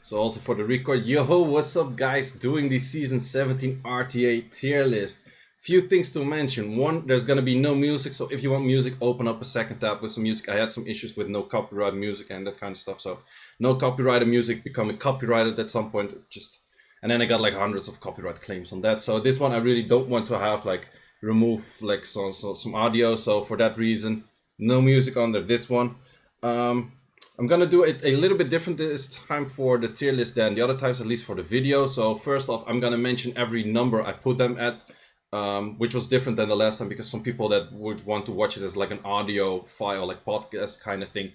So also for the record, yo, what's up guys, doing the season 17 RTA tier list. Few things to mention. One, there's gonna be no music, so if you want music, open up a second tab with some music. I had some issues with no copyright music and that kind of stuff, so no copyrighted music, becoming copyrighted at some point, and then I got like hundreds of copyright claims on that. So this one I really don't want to have like remove like some audio, so for that reason, no music under this one. I'm gonna do it a little bit different this time for the tier list than the other times, at least for the video. So first off, I'm gonna mention every number I put them at, which was different than the last time because some people that would want to watch it as like an audio file, like podcast kind of thing,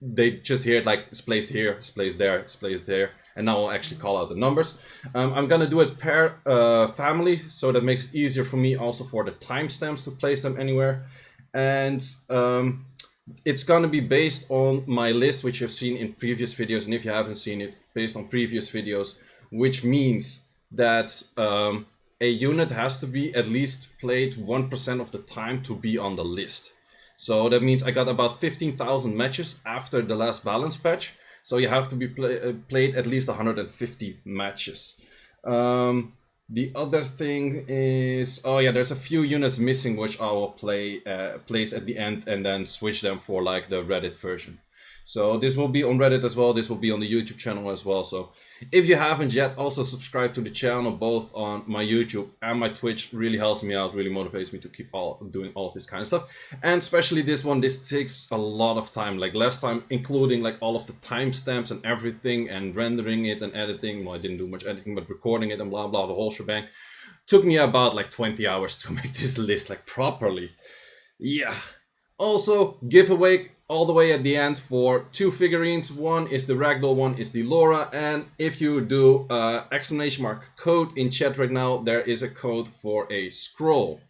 they just hear it like it's placed here, it's placed there, it's placed there, and now I'll actually call out the numbers. I'm gonna do it per family, so that makes it easier for me also for the timestamps to place them anywhere. And it's gonna be based on my list, which you've seen in previous videos, and if you haven't seen it, based on previous videos, which means that a unit has to be at least played 1% of the time to be on the list. So that means I got about 15,000 matches after the last balance patch, so you have to be played at least 150 matches. The other thing is, oh yeah, there's a few units missing which I will place at the end and then switch them for like the Reddit version. So this will be on Reddit as well, this will be on the YouTube channel as well. So if you haven't yet, also subscribe to the channel, both on my YouTube and my Twitch. Really helps me out, really motivates me to keep doing all of this kind of stuff. And especially this one, this takes a lot of time, like last time, including like all of the timestamps and everything and rendering it and editing. Well, I didn't do much editing, but recording it and blah blah, the whole shebang. Took me about like 20 hours to make this list like properly. Yeah. Also, giveaway all the way at the end for 2 figurines. One is the Ragdoll, one is the Laura. And if you do !code in chat right now, there is a code for a scroll.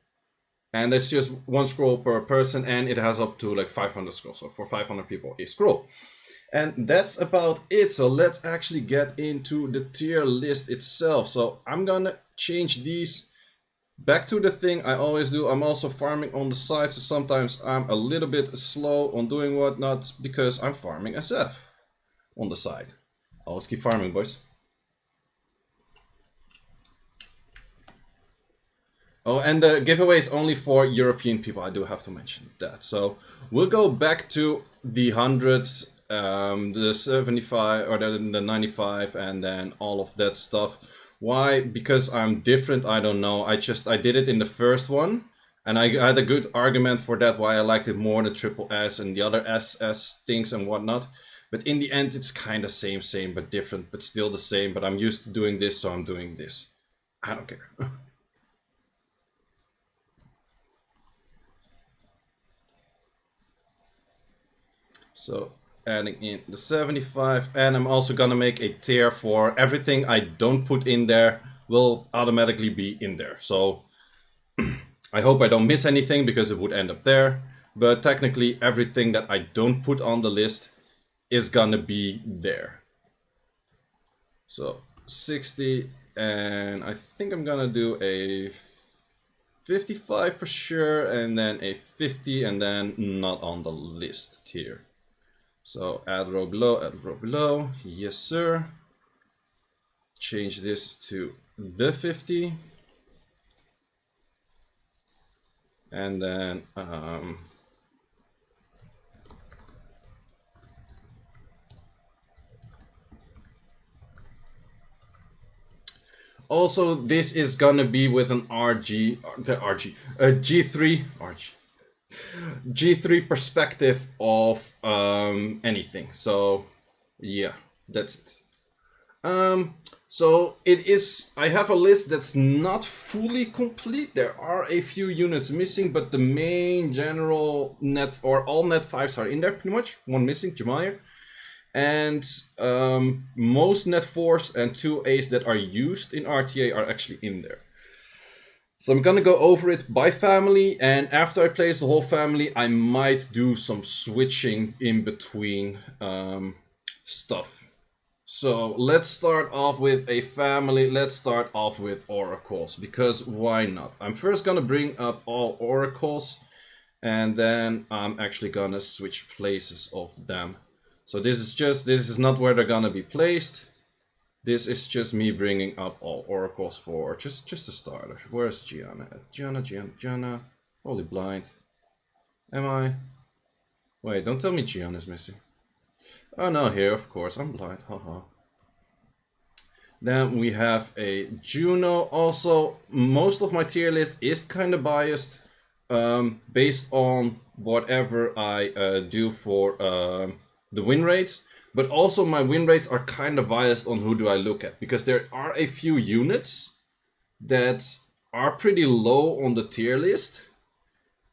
And that's just 1 scroll per person, and it has up to like 500 scrolls. So for 500 people, a scroll. And that's about it. So let's actually get into the tier list itself. So I'm gonna change these. Back to the thing I always do, I'm also farming on the side, so sometimes I'm a little bit slow on doing whatnot because I'm farming SF on the side. Always keep farming, boys. Oh, and the giveaway is only for European people, I do have to mention that. So we'll go back to the 100s, the 75 or the 95, and then all of that stuff. Why? Because I'm different, I don't know. I did it in the first one, and I had a good argument for that, why I liked it more than Triple S and the other SS things and whatnot. But in the end, it's kind of same, but different, but still the same. But I'm used to doing this, so I'm doing this. I don't care. So adding in the 75, and I'm also gonna make a tier for everything I don't put in there will automatically be in there. So I hope I don't miss anything because it would end up there, but technically everything that I don't put on the list is gonna be there. So 60, and I think I'm gonna do a 55 for sure, and then a 50, and then not on the list tier. So add row below, yes sir. Change this to the 50. And then also this is gonna be with an G3 perspective of anything. So yeah, that's it. So it is, I have a list that's not fully complete. There are a few units missing, but the main general net, or all net 5s are in there pretty much. One missing, Jemaya. And most net 4s and 2 A's that are used in RTA are actually in there. So I'm gonna go over it by family, and after I place the whole family, I might do some switching in between stuff. So let's start off with a family. Let's start off with oracles, because why not? I'm first gonna bring up all oracles, and then I'm actually gonna switch places of them. So this is not where they're gonna be placed. This is just me bringing up all oracles for just a starter. Where's Gianna? Gianna. Holy blind. Am I? Wait, don't tell me Gianna's missing. Oh no, here, of course, I'm blind, haha. Then we have a Juno. Also, most of my tier list is kind of biased based on whatever I do for the win rates. But also my win rates are kind of biased on who do I look at. Because there are a few units that are pretty low on the tier list.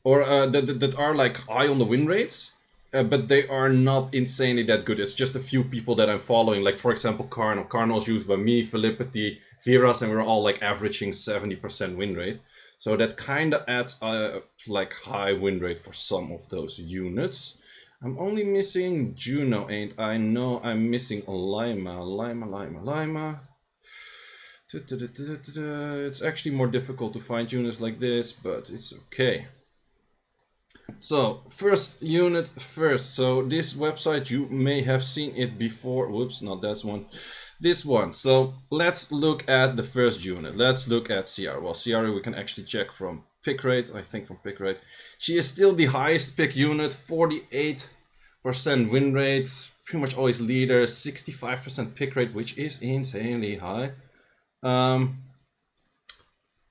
Or that are like high on the win rates. But they are not insanely that good. It's just a few people that I'm following. Like, for example, Karnal. Karnal's used by me, Philippity, Viras, and we're all like averaging 70% win rate. So that kind of adds like high win rate for some of those units. I'm only missing Juno, and I know I'm missing Lima. It's actually more difficult to find units like this, but it's okay. So, first unit first. So, this website, you may have seen it before. Whoops, not that one. This one. So, let's look at the first unit. Let's look at Ciara. Well, Ciara we can actually check from pick rate. I think from pick rate. She is still the highest pick unit. 48% win rate. Pretty much always leader. 65% pick rate, which is insanely high.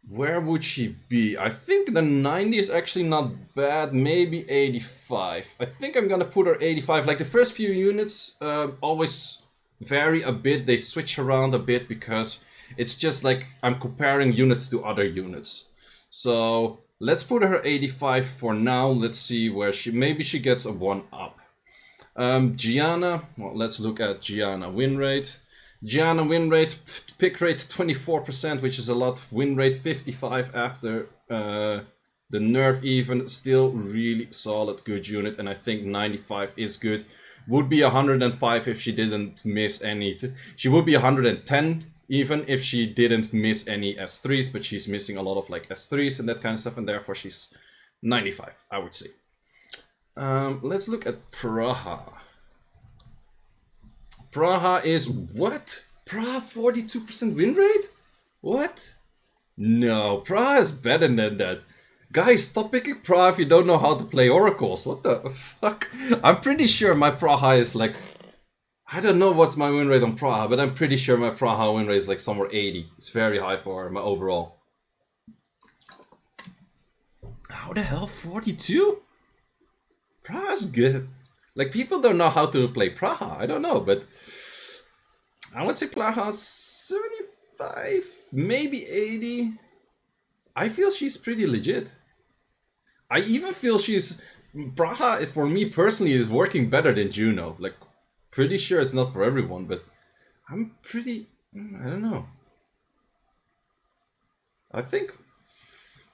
Where would she be? I think the 90 is actually not bad. Maybe 85. I think I'm gonna put her 85. Like the first few units always vary a bit. They switch around a bit because it's just like I'm comparing units to other units. So let's put her 85 for now. Let's see where maybe she gets a 1 up. Gianna. Well, let's look at Gianna win rate. Gianna win rate, pick rate 24%, which is a lot. Win rate 55 after the nerf even. Still really solid, good unit. And I think 95 is good. Would be 105 if she didn't miss anything. She would be 110 even if she didn't miss any S3s. But she's missing a lot of like S3s and that kind of stuff. And therefore she's 95, I would say. Let's look at Praha. Praha is what? Praha 42% win rate? What? No, Praha is better than that. Guys, stop picking Praha if you don't know how to play oracles. What the fuck? I'm pretty sure my Praha is like... I don't know what's my win rate on Praha, but I'm pretty sure my Praha win rate is like somewhere 80. It's very high for my overall. How the hell 42? Praha's good. Like, people don't know how to play Praha. I don't know, but I would say Praha's 75, maybe 80. I feel she's pretty legit. I even feel Praha, for me personally, is working better than Juno. Like, pretty sure it's not for everyone, but I'm pretty... I don't know. I think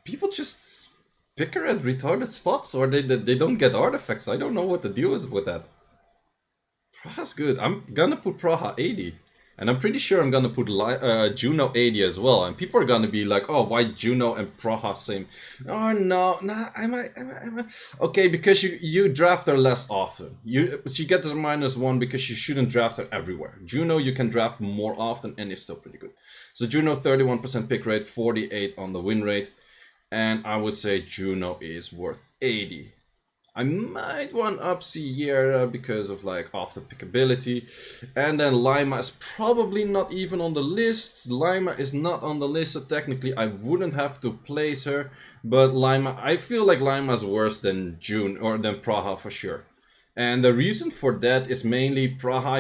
people just... pick her at retarded spots, or they don't get artifacts. I don't know what the deal is with that. Praha's good. I'm gonna put Praha 80. And I'm pretty sure I'm gonna put Juno 80 as well. And people are gonna be like, oh, why Juno and Praha same? Oh, no. Nah, I might. Okay, because you draft her less often. She gets a -1 because you shouldn't draft her everywhere. Juno, you can draft more often and it's still pretty good. So Juno, 31% pick rate, 48 on the win rate. And I would say Juno is worth 80. I might one up Sierra because of like often pickability. And then Lima is probably not even on the list. Lima is not on the list, so technically I wouldn't have to place her. But Lima, I feel like Lima is worse than June or than Praha for sure. And the reason for that is mainly Praha,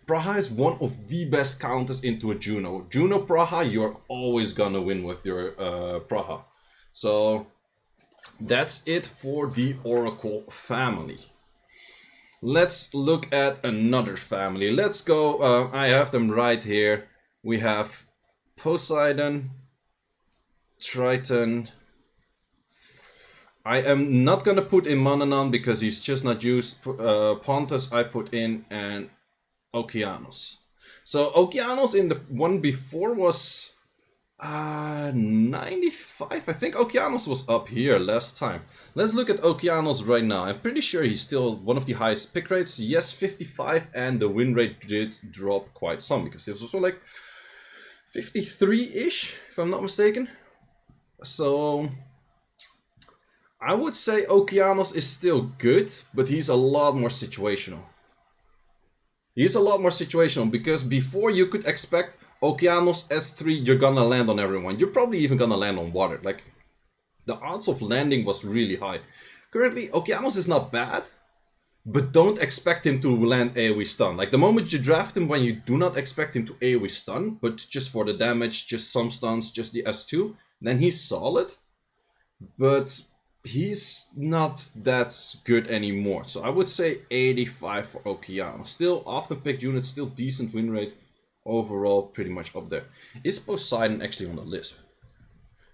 Praha is one of the best counters into a Juno. Juno Praha, you're always gonna win with your Praha. So that's it for the Oracle family. Let's look at another family. Let's go, I have them right here. We have Poseidon, Triton. I am not gonna put in Mananan because he's just not used. Pandas I put in, and Okeanos. So Okeanos in the one before was 95. I think Okeanos was up here last time. Let's look at Okeanos right now. I'm pretty sure he's still one of the highest pick rates. Yes, 55, and the win rate did drop quite some because it was also like 53-ish, if I'm not mistaken. So I would say Okeanos is still good, but he's a lot more situational. He's a lot more situational because before you could expect Okeanos S3, you're gonna land on everyone. You're probably even gonna land on water. Like, the odds of landing was really high. Currently, Okeanos is not bad, but don't expect him to land AoE stun. Like, the moment you draft him when you do not expect him to AoE stun, but just for the damage, just some stuns, just the S2, then he's solid. But he's not that good anymore. So I would say 85 for Okeanos. Still often picked unit, still decent win rate. Overall, pretty much up there. Is Poseidon actually on the list?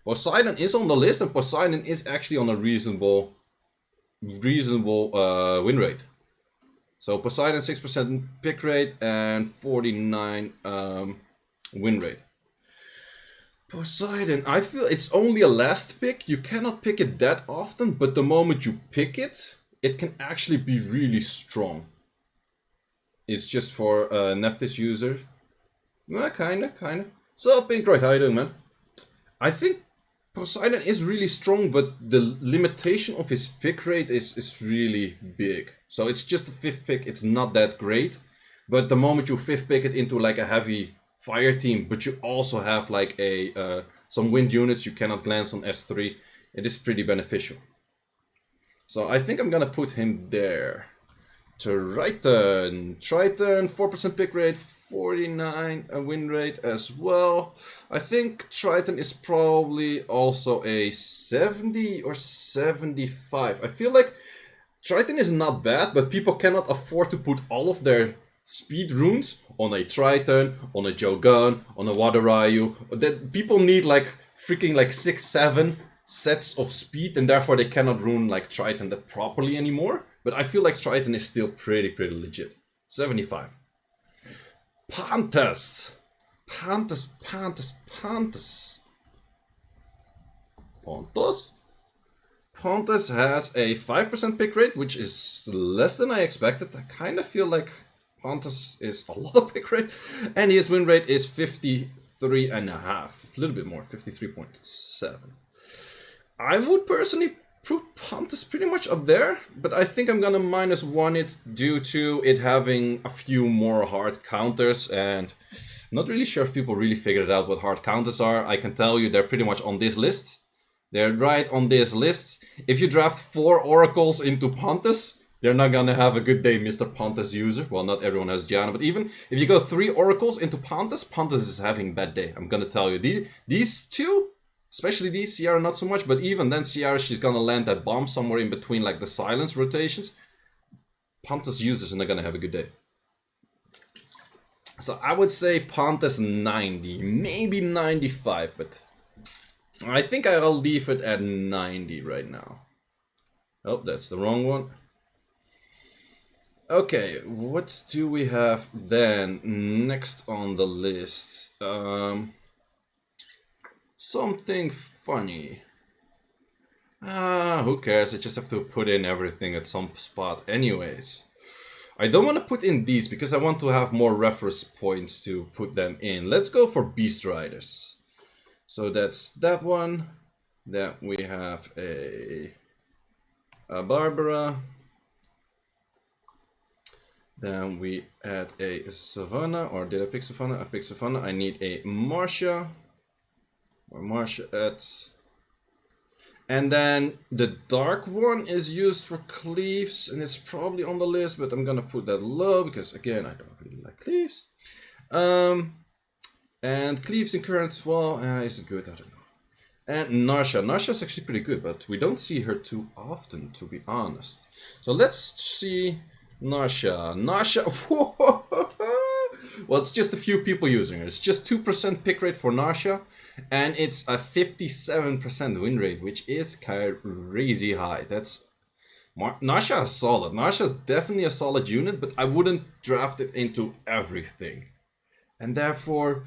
Poseidon is on the list, and Poseidon is actually on a reasonable win rate. So Poseidon 6% pick rate and 49 win rate. Poseidon, I feel it's only a last pick. You cannot pick it that often, but the moment you pick it, it can actually be really strong. It's just for Nephthys users. Kinda. So, Pinkroyd, how you doing, man? I think Poseidon is really strong, but the limitation of his pick rate is really big. So it's just a 5th pick, it's not that great. But the moment you 5th pick it into like a heavy fire team, but you also have like a some wind units you cannot glance on S3, it is pretty beneficial. So I think I'm gonna put him there. Triton, 4% pick rate, 49 win rate as well. I think Triton is probably also a 70 or 75. I feel like Triton is not bad, but people cannot afford to put all of their speed runes on a Triton, on a Jogun, on a Wadarayu. That people need like freaking like 6-7 sets of speed, and therefore they cannot rune like Triton that properly anymore. But I feel like Triton is still pretty legit. 75. Pandas. Pandas has a 5% pick rate, which is less than I expected. I kind of feel like Pandas is a lot of pick rate. And his win rate is 53.5. A little bit more, 53.7. I would personally put Pandas pretty much up there, but I think I'm gonna -1 it due to it having a few more hard counters, and I'm not really sure if people really figured out what hard counters are. I can tell you they're pretty much on this list. They're right on this list. If you draft 4 oracles into Pandas, they're not gonna have a good day, Mr. Pandas user. Well, not everyone has Gianna, but even if you go 3 oracles into Pandas, Pandas is having a bad day. I'm gonna tell you. These two, especially these, Sierra not so much, but even then Sierra, she's gonna land that bomb somewhere in between like the silence rotations. Pandas users are not gonna have a good day. So I would say Pandas 90, maybe 95, but I think I'll leave it at 90 right now. Oh, that's the wrong one. Okay, what do we have then next on the list? Something funny. Who cares? I just have to put in everything at some spot anyways. I don't want to put in these because I want to have more reference points to put them in. Let's go for Beast Riders. So that's that one. Then we have a Barbara. Then we add a Savannah, or did I pick Savannah? I picked Savannah. I need a Marcia. Or Marcia at. And then the dark one is used for Cleaves, and it's probably on the list, but I'm gonna put that low because again I don't really like Cleaves. And Cleaves in current as well, is it good? I don't know. And Narsha. Narsha's actually pretty good, but we don't see her too often, to be honest. So let's see Narsha. Narsha. Well, it's just a few people using her. It's just 2% pick rate for Narsha, and it's a 57% win rate, which is crazy high. That's Narsha is solid. Narsha is definitely a solid unit, but I wouldn't draft it into everything. And therefore,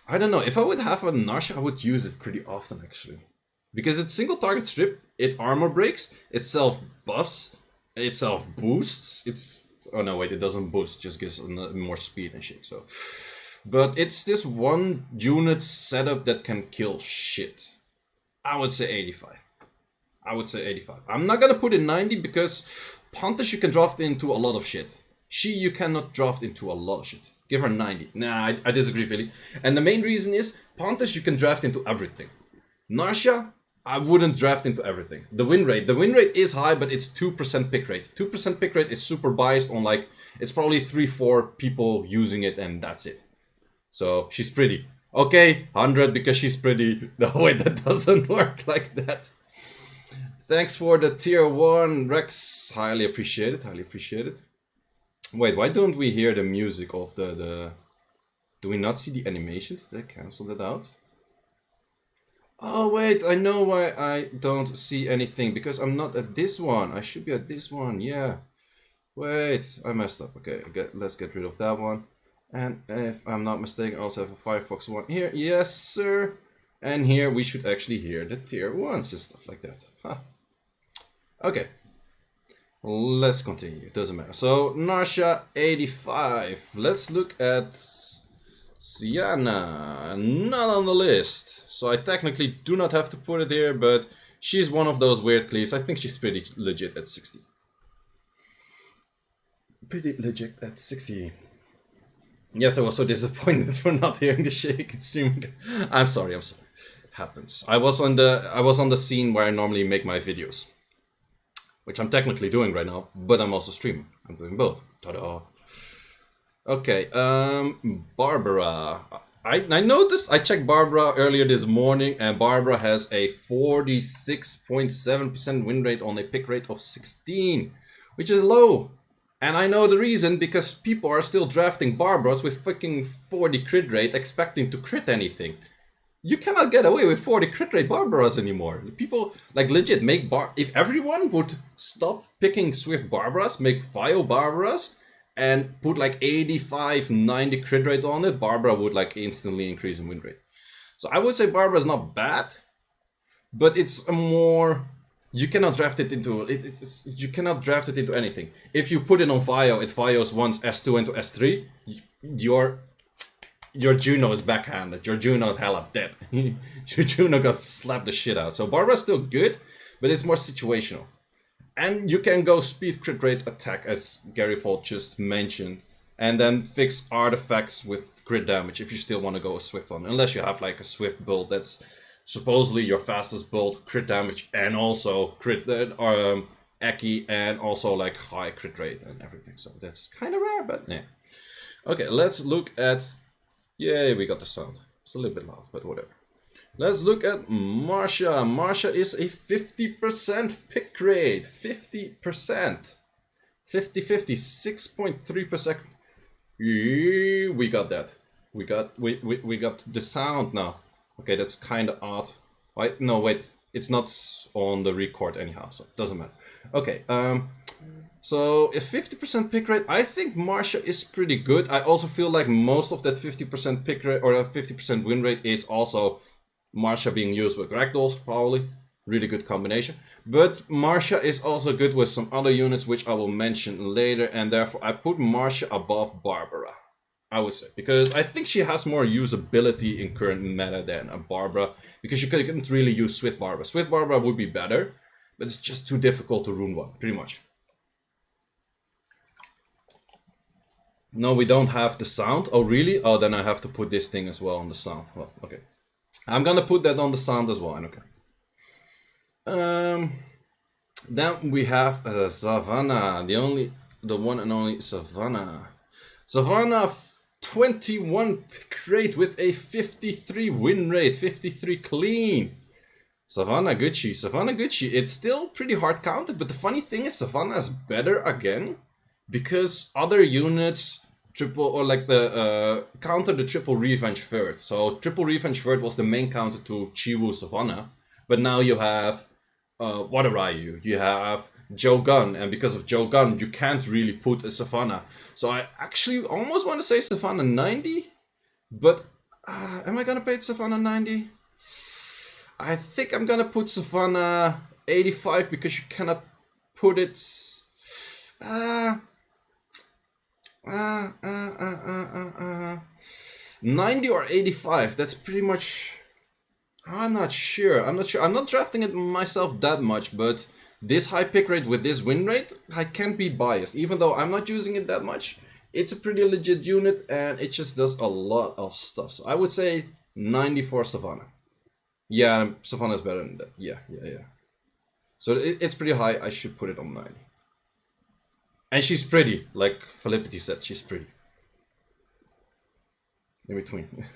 I don't know, if I would have a Narsha, I would use it pretty often actually. Because it's single target strip, it armor breaks, it self buffs, it self boosts, it's... Oh no, wait, it doesn't boost, it just gives more speed and shit, so... But it's this one unit setup that can kill shit. I would say 85. I would say 85. I'm not gonna put in 90 because Pandas you can draft into a lot of shit. She you cannot draft into a lot of shit. Give her 90. Nah, I disagree, Philly. And the main reason is Pandas you can draft into everything. Narsha, I wouldn't draft into everything. The win rate is high, but it's 2% pick rate. 2% pick rate is super biased on like, it's probably 3-4 people using it and that's it. So she's pretty. Okay, 100 because she's pretty. No, wait, that doesn't work like that. Thanks for the tier 1, Rex. Highly appreciated, highly appreciated. Wait, why don't we hear the music of the... Do we not see the animations? Did I cancel that out? Oh, wait, I know why I don't see anything. Because I'm not at this one. I should be at this one, yeah. Wait, I messed up. Okay, let's get rid of that one. And if I'm not mistaken, I also have a Firefox one here. Yes, sir. And here we should actually hear the tier 1s and stuff like that. Huh. Okay. Let's continue. It doesn't matter. So, Narsha 85. Let's look at Sienna. Not on the list. So I technically do not have to put it here, but she's one of those weird cleats. I think she's pretty legit at 60. Pretty legit at 60. Yes, I was so disappointed for not hearing the shake stream. I'm sorry. Happens. I was on the scene where I normally make my videos, which I'm technically doing right now, but I'm also streaming. I'm doing both. Ta-da! Okay, Barbara. I noticed, I checked Barbara earlier this morning, and Barbara has a 46.7% win rate on a pick rate of 16, which is low. And I know the reason, because people are still drafting Barbaras with fucking 40 crit rate, expecting to crit anything. You cannot get away with 40 crit rate Barbaras anymore. People, like, legit, make if everyone would stop picking Swift Barbaras, make Fio Barbaras, and put like 85, 90 crit rate on it, Barbara would like instantly increase in win rate. So I would say Barbara is not bad, but it's a more... You cannot draft it into you cannot draft it into anything. If you put it on Fio, it Fios once S2 into S3. Your Juno is backhanded. Your Juno is hella dead. Your Juno got slapped the shit out. So Barbara's still good, but it's more situational. And you can go speed crit rate attack, as Gary Fold just mentioned, and then fix artifacts with crit damage if you still want to go a Swift on. Unless you have like a Swift build that's supposedly your fastest build, crit damage, and also crit Eki, and also like high crit rate and everything. So that's kind of rare, but yeah. Okay, let's look at... Yay, we got the sound. It's a little bit loud, but whatever. Let's look at Marsha. Marsha is a 50% pick rate. 50%. 50-50, 6.3%. We got that. We got the sound now. Okay, that's kind of odd. Wait, no, wait. It's not on the record anyhow, so it doesn't matter. Okay, so a 50% pick rate, I think Marsha is pretty good. I also feel like most of that 50% pick rate or a 50% win rate is also Marsha being used with ragdolls, probably. Really good combination. But Marsha is also good with some other units, which I will mention later, and therefore I put Marsha above Barbara, I would say. Because I think she has more usability in current meta than a Barbara, because you couldn't really use Swift Barbara. Swift Barbara would be better, but it's just too difficult to rune one, pretty much. No, we don't have the sound. Oh, really? Oh, then I have to put this thing as well on the sound. Well, okay. I'm gonna put that on the sound as well, okay. Then we have Savannah, the one and only Savannah. Savannah, 21 pick rate with a 53 win rate, 53 clean. Savannah Gucci, Savannah Gucci. It's still pretty hard counted, but the funny thing is Savannah is better again because other units triple or like the counter the triple revenge third. So triple revenge third was the main counter to Chiwu Savannah, but now you have Wadarayu, you have Joe Gunn, and because of Joe Gunn, you can't really put a Savannah. So I actually almost want to say Savannah 90, But am I gonna pay Savannah 90? I think I'm gonna put Savannah 85 because you cannot put it. 90 or 85. That's pretty much. I'm not sure. I'm not drafting it myself that much, but this high pick rate with this win rate, I can't be biased. Even though I'm not using it that much, it's a pretty legit unit and it just does a lot of stuff. So I would say 90 for Savannah. Yeah, Savannah's better than that. Yeah. So it's pretty high. I should put it on 90. And she's pretty, like Felicity said, she's pretty. In between.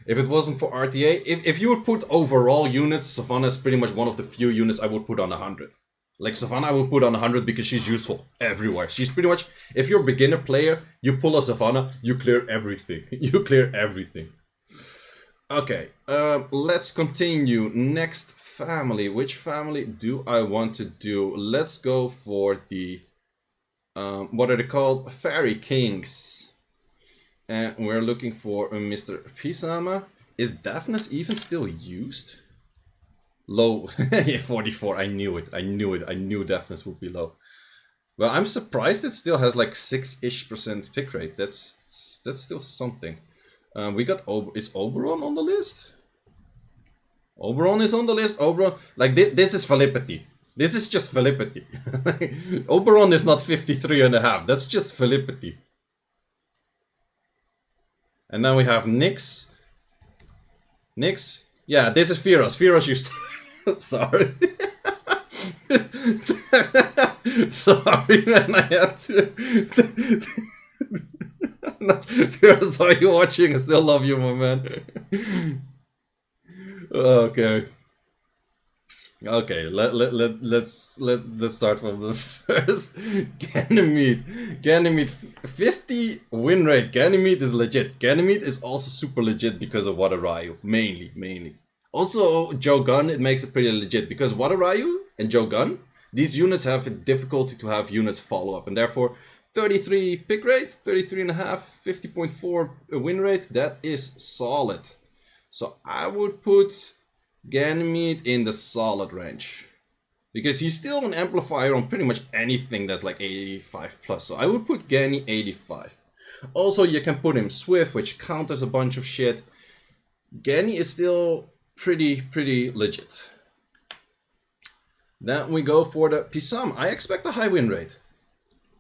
If it wasn't for RTA, if you would put overall units, Savannah is pretty much one of the few units I would put on 100. Like Savannah I would put on 100 because she's useful everywhere. She's pretty much, if you're a beginner player, you pull a Savannah, you clear everything. You clear everything. Okay, let's continue. Next family. Which family do I want to do? Let's go for the, what are they called? Fairy Kings. And we're looking for Mr. Pisama. Is Daphnis even still used? Low. Yeah, 44. I knew it. I knew Daphnis would be low. Well, I'm surprised it still has like 6-ish% pick rate. That's still something. We got is Oberon on the list? Oberon is on the list. Oberon, like this is Felicity. This is just Felicity. Oberon is not 53.5. That's just Felicity. And then we have Nyx. Nyx? Yeah, this is Feros. Feros used. Sorry. Sorry, man. I had to. Feros, are you watching? I still love you, my man. Okay. Okay, let's start from the first. Ganymede 50 win rate. Ganymede is legit. Ganymede is also super legit because of Wadarayu, mainly. Also Jogun, it makes it pretty legit because Wadarayu and Jogun, these units have a difficulty to have units follow up, and therefore 33 pick rate, 33.5, 50.4 win rate. That is solid. So I would put Ganymede in the solid range. Because he's still an amplifier on pretty much anything that's like 85 plus. So I would put Ganny 85. Also, you can put him Swift, which counters a bunch of shit. Ganny is still pretty legit. Then we go for the Pisama. I expect a high win rate.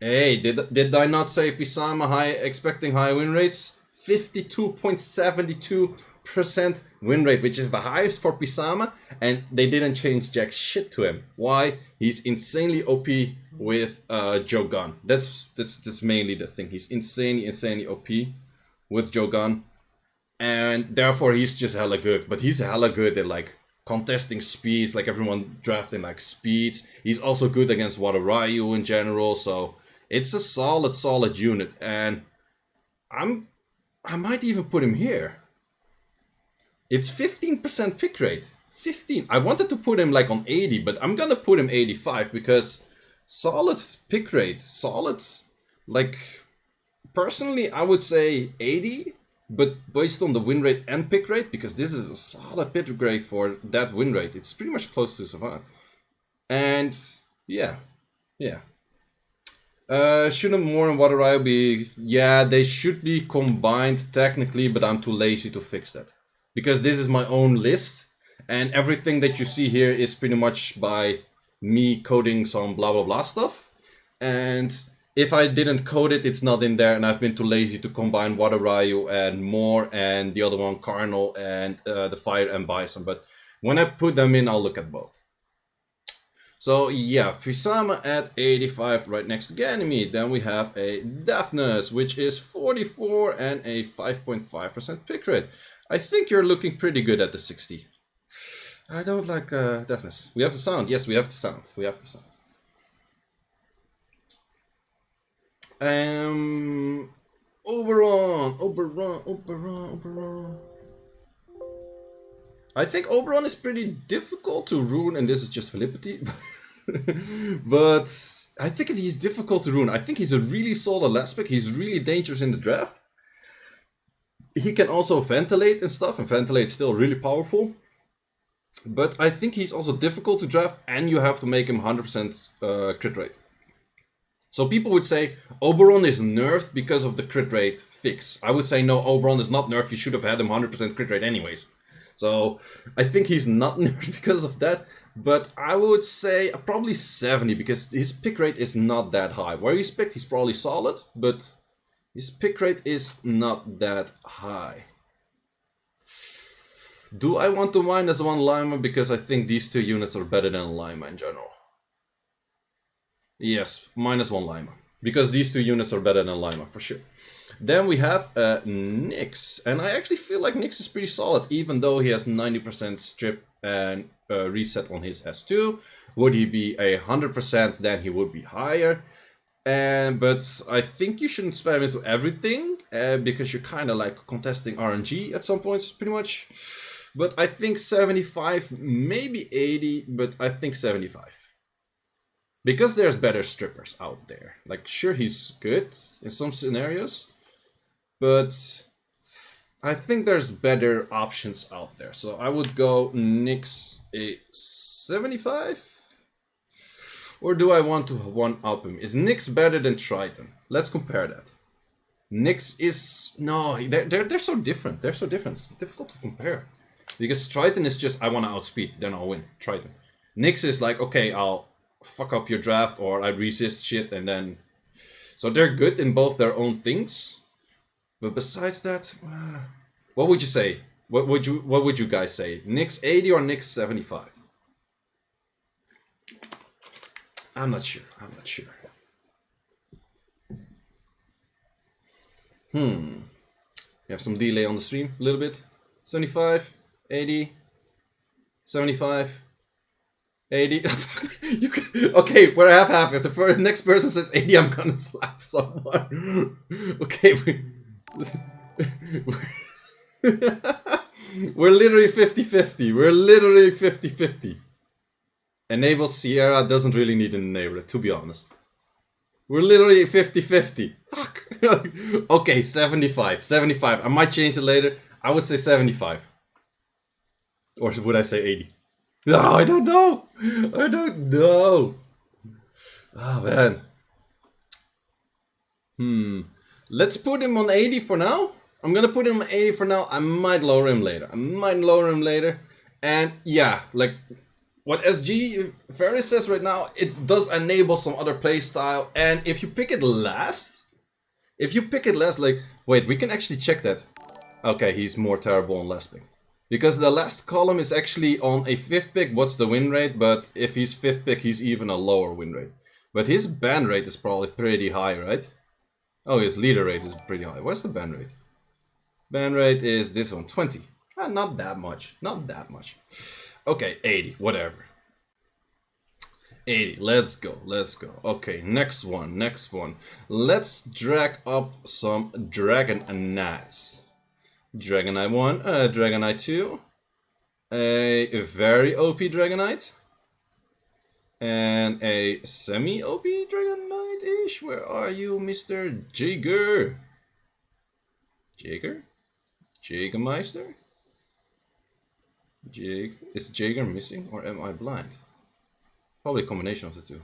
Hey, did I not say Pisama expecting high win rates? 52.72% win rate, which is the highest for Pisama, and they didn't change jack shit to him. Why? He's insanely OP with Jogun. That's mainly the thing. He's insanely OP with Jogun, and therefore he's just hella good. But he's hella good at like contesting speeds, like everyone drafting like speeds. He's also good against Wadarayu in general, so it's a solid unit, and I might even put him here. It's 15% pick rate. 15. I wanted to put him like on 80, but I'm gonna put him 85 because solid pick rate. Solid. Like, personally, I would say 80, but based on the win rate and pick rate, because this is a solid pick rate for that win rate. It's pretty much close to Savannah. And, yeah. Shouldn't more and Wadarayu be... Yeah, they should be combined technically, but I'm too lazy to fix that. Because this is my own list, and everything that you see here is pretty much by me coding some blah blah blah stuff. And if I didn't code it, it's not in there, and I've been too lazy to combine Wadarayu and more, and the other one, Karnal, and the Fire M.Bison. But when I put them in, I'll look at both. So yeah, Pisama at 85 right next to Ganymede. Then we have a Daphnis, which is 44 and a 5.5% pick rate. I think you're looking pretty good at the 60. I don't like Daphnis. We have the sound. Yes, we have the sound. Oberon. I think Oberon is pretty difficult to rune, and this is just Felicity. But I think he's difficult to rune. I think he's a really solid last pick. He's really dangerous in the draft. He can also ventilate and stuff, and ventilate is still really powerful. But I think he's also difficult to draft, and you have to make him 100% crit rate. So people would say Oberon is nerfed because of the crit rate fix. I would say no, Oberon is not nerfed. You should have had him 100% crit rate anyways. So I think he's not nerfed because of that. But I would say probably 70 because his pick rate is not that high. Where he's picked, he's probably solid, but his pick rate is not that high. Do I want to minus 1 Lima because I think these 2 units are better than Lima in general? Yes, minus 1 Lima. Because these 2 units are better than Lima, for sure. Then we have Nyx. And I actually feel like Nyx is pretty solid, even though he has 90% strip and reset on his S2. Would he be 100%, then he would be higher. But I think you shouldn't spam into everything, because you're kind of like contesting RNG at some points, pretty much. But I think 75, maybe 80, but I think 75. Because there's better strippers out there. Like, sure, he's good in some scenarios, but I think there's better options out there. So I would go Nyx a 75? Or do I want to one-up him? Is Nyx better than Triton? Let's compare that. Nyx is... No, they're so different. They're so different. It's difficult to compare. Because Triton is just, I want to outspeed, then I'll win. Triton. Nyx is like, okay, I'll fuck up your draft, or I resist shit, and then... So they're good in both their own things. But besides that, what would you say? What would you guys say? Nyx 80 or Nyx 75? I'm not sure. You have some delay on the stream, a little bit. 75, 80, 75, 80. Okay, we're half. If the next person says 80, I'm gonna slap someone. Okay, we're literally 50-50. We're literally 50-50. Enable Sierra doesn't really need an enabler, to be honest. We're literally 50-50. Fuck. Okay, 75. I might change it later. I would say 75. Or would I say 80? No, I don't know. Oh, man. Let's put him on 80 for now. I'm gonna put him on 80 for now. I might lower him later. And yeah, like what SG Ferris says right now, it does enable some other playstyle. And if you pick it last, like, wait, we can actually check that. Okay, he's more terrible on last pick. Because the last column is actually on a 5th pick, what's the win rate? But if he's 5th pick, he's even a lower win rate. But his ban rate is probably pretty high, right? Oh, his leader rate is pretty high. What's the ban rate? Ban rate is this one, 20. Not that much. Okay, 80, whatever. 80, let's go. Okay, next one. Let's drag up some Dragon Knights. Dragon Knight 1, Dragon Knight 2. A very OP Dragon Knight. And a semi-OP Dragon Knight-ish. Where are you, Mr. Jaeger? Jaegermeister? Is Jaeger missing, or am I blind? Probably a combination of the two.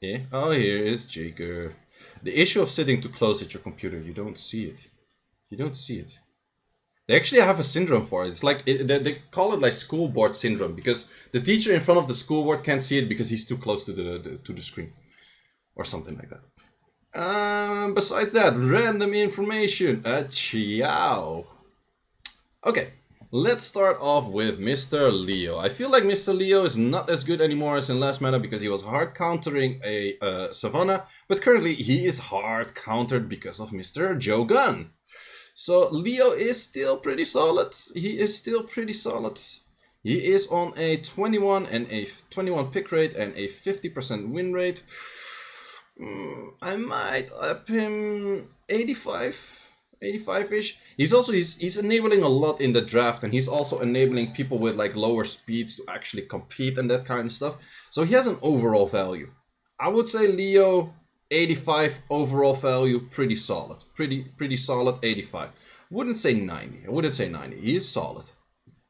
Yeah. Oh, here is Jaeger. The issue of sitting too close at your computer, you don't see it. They actually have a syndrome for it. It's like, they call it like school board syndrome, because the teacher in front of the school board can't see it because he's too close to the screen. Or something like that. Besides that, random information. Ciao. Okay, let's start off with Mr. Leo. I feel like Mr. Leo is not as good anymore as in last meta because he was hard countering a Savannah, but currently he is hard countered because of Mr. Joe Gunn. So Leo is still pretty solid. He is on a 21 and a 21 pick rate and a 50% win rate. I might up him 85-ish. He's enabling a lot in the draft, and he's also enabling people with like lower speeds to actually compete and that kind of stuff. So he has an overall value. I would say Leo 85 overall value, pretty solid. Pretty solid 85. Wouldn't say 90. I wouldn't say 90. He is solid.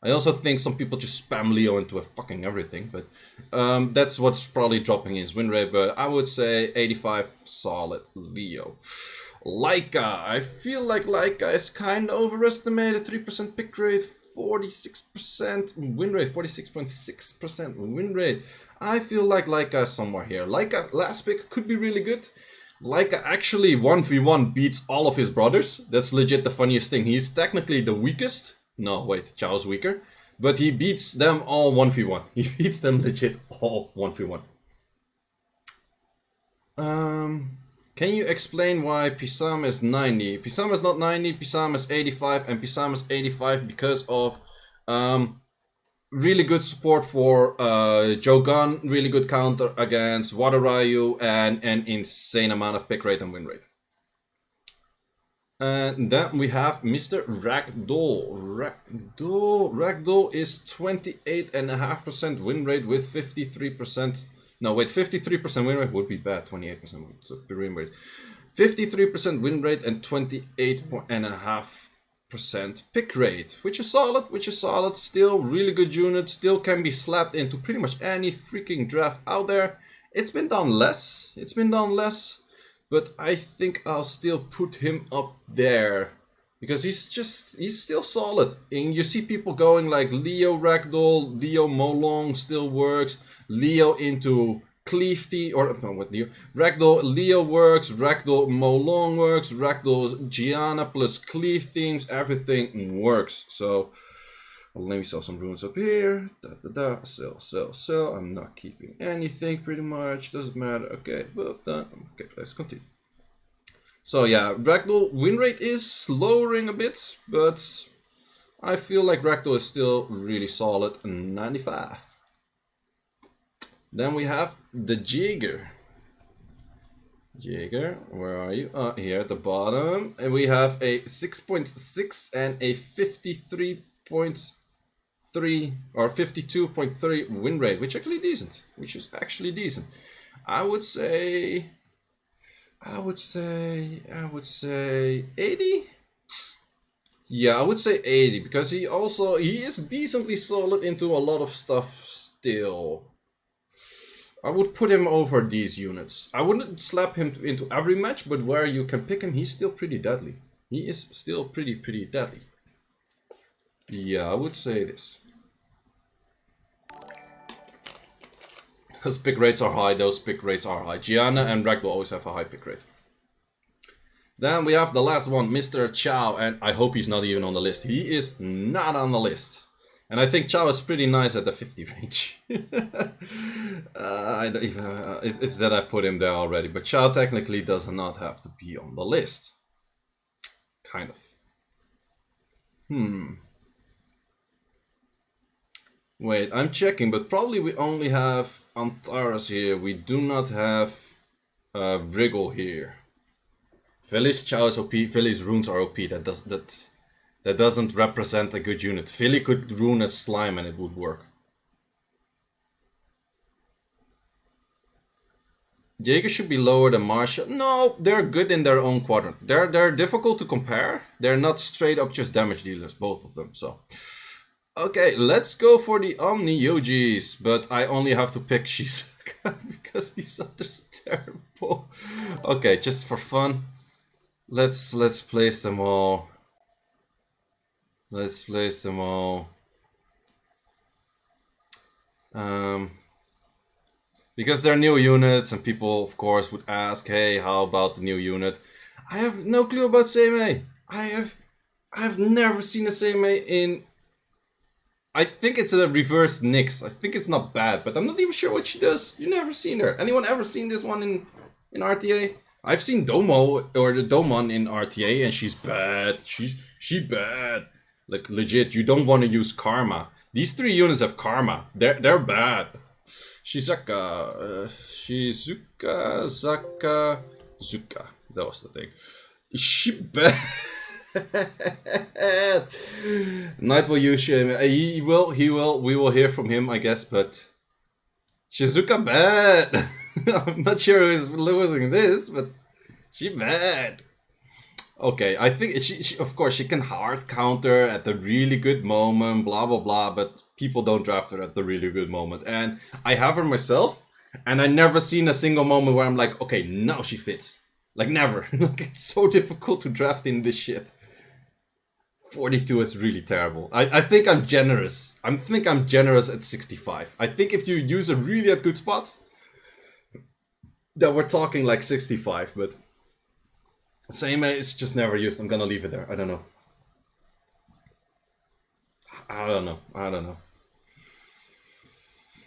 I also think some people just spam Leo into a fucking everything, but that's what's probably dropping his win rate. But I would say 85 solid Leo. Leica, I feel like Leica is kind of overestimated. 3% pick rate, 46% win rate, 46.6% win rate. I feel like Leica is somewhere here. Leica last pick could be really good. Leica actually 1v1 beats all of his brothers. That's legit the funniest thing. He's technically the weakest. No, wait, Chao's weaker. But he beats them all 1v1. He beats them legit all 1v1. Can you explain why Pisam is 90? Pisam is not 90, Pisam is 85, and Pisam is 85 because of really good support for Jogan, really good counter against Water Ryu, and an insane amount of pick rate and win rate. And then we have Mr. Ragdoll. Ragdoll is 28.5% win rate with 53%. No, wait, 53% win rate would be bad. 28% win rate. 53% win rate and 28.5% pick rate, which is solid. Still really good unit. Still can be slapped into pretty much any freaking draft out there. It's been done less. But I think I'll still put him up there because he's still solid. And you see people going like Leo Ragdoll, Leo Molong still works, Leo into Cleefty, or no, what Leo? Ragdoll Leo works, Ragdoll Molong works, Ragdoll Gianna plus Cleef themes, everything works. So let me sell some runes up here. Sell. I'm not keeping anything pretty much. Doesn't matter. Okay, but okay, let's continue. So yeah, Ragdoll win rate is lowering a bit, but I feel like Ragdoll is still really solid. 95. Then we have the Jaeger. Jaeger, where are you? Here at the bottom. And we have a 6.6 and a 53.3 or 52.3 win rate, which is actually decent. I would say 80. Yeah, I would say 80 because he is decently solid into a lot of stuff still. I would put him over these units. I wouldn't slap him into every match, but where you can pick him, he's still pretty deadly. He is still pretty deadly. Yeah, I would say this. Those pick rates are high, Gianna and Ragdoll always have a high pick rate. Then we have the last one, Mr. Chow, and I hope he's not even on the list. He is not on the list. And I think Chow is pretty nice at the 50 range. It's that I put him there already, but Chow technically does not have to be on the list. Kind of. Wait, I'm checking, but probably we only have Antares here. We do not have Wriggle here. Veli's Chow is OP, Veli's runes are OP. That doesn't represent a good unit. Veli could rune a slime and it would work. Jaeger should be lower than Marshall. No, they're good in their own quadrant. They're difficult to compare. They're not straight up just damage dealers, both of them. So, okay, let's go for the Onmyoujis. But I only have to pick Shizuka because these others are terrible. Okay, just for fun, let's place them all. Let's place them all. Because they're new units and people of course would ask, hey, how about the new unit? I have no clue about Seimei. I have never seen a Seimei in... I think it's a reverse Nyx. I think it's not bad, but I'm not even sure what she does. You've never seen her. Anyone ever seen this one in RTA? I've seen Domo or the Domon in RTA and she's bad. She's bad. Like legit, you don't want to use Karma. These three units have Karma. They're bad. Shizuka. That was the thing. She bad. Knight will use him. He will. We will hear from him, I guess. But Shizuka bad. I'm not sure who's losing this, but she bad. Okay, I think she of course she can hard counter at the really good moment, blah blah blah, but people don't draft her at the really good moment. And I have her myself, and I never seen a single moment where I'm like, okay, now she fits. Like never. Like it's so difficult to draft in this shit. 42 is really terrible. I think I'm generous. I think I'm generous at 65. I think if you use her really at good spots, then we're talking like 65, but same is just never used. I'm gonna leave it there. I don't know. I don't know.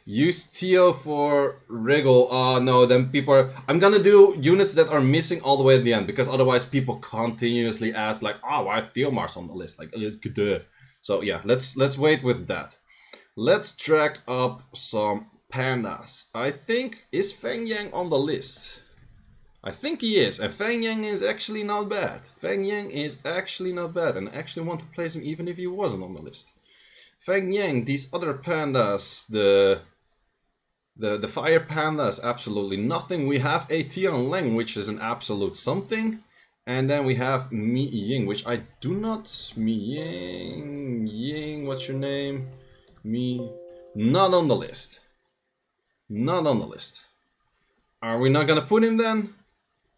Use Teo for Wriggle. Oh no, then people are... I'm gonna do units that are missing all the way at the end, because otherwise people continuously ask like, oh, why Theomars on the list? Like, so yeah, let's wait with that. Let's drag up some Pandas. I think, is Feng Yang on the list? I think he is, and Feng Yang is actually not bad. Feng Yang is actually not bad, and I actually want to place him even if he wasn't on the list. Feng Yang, these other pandas, the fire pandas, absolutely nothing. We have a Tian Lang, which is an absolute something. And then we have Mi Ying, which I do not... Mi Ying, what's your name? Not on the list. Not on the list. Are we not gonna put him then?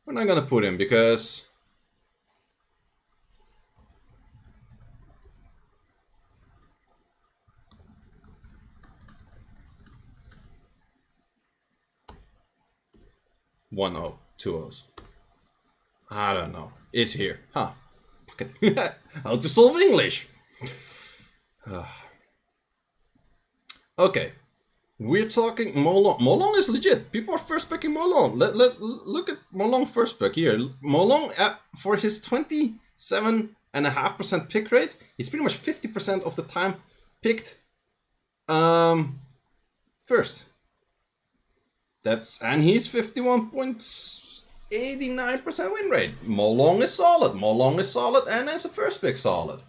We're not gonna put him because... One O, two O's. I don't know. Is here. Huh. Fuck it. How to solve English. Okay. We're talking Molong. Molong is legit. People are first picking Molong. Let's look at Molong first pick here. Molong, for his 27.5% pick rate, he's pretty much 50% of the time picked first. And he's 51.89% win rate. Molong is solid. Molong is solid, and as a first pick, solid.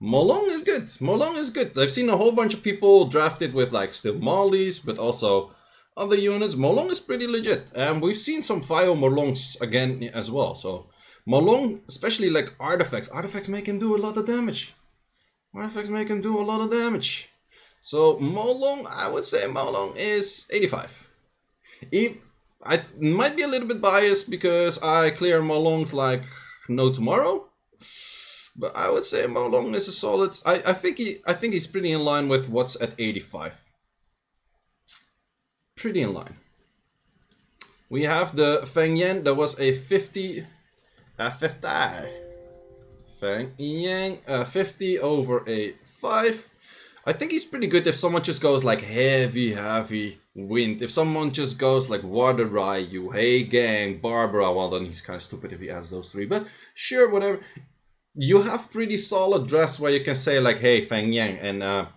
Molong is good. Molong is good. I've seen a whole bunch of people drafted with like still Mollies, but also other units. Molong is pretty legit. And we've seen some Fio Molongs again as well. So Molong, especially like artifacts. Artifacts make him do a lot of damage. Artifacts make him do a lot of damage. So Molong, I would say Molong is 85. I might be a little bit biased because I clear Molongs like no tomorrow. But I would say Molong is a solid. I think he's pretty in line with what's at 85. Pretty in line. We have the Feng Yang. That was a 50. 50. Feng Yang 50 over a 5. I think he's pretty good if someone just goes like heavy wind. If someone just goes like Water Ryu, Hey Gang, Barbara, well then he's kind of stupid if he has those three. But sure, whatever. You have pretty solid drafts where you can say like, hey, Feng Yang, and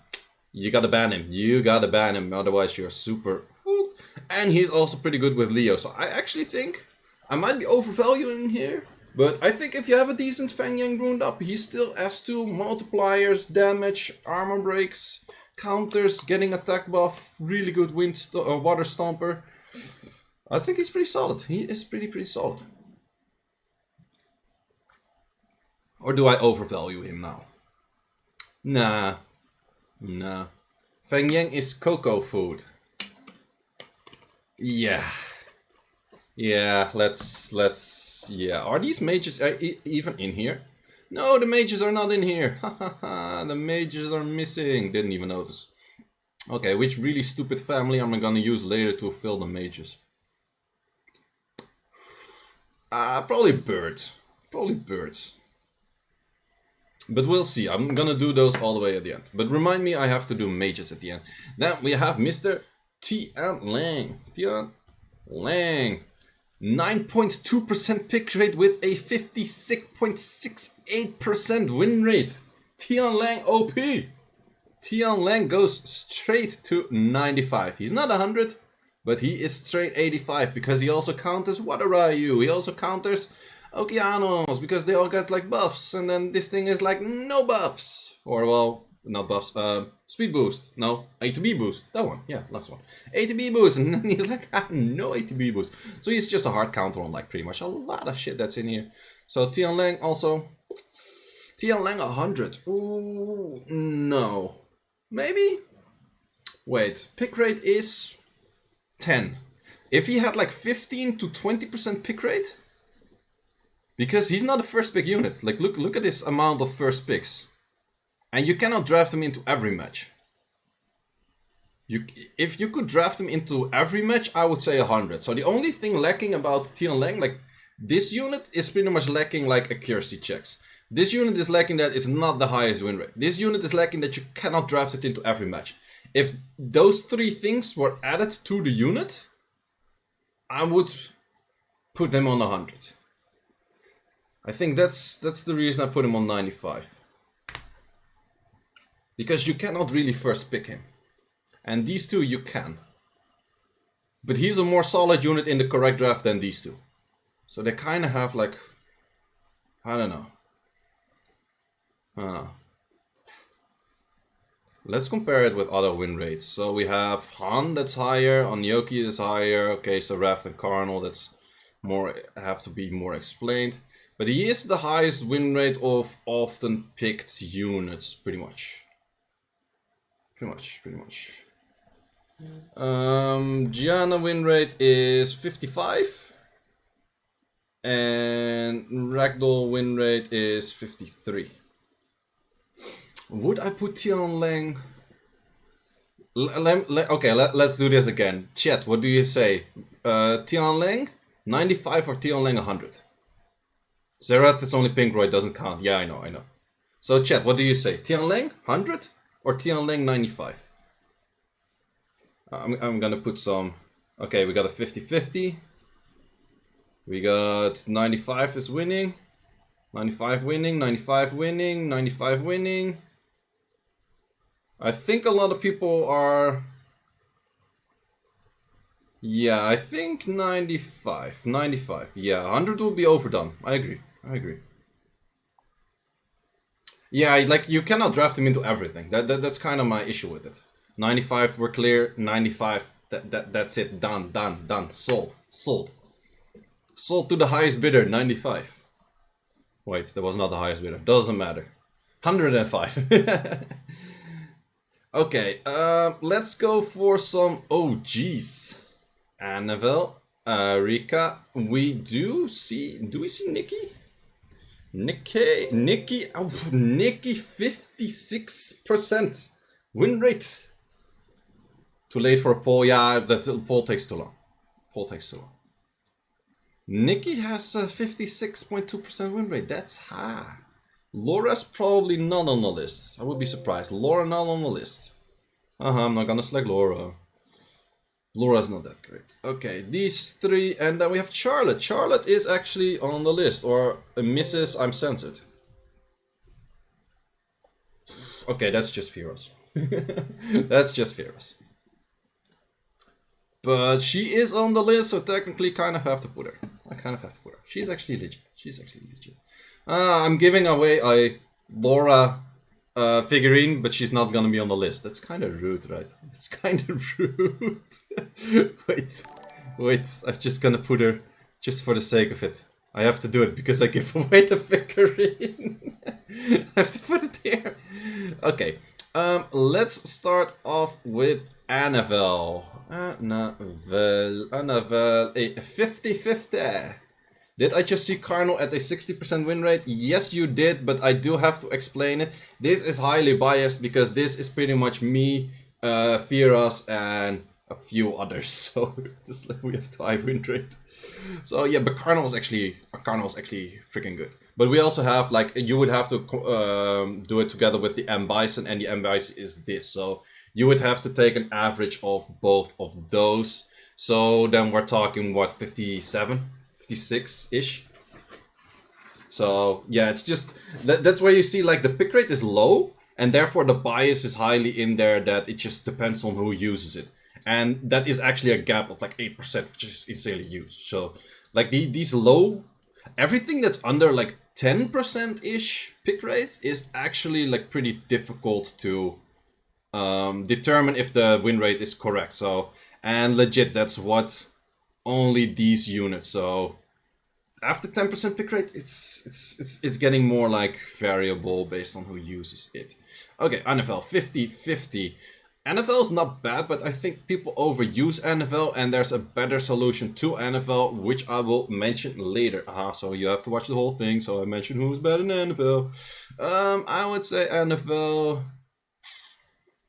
you gotta ban him. You gotta ban him, otherwise you're super fucked. And he's also pretty good with Leo. So I actually think I might be overvaluing here. But I think if you have a decent Feng Yang runed up, he still has 2 multipliers, damage, armor breaks, counters, getting attack buff, really good water stomper. I think he's pretty solid. He is pretty solid. Or do I overvalue him now? Nah. Feng Yang is cocoa food. Yeah, let's, yeah. Are these mages even in here? No, the mages are not in here. The mages are missing. Didn't even notice. Okay, which really stupid family am I gonna use later to fill the mages? Probably birds. But we'll see. I'm gonna do those all the way at the end. But remind me, I have to do mages at the end. Then we have Mr. Tian Lang. 9.2% pick rate with a 56.68% win rate. Tian Lang OP. Tian Lang goes straight to 95. He's not 100, but he is straight 85 because he also counters Water Ryu. He also counters Okeanos because they all got like buffs, and then this thing is like no buffs. Or well, not buffs. Speed boost. No, ATB boost. That one. Yeah, last one. ATB boost. And then he's like, no ATB boost. So he's just a hard counter on like pretty much a lot of shit that's in here. So Tian Lang also. Tian Lang 100. Ooh, no. Maybe? Wait, pick rate is 10. If he had like 15 to 20% pick rate, because he's not a first pick unit. Like look at this amount of first picks. And you cannot draft him into every match. If you could draft him into every match, I would say 100. So the only thing lacking about Tian Lang, like this unit is pretty much lacking like accuracy checks. This unit is lacking that it's not the highest win rate. This unit is lacking that you cannot draft it into every match. If those three things were added to the unit, I would put them on 100. I think that's the reason I put him on 95. Because you cannot really first pick him. And these two you can. But he's a more solid unit in the correct draft than these two. So they kind of have like, I don't know. Let's compare it with other win rates. So we have Han that's higher, Onmyoujis is higher. Okay, so Zerath and Karnal, that's more, have to be more explained. But he is the highest win rate of often picked units, pretty much. Pretty much. Gianna win rate is 55. And Ragdoll win rate is 53. Would I put Tian Lang? Okay, let's do this again. Chat, what do you say? Tian Lang 95 or Tian Lang 100? Zerath is only pink, right? Doesn't count. Yeah, I know. So chat, what do you say? Tian Lang 100 or Tian Lang 95? I'm gonna put some. Okay, we got a 50-50. We got 95 is winning. 95 winning, 95 winning, 95 winning. I think a lot of people are... Yeah, I think 95. 95. Yeah, 100 will be overdone. I agree. Yeah, like you cannot draft him into everything. That's kind of my issue with it. 95, we're clear. 95, that's it. Done. Sold. Sold to the highest bidder, 95. Wait, that was not the highest bidder. Doesn't matter. 105. Okay, let's go for some OGs. Annabelle, Rika. Do we see Nikki? Nikki, 56% win rate. Too late for a poll. Yeah, that poll takes too long. Nikki has a 56.2% win rate. That's high. Laura's probably not on the list. I would be surprised. Laura not on the list. I'm not gonna select Laura. Laura's not that great. Okay, these three, and then we have Charlotte. Charlotte is actually on the list, or Mrs. I'm censored. Okay, that's just Feroz. That's just Feroz. But she is on the list, so technically kind of have to put her. She's actually legit. I'm giving away a Laura figurine, but she's not gonna be on the list. That's kind of rude, right? It's kind of rude. Wait. I'm just gonna put her just for the sake of it. I have to do it because I give away the figurine. I have to put it here. Okay. Let's start off with Annabelle. Annabelle, a 50-50. Did I just see Karnal at a 60% win rate? Yes, you did, but I do have to explain it. This is highly biased because this is pretty much me, Feroz, and a few others. So just like we have the high win rate. So yeah, but Karnal was actually freaking good. But we also have like you would have to do it together with the M.Bison, and the M.Bison is this. So you would have to take an average of both of those. So then we're talking what, 57? 56-ish. So yeah, it's just that's where you see like the pick rate is low, and therefore the bias is highly in there, that it just depends on who uses it, and that is actually a gap of like 8%, which is insanely huge. So like these low, everything that's under like 10%-ish pick rate is actually like pretty difficult to determine if the win rate is correct. So, and legit, that's what only these units. So after 10% pick rate, it's getting more like variable based on who uses it. Okay, NFL 50-50. NFL is not bad, but I think people overuse NFL, and there's a better solution to NFL, which I will mention later. So you have to watch the whole thing, so I mentioned who's better than NFL. I would say NFL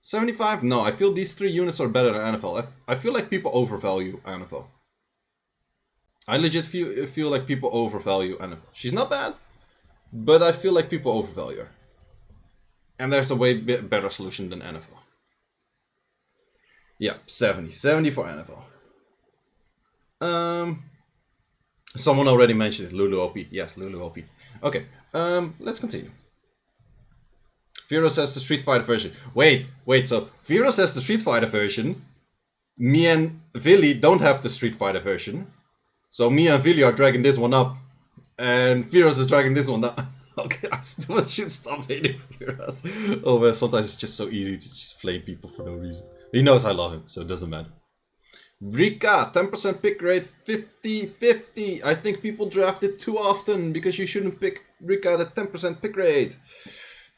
75? No, I feel these 3 units are better than NFL. I feel like people overvalue NFL. I legit feel like people overvalue NFL. She's not bad, but I feel like people overvalue her. And there's a way better solution than NFL. Yeah, 70. 70 for NFL. Someone already mentioned it. Lulu OP. Yes, Lulu OP. Okay, let's continue. Vero says the Street Fighter version. Wait, so Vero says the Street Fighter version. Me and Villy don't have the Street Fighter version. So me and Villy are dragging this one up. And Veros is dragging this one up. Okay, I still should stop hating Veros. Oh man, sometimes it's just so easy to just flame people for no reason. He knows I love him, so it doesn't matter. Rika, 10% pick rate, 50-50. I think people draft it too often because you shouldn't pick Rika at a 10% pick rate.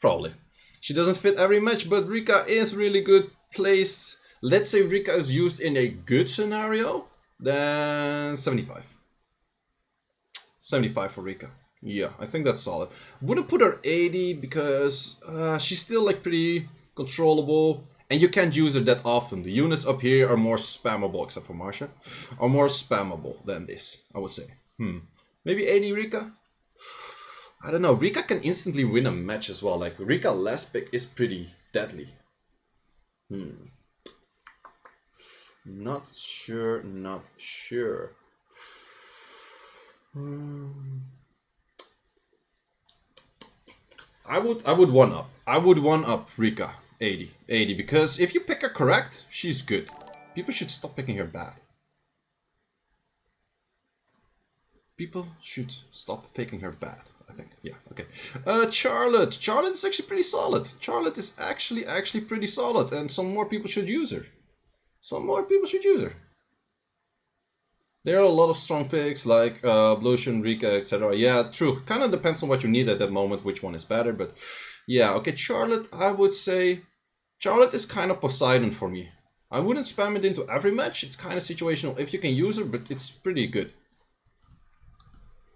Probably. She doesn't fit every match, but Rika is really good placed. Let's say Rika is used in a good scenario, then 75. 75 for Rika. Yeah, I think that's solid. Wouldn't put her 80 because she's still like pretty controllable. And you can't use her that often. The units up here are more spammable, except for Marsha. Are more spammable than this, I would say. Maybe 80 Rika? I don't know. Rika can instantly win a match as well. Like, Rika last pick is pretty deadly. Not sure. I would one up. I would one up Rika. 80, because if you pick her correct, she's good. People should stop picking her bad. People should stop picking her bad, I think. Yeah, okay. Charlotte is actually pretty solid. Charlotte is actually pretty solid, and some more people should use her. There are a lot of strong picks like Blution, Rika, etc. Yeah, true. Kind of depends on what you need at that moment, which one is better, but yeah, okay, Charlotte, I would say Charlotte is kind of Poseidon for me. I wouldn't spam it into every match. It's kind of situational if you can use her, but it's pretty good.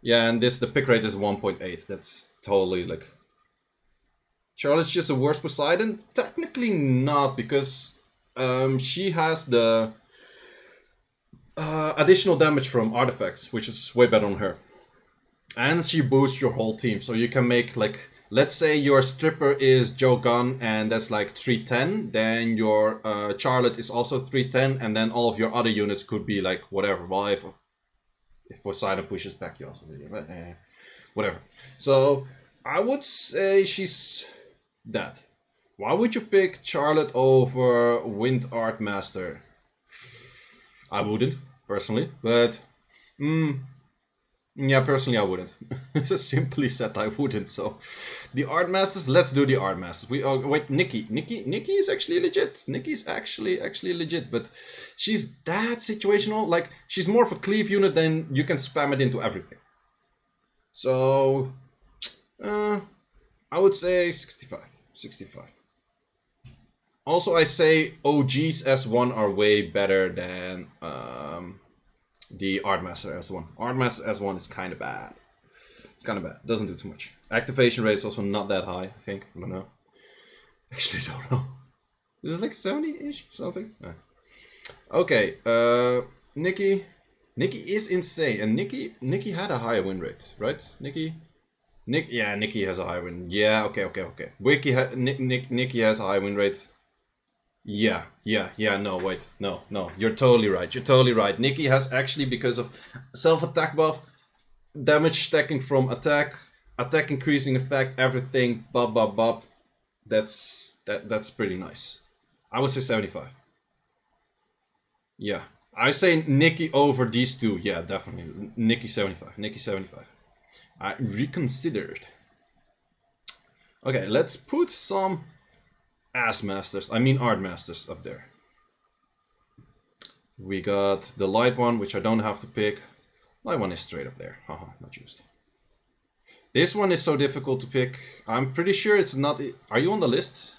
Yeah, and the pick rate is 1.8. That's totally like... Charlotte's just a worse Poseidon? Technically not, because she has the additional damage from artifacts, which is way better on her. And she boosts your whole team, so you can make like... Let's say your stripper is Joe Gunn and that's like 310, then your Charlotte is also 310, and then all of your other units could be like whatever. Well, if Poseidon pushes back, you also do whatever. So I would say she's that. Why would you pick Charlotte over Wind Art Master? I wouldn't, personally, but... Yeah, personally I wouldn't. Just simply said I wouldn't, so... The Art Masters, let's do the Art Masters. Wait, Nikki is actually legit. Nikki's actually legit, but she's that situational. Like, she's more of a cleave unit than you can spam it into everything. So... I would say 65. Also, I say OGs S1 are way better than... the Art Master S1. Art Master S1 is kind of bad. It's kind of bad. Doesn't do too much. Activation rate is also not that high, I think. I don't know. Actually, don't know. Is it like 70-ish? Something? Okay. Nikki is insane. And Nikki had a higher win rate, right? Nikki has a high win. Yeah, okay. Nikki has a high win rate. Yeah, no, wait, no, you're totally right. Nikki has actually, because of self-attack buff, damage stacking from attack increasing effect, everything, bop. That's pretty nice. I would say 75. Yeah, I say Nikki over these two, yeah, definitely. Nikki 75. I reconsidered. Okay, let's put some art masters up there. We got the light one, which I don't have to pick. Light one is straight up there. Haha, not used. This one is so difficult to pick. I'm pretty sure it's not... Are you on the list?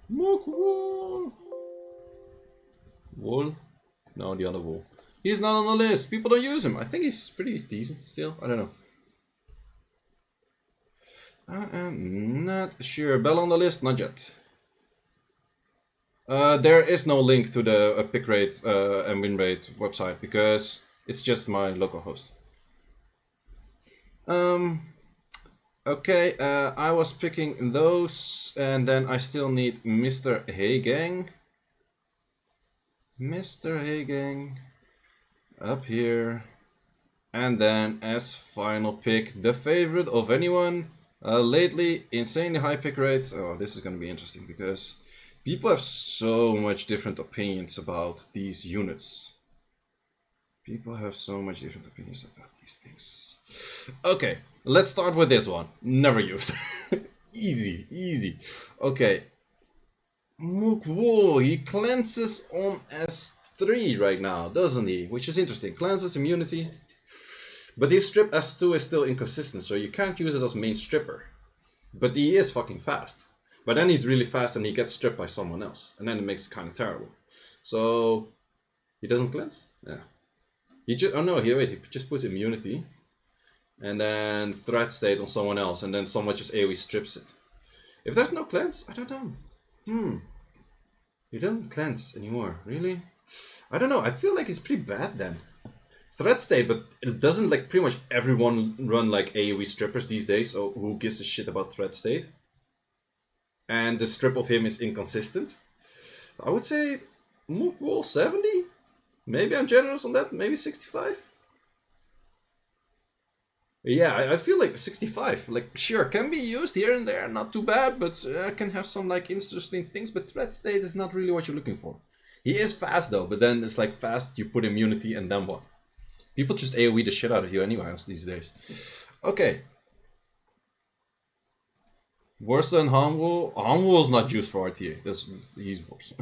Wool? No, the other wool. He's not on the list. People don't use him. I think he's pretty decent still. I don't know. I am not sure. Bell on the list? Not yet. There is no link to the pick rate and win rate website because it's just my local host. Okay, I was picking those and then I still need Mr. Heygang. Mr. Heygang up here. And then as final pick, the favorite of anyone. Lately, insanely high pick rates. Oh, this is going to be interesting because people have so much different opinions about these units. People have so much different opinions about these things. Okay, let's start with this one. Never used. Easy, easy. Okay. Whoa, he cleanses on S3 right now, doesn't he? Which is interesting. Cleanses immunity. But his strip S2 is still inconsistent, so you can't use it as main stripper. But he is fucking fast. But then he's really fast and he gets stripped by someone else. And then it makes it kind of terrible. So, he doesn't cleanse? Yeah. He just, oh no, wait, he just puts immunity. And then threat state on someone else. And then someone just AoE strips it. If there's no cleanse, I don't know. He doesn't cleanse anymore, really? I don't know, I feel like he's pretty bad then. Threat state, but it doesn't like pretty much everyone run like AoE strippers these days, so who gives a shit about threat state? And the strip of him is inconsistent. I would say Wall 70? Maybe I'm generous on that, maybe 65? Yeah, I feel like 65, like sure, can be used here and there, not too bad, but can have some like interesting things, but threat state is not really what you're looking for. He is fast though, but then it's like fast, you put immunity and then what? People just AoE the shit out of you anyway these days. Okay. Worse than Hanwoo? Hanwoo is not used for RTA. He's worse.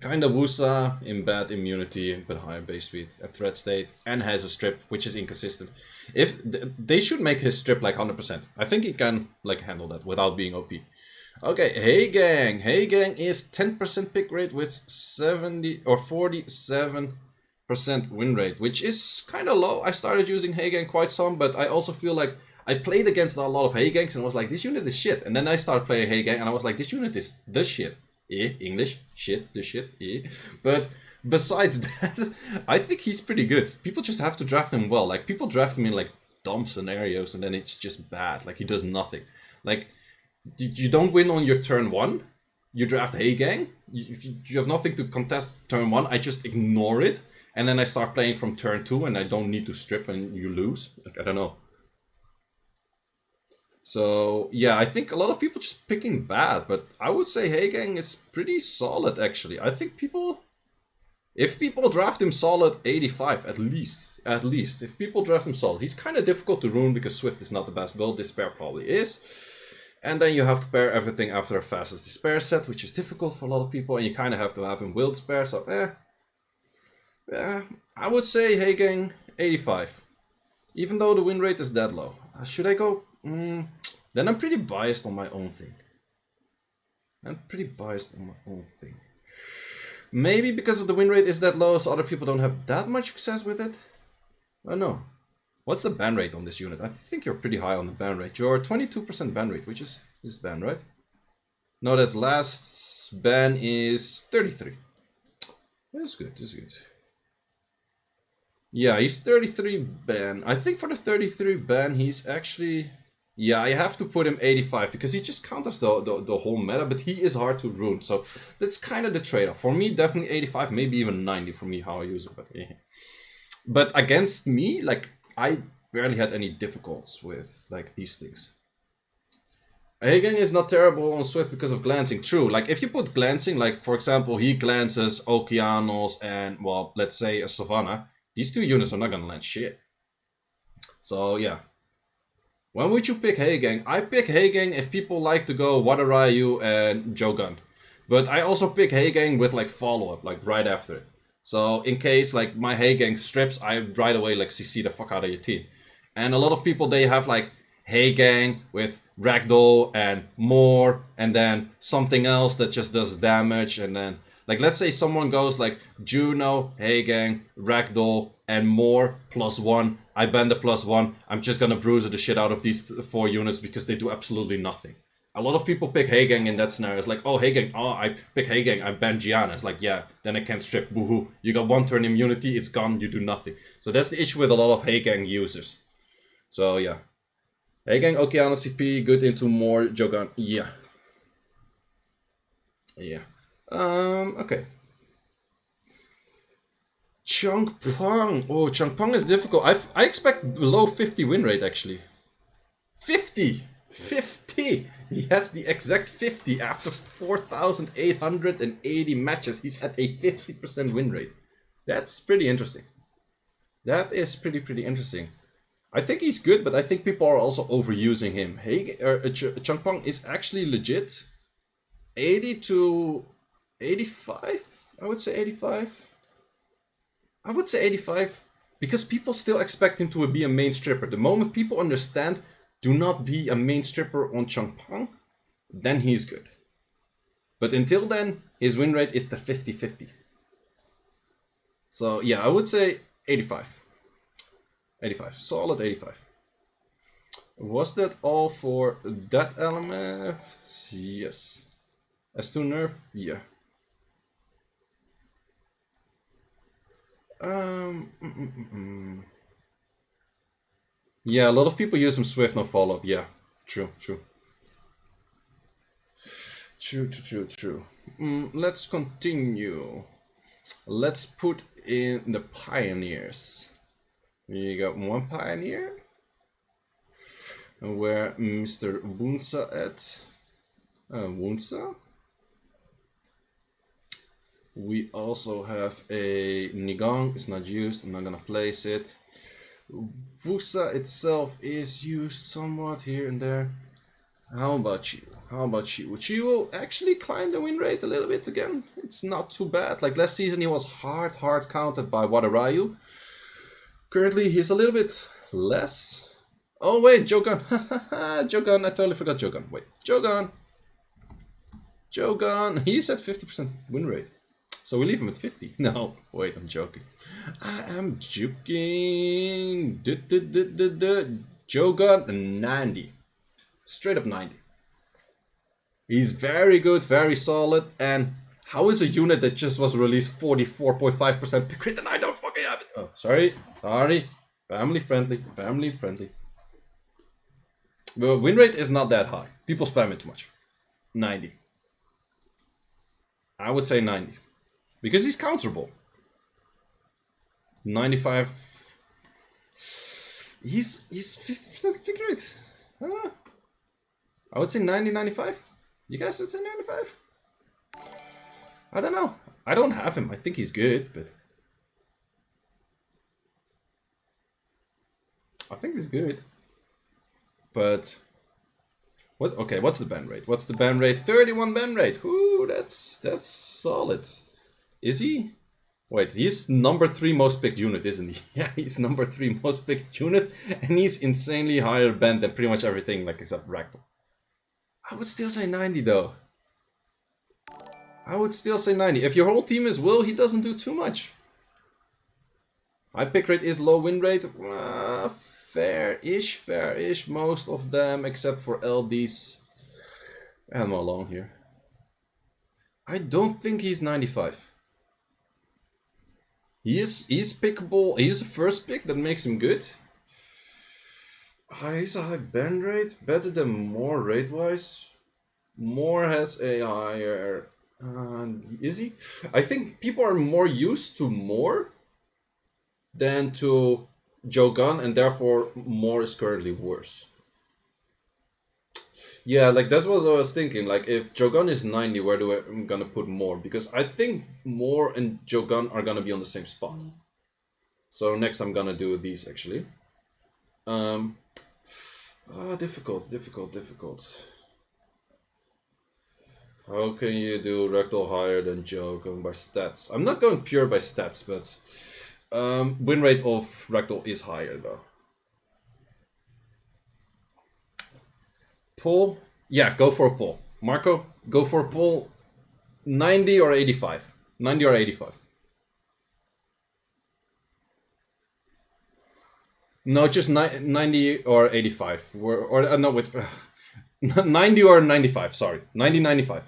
Kind of Wusa in bad immunity, but higher base speed and threat state, and has a strip which is inconsistent. If they should make his strip like 100%. I think he can like handle that without being OP. Okay, Heygang. Heygang is 10% pick rate with 70 or 47% win rate, which is kind of low. I started using Heygang quite some, but I also feel like I played against a lot of Heygangs and was like, this unit is shit. And then I started playing Heygang and I was like, this unit is the shit. English, shit, the shit, But besides that, I think he's pretty good. People just have to draft him well. Like, people draft him in like dumb scenarios and then it's just bad. Like, he does nothing. Like, you don't win on your turn 1. You draft Heygang. You have nothing to contest turn 1. I just ignore it. And then I start playing from turn 2 and I don't need to strip and you lose. Like, I don't know. So, yeah, I think a lot of people just picking bad, but I would say Heygang is pretty solid, actually. I think people... If people draft him solid, 85, at least. At least. If people draft him solid. He's kind of difficult to ruin because Swift is not the best build. Despair probably is. And then you have to pair everything after a fastest Despair set, which is difficult for a lot of people. And you kind of have to have him will Despair, so I would say Heygang, 85. Even though the win rate is that low. Should I go... then I'm pretty biased on my own thing. Maybe because of the win rate is that low, so other people don't have that much success with it? I don't know. What's the ban rate on this unit? I think you're pretty high on the ban rate. You're 22% ban rate, which is ban, right? No, that's last ban is 33. That's good, that's good. Yeah, he's 33 ban. I think for the 33 ban, he's actually... Yeah, I have to put him 85 because he just counters the whole meta, but he is hard to ruin. So that's kind of the trade-off. For me, definitely 85, maybe even 90 for me, how I use it. But, yeah. But against me, like, I barely had any difficulties with, like, these things. Heygang is not terrible on Swift because of glancing. True, like, if you put glancing, like, for example, he glances Okeanos and, well, let's say a Savannah, these two units are not gonna land shit. So yeah. When would you pick Heigang? I pick Heigang if people like to go Wadarayu and Jogun. But I also pick Heigang with like follow-up, like right after it. So in case like my Heigang strips, I right away like CC the fuck out of your team. And a lot of people, they have like Heigang with Ragdoll and more, and then something else that just does damage, and then like let's say someone goes like Juno, Heigang, Ragdoll, and more +1. I ban the +1. I'm just gonna bruise the shit out of these 4 units because they do absolutely nothing. A lot of people pick Heigang in that scenario. It's like, oh, Heigang, oh, I pick Heigang, I ban Gianna. It's like, yeah, then I can't strip, woohoo. You got 1 turn immunity, it's gone, you do nothing. So that's the issue with a lot of Heigang users. So yeah. Heigang, Okeana CP, good into more Jogan. Yeah. Yeah. Okay. Changpong. Oh, Changpong is difficult. I expect below 50 win rate actually. 50! 50! He has the exact 50 after 4,880 matches. He's at a 50% win rate. That's pretty interesting. That is pretty interesting. I think he's good, but I think people are also overusing him. Changpong is actually legit. 80 to 85? I would say 85. I would say 85. Because people still expect him to be a main stripper. The moment people understand, do not be a main stripper on Changpong, then he's good. But until then, his win rate is the 50-50. So yeah, I would say 85. 85. Solid 85. Was that all for that element? Yes. S2 nerf? Yeah. Yeah, a lot of people use him Swift, no follow-up. Yeah, true. True. Let's continue. Let's put in the pioneers. We got 1 pioneer. Where Mr. Wunsa at? Wunsa. We also have a Nigong. It's not used. I'm not gonna place it. Wusa itself is used somewhat here and there. How about you? Chiwo actually climbed the win rate a little bit again. It's not too bad. Like last season, he was hard counted by Wadarayu. Currently, he's a little bit less. Oh wait, Jogan. Jogan, I totally forgot Jogan. Wait, Jogan. He's at 50% win rate. So we leave him at 50. No, wait, I'm joking. I am joking. Jogan, 90. Straight up 90. He's very good, very solid. And how is a unit that just was released 44.5% pick rate and I don't fucking have it? Oh, sorry. Family friendly. The win rate is not that high. People spam it too much. 90. I would say 90. Because he's counterable. 95. He's 50% pick rate. I don't know. I would say 90, 95. You guys would say 95? I don't know. I don't have him. I think he's good, but I think he's good. But what? Okay, what's the ban rate? 31 ban rate. Ooh, that's solid. Is he? Wait, he's number 3 most picked unit, isn't he? Yeah, he's number 3 most picked unit, and he's insanely higher banned than pretty much everything, like except Ragdoll. I would still say 90 though. I would still say 90. If your whole team is Will, he doesn't do too much. High pick rate is low win rate. Fair-ish. Most of them, except for LDs. I'm alone here. I don't think he's 95. He's pickable. He's a first pick that makes him good. He's a high ban rate, better than More rate-wise. More has a higher... is he? I think people are more used to More than to Jogan, and therefore More is currently worse. Yeah, like that's what I was thinking. Like if Jogan is 90, where do I'm gonna put More? Because I think More and Jogan are gonna be on the same spot. So next I'm gonna do these actually. Difficult. How can you do Rectal higher than Joe going by stats? I'm not going pure by stats, but win rate of Rectal is higher though. Pull? Yeah, go for a pull. Marco, go for a pull. 90 or 85? 90 or 85? No, just 90 or 85. No, wait. 90 or 95, sorry. 90, 95.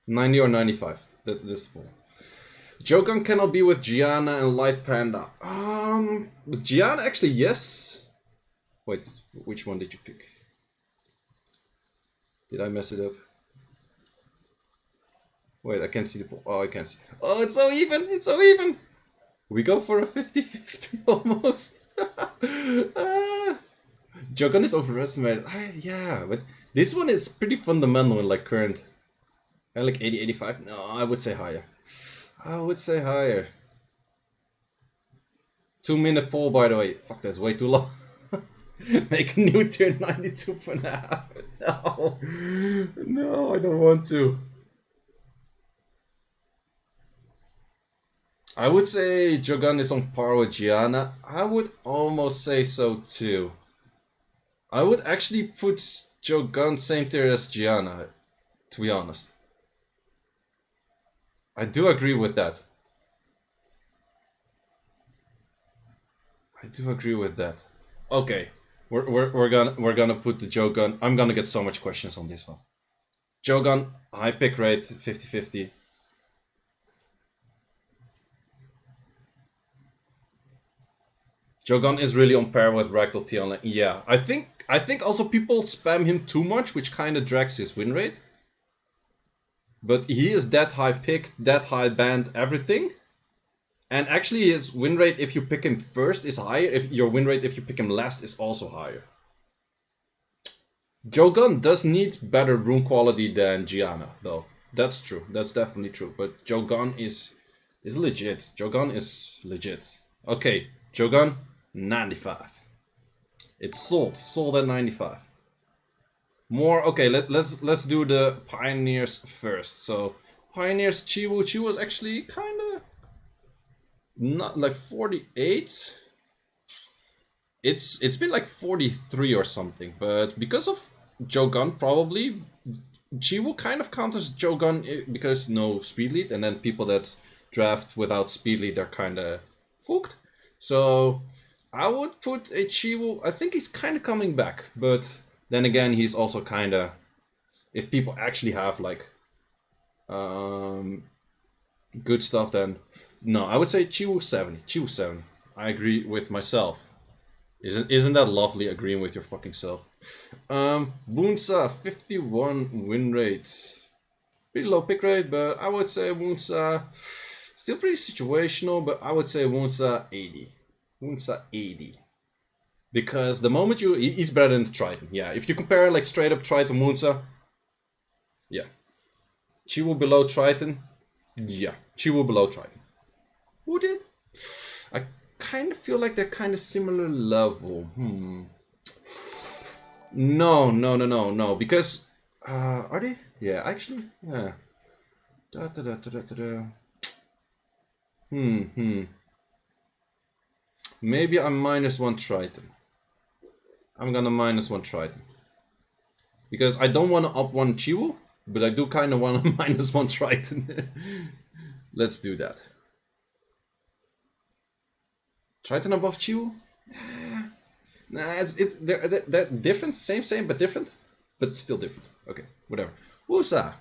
$90 or 95. That's this pull. Jogan cannot be with Gianna and Light Panda. With Gianna, actually, yes. Wait, which one did you pick? Did I mess it up? Wait, I can't see the pool. Oh, I can't see. Oh, it's so even! It's so even! We go for a 50-50 almost. Jogan is overestimated. Yeah, but this one is pretty fundamental in like current. Like 80-85? No, I would say higher. I would say higher. 2-minute poll, by the way. Fuck, that's way too long. Make a new tier 92.5. No. No, I don't want to. I would say Jogan is on par with Gianna. I would almost say so too. I would actually put Jogan same tier as Gianna, to be honest. I do agree with that. Okay, we're gonna put the Jogan. I'm gonna get so much questions on this one. Jogan, high pick rate, 50-50. Jogan is really on par with Ragdoll TL. Yeah, I think also people spam him too much, which kind of drags his win rate. But he is that high picked, that high banned, everything. And actually his win rate if you pick him first is higher. If your win rate if you pick him last is also higher. Jogan does need better rune quality than Gianna, though. That's true. That's definitely true. But Jogan is legit. Jogan is legit. Okay, Jogan, 95. It's sold at 95. More, okay, let's do the Pioneers first. So Pioneers Chiwu was actually kinda not like 48. It's been like 43 or something, but because of Jogan probably Chiwu kind of counters Jogan because no speed lead, and then people that draft without speed lead are kinda fucked. So I would put a Chiwu. I think he's kinda coming back, but then again, he's also kind of, if people actually have like good stuff, then no, I would say Chiwu 70. Chiwu 70. I agree with myself. Isn't that lovely agreeing with your fucking self? Boonsa 51 win rate. Pretty low pick rate, but I would say Boonsa still pretty situational, but I would say Boonsa 80. Boonsa 80. Because the moment he's better than the Triton. Yeah, if you compare like straight up Triton Moonsa, yeah. Chiwu below Triton, yeah. Chiwu below Triton. Who did? I kind of feel like they're kind of similar level. No. Because, are they? Yeah, actually, yeah. Maybe I'm -1 Triton. I'm gonna -1 Triton. Because I don't want to up one Chiwu, but I do kind of want to -1 Triton. Let's do that. Triton above Chiwu? Nah, they're different. Same, but different. But still different. Okay, whatever. Wusa,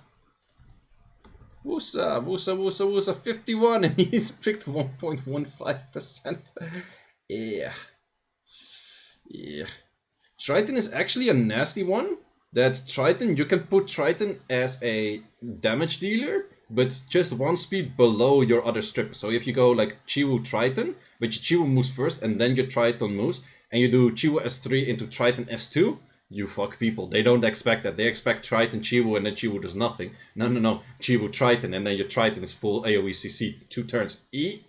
51, and he's picked 1.15%. Yeah. Triton is actually a nasty one. That Triton, you can put Triton as a damage dealer, but just one speed below your other strip. So if you go like Chiwu Triton, but your Chiwu moves first and then your Triton moves, and you do Chiwu S3 into Triton S2, you fuck people. They don't expect that. They expect Triton, Chiwu, and then Chiwu does nothing. No, no, no. Chiwu, Triton, and then your Triton is full AoE CC. 2 turns. E.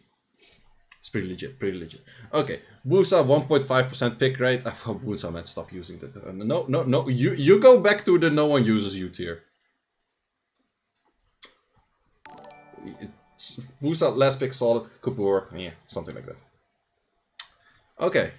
It's pretty legit, pretty legit. Okay, Wusa 1.5% pick rate. I hope Wusa might stop using that. No, no, no. You go back to the no one uses you tier. Wusa, last pick solid, could work. Yeah, something like that. Okay,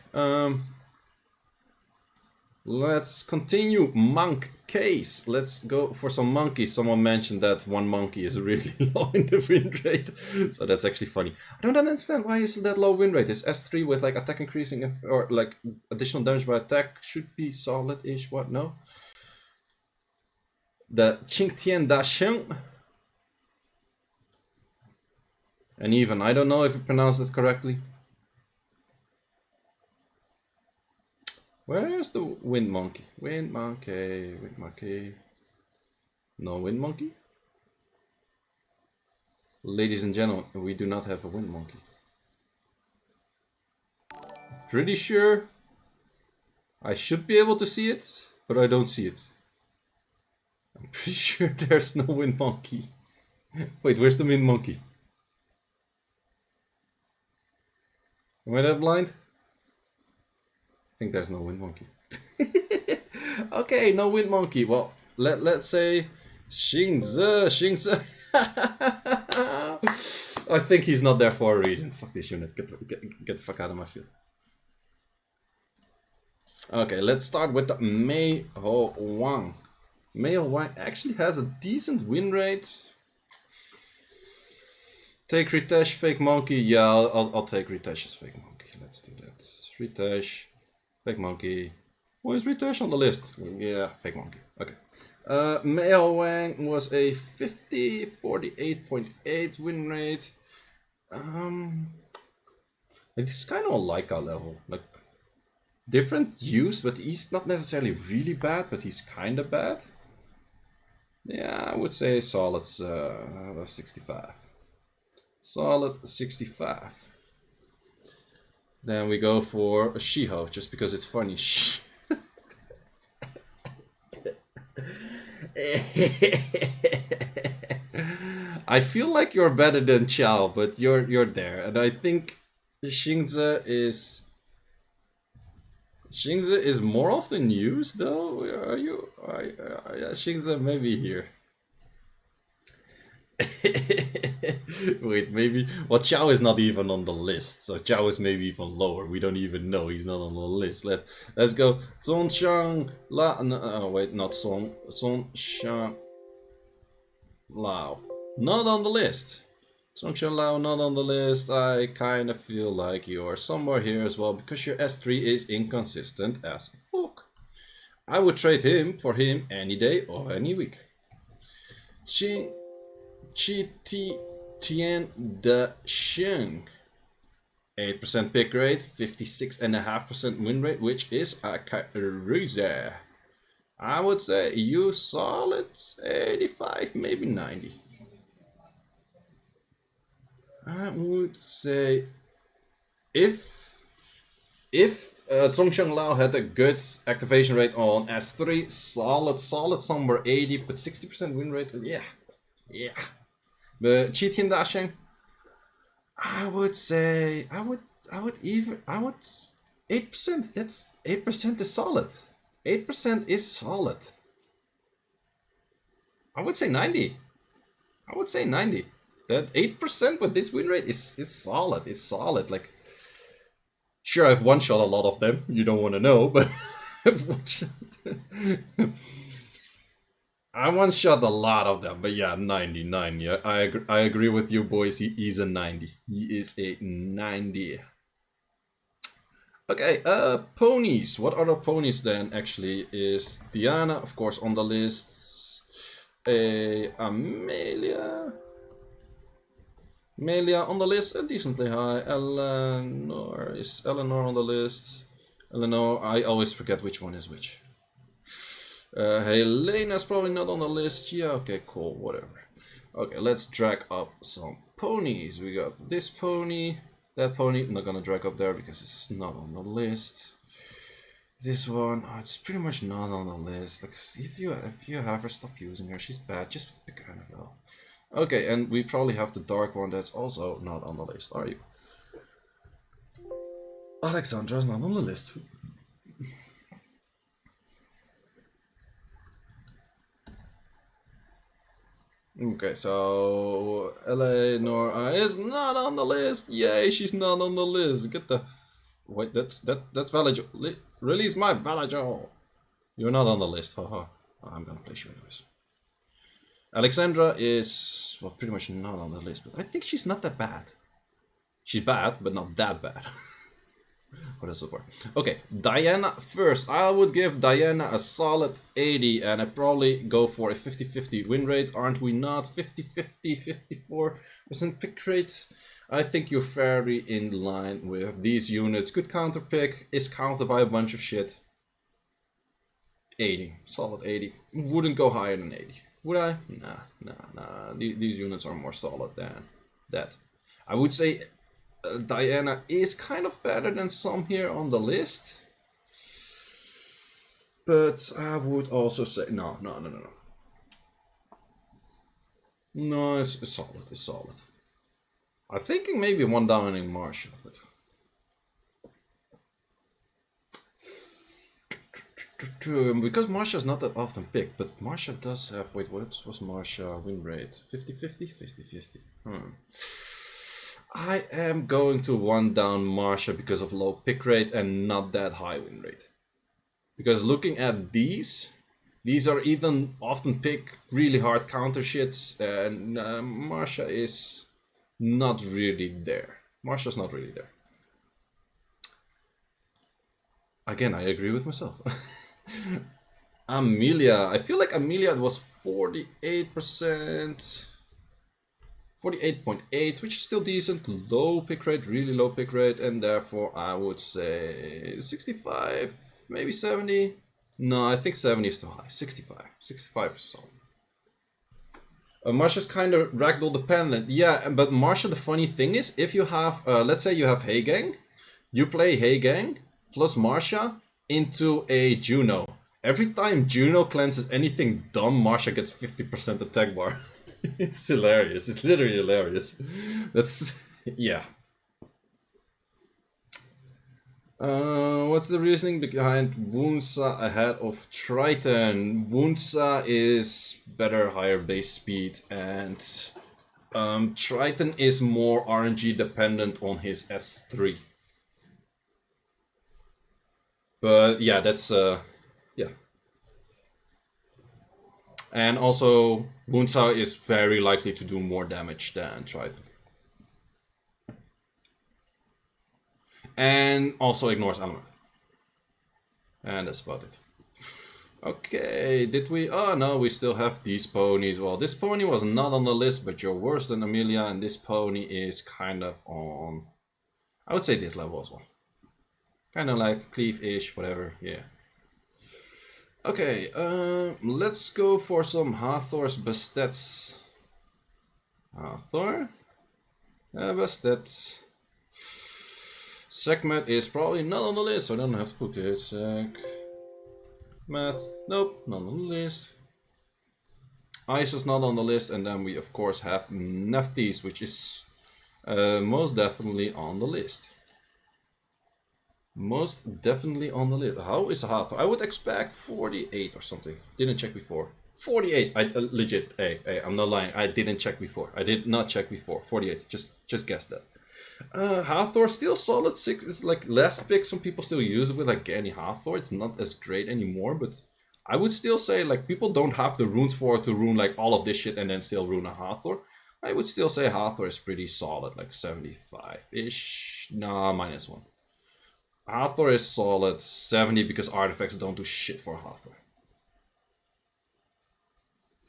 let's continue. Monk case. Let's go for some monkeys. Someone mentioned that one monkey is really low in the win rate, so that's actually funny. I don't understand why is that low win rate. Is S3 with like attack increasing or like additional damage by attack should be solid-ish. What? No. The Qingtian Da Sheng. And even I don't know if I pronounced it correctly. Where's the wind monkey? Wind monkey, wind monkey. No wind monkey? Ladies and gentlemen, we do not have a wind monkey. Pretty sure I should be able to see it, but I don't see it. I'm pretty sure there's no wind monkey. Wait, where's the wind monkey? Am I that blind? I think there's no wind monkey. Okay, no wind monkey. Well, let's say Xingzi. I think he's not there for a reason. Fuck this unit. Get the fuck out of my field. Okay, let's start with the Miho Wang. Miho Wang actually has a decent win rate. Take Ritesh, fake monkey. Yeah, I'll take Ritesh's fake monkey. Let's do that. Ritesh, fake monkey. Why is Ritesh on the list? Yeah, fake monkey. Okay. Miho Wang was a 48.8 win rate. It's kind of a Leica level. Like, different use, but he's not necessarily really bad, but he's kind of bad. Yeah, I would say solid 65. Solid 65. Then we go for a Shiho, just because it's funny. I feel like you're better than Chao, but you're there, and I think Xingzi is more often used though. Are you? Yeah, Xingzi maybe here. Wait, maybe. Well, Chao is not even on the list, so Chao is maybe even lower. We don't even know he's not on the list. Let's go. Zongxiang La. No, oh, wait, not Song. Zongxiang Lao. Not on the list. Zongxiang Lao not on the list. I kind of feel like you're somewhere here as well because your S3 is inconsistent as fuck. I would trade him for him any day or any week. Chi Tian Da Sheng. 8% pick rate, 56.5% win rate, which is Icares. I would say you solid 85, maybe 90. I would say if Zongxiang Lao had a good activation rate on S3, solid somewhere 80, but 60% win rate, yeah. But Qitian Dasheng, I would say I would 8%. That's 8% is solid. 8% is solid. I would say 90. That 8% with this win rate is solid. It's solid. Like, sure, I've one shot a lot of them. You don't want to know, but I've one shot. I one shot a lot of them, but yeah, 99. Yeah, I agree with you, boys. He's a 90. He is a 90. Okay, ponies. What other ponies then? Actually, is Diana, of course, on the list. Amelia on the list, decently high. Eleanor, is Eleanor on the list? Eleanor, I always forget which one is which. Helena's probably not on the list. Yeah, okay, cool, whatever. Okay, let's drag up some ponies. We got this pony, that pony. I'm not gonna drag up there because it's not on the list. This one, oh, it's pretty much not on the list. Like, if you have her, stop using her. She's bad. Just pick Annabelle. Okay, and we probably have the dark one that's also not on the list. Are you? Alexandra's not on the list. Okay, so Eleanor is not on the list. Yay, she's not on the list. Get the wait. That's Velajuel. Release my Velajuel. You're not on the list. Haha. I'm gonna place you anyways. Alexandra is well, pretty much not on the list, but I think she's not that bad. She's bad, but not that bad. What is the word? Okay, Diana first. I would give Diana a solid 80, and I'd probably go for a 50-50 win rate. Aren't we not? 50-50, 54% pick rate. I think you're fairly in line with these units. Good counter pick, is countered by a bunch of shit. 80, solid 80. Wouldn't go higher than 80. Would I? Nah. These units are more solid than that. I would say Diana is kind of better than some here on the list. But I would also say, no. No, it's solid, it's solid. I'm thinking maybe one down in Marsha, but... Because Marsha's not that often picked, but Marsha does have... Wait, what was Marsha win rate? 50-50? 50-50. I am going to one down Marsha because of low pick rate and not that high win rate. Because looking at these are even often pick really hard counter shits, and Marsha is not really there. Marsha's not really there. Again, I agree with myself. Amelia, I feel like Amelia was 48%. 48.8, which is still decent. Low pick rate, really low pick rate, and therefore I would say 65, maybe 70. No, I think 70 is too high. 65. 65 is solid. Marsha's kind of ragdoll dependent. Yeah, but Marsha, the funny thing is, if you have, let's say you have Hey Gang, you play Hey Gang plus Marsha into a Juno. Every time Juno cleanses anything dumb, Marsha gets 50% attack bar. It's hilarious. It's literally hilarious. That's... yeah. What's the reasoning behind Wunsa ahead of Triton? Wunsa is better, higher base speed, and Triton is more RNG dependent on his S3. But yeah, that's... yeah. And also, Wunsa is very likely to do more damage than Triton. And also ignores element. And that's about it. Okay, did we... oh no, we still have these ponies. Well, this pony was not on the list, but you're worse than Amelia, and this pony is kind of on... I would say this level as well. Kind of like Cleave-ish, whatever, yeah. Okay, let's go for some Hathor's Bastet's. Hathor? Bastet. Sekhmet is probably not on the list, so I don't have to put it. Sek. Math, nope, not on the list. Ice is not on the list, and then we of course have Nephthys, which is most definitely on the list. Most definitely on the list. How is Hathor? I would expect 48 or something. Didn't check before. 48. I legit. Hey, I'm not lying. I didn't check before. I did not check before. 48. Just guess that. Hathor still solid 6. It's like less pick. Some people still use it with like any Hathor. It's not as great anymore, but I would still say like people don't have the runes for it to rune like all of this shit and then still rune a Hathor. I would still say Hathor is pretty solid, like 75-ish. Nah, -1. Hathor is solid 70 because artifacts don't do shit for Hathor.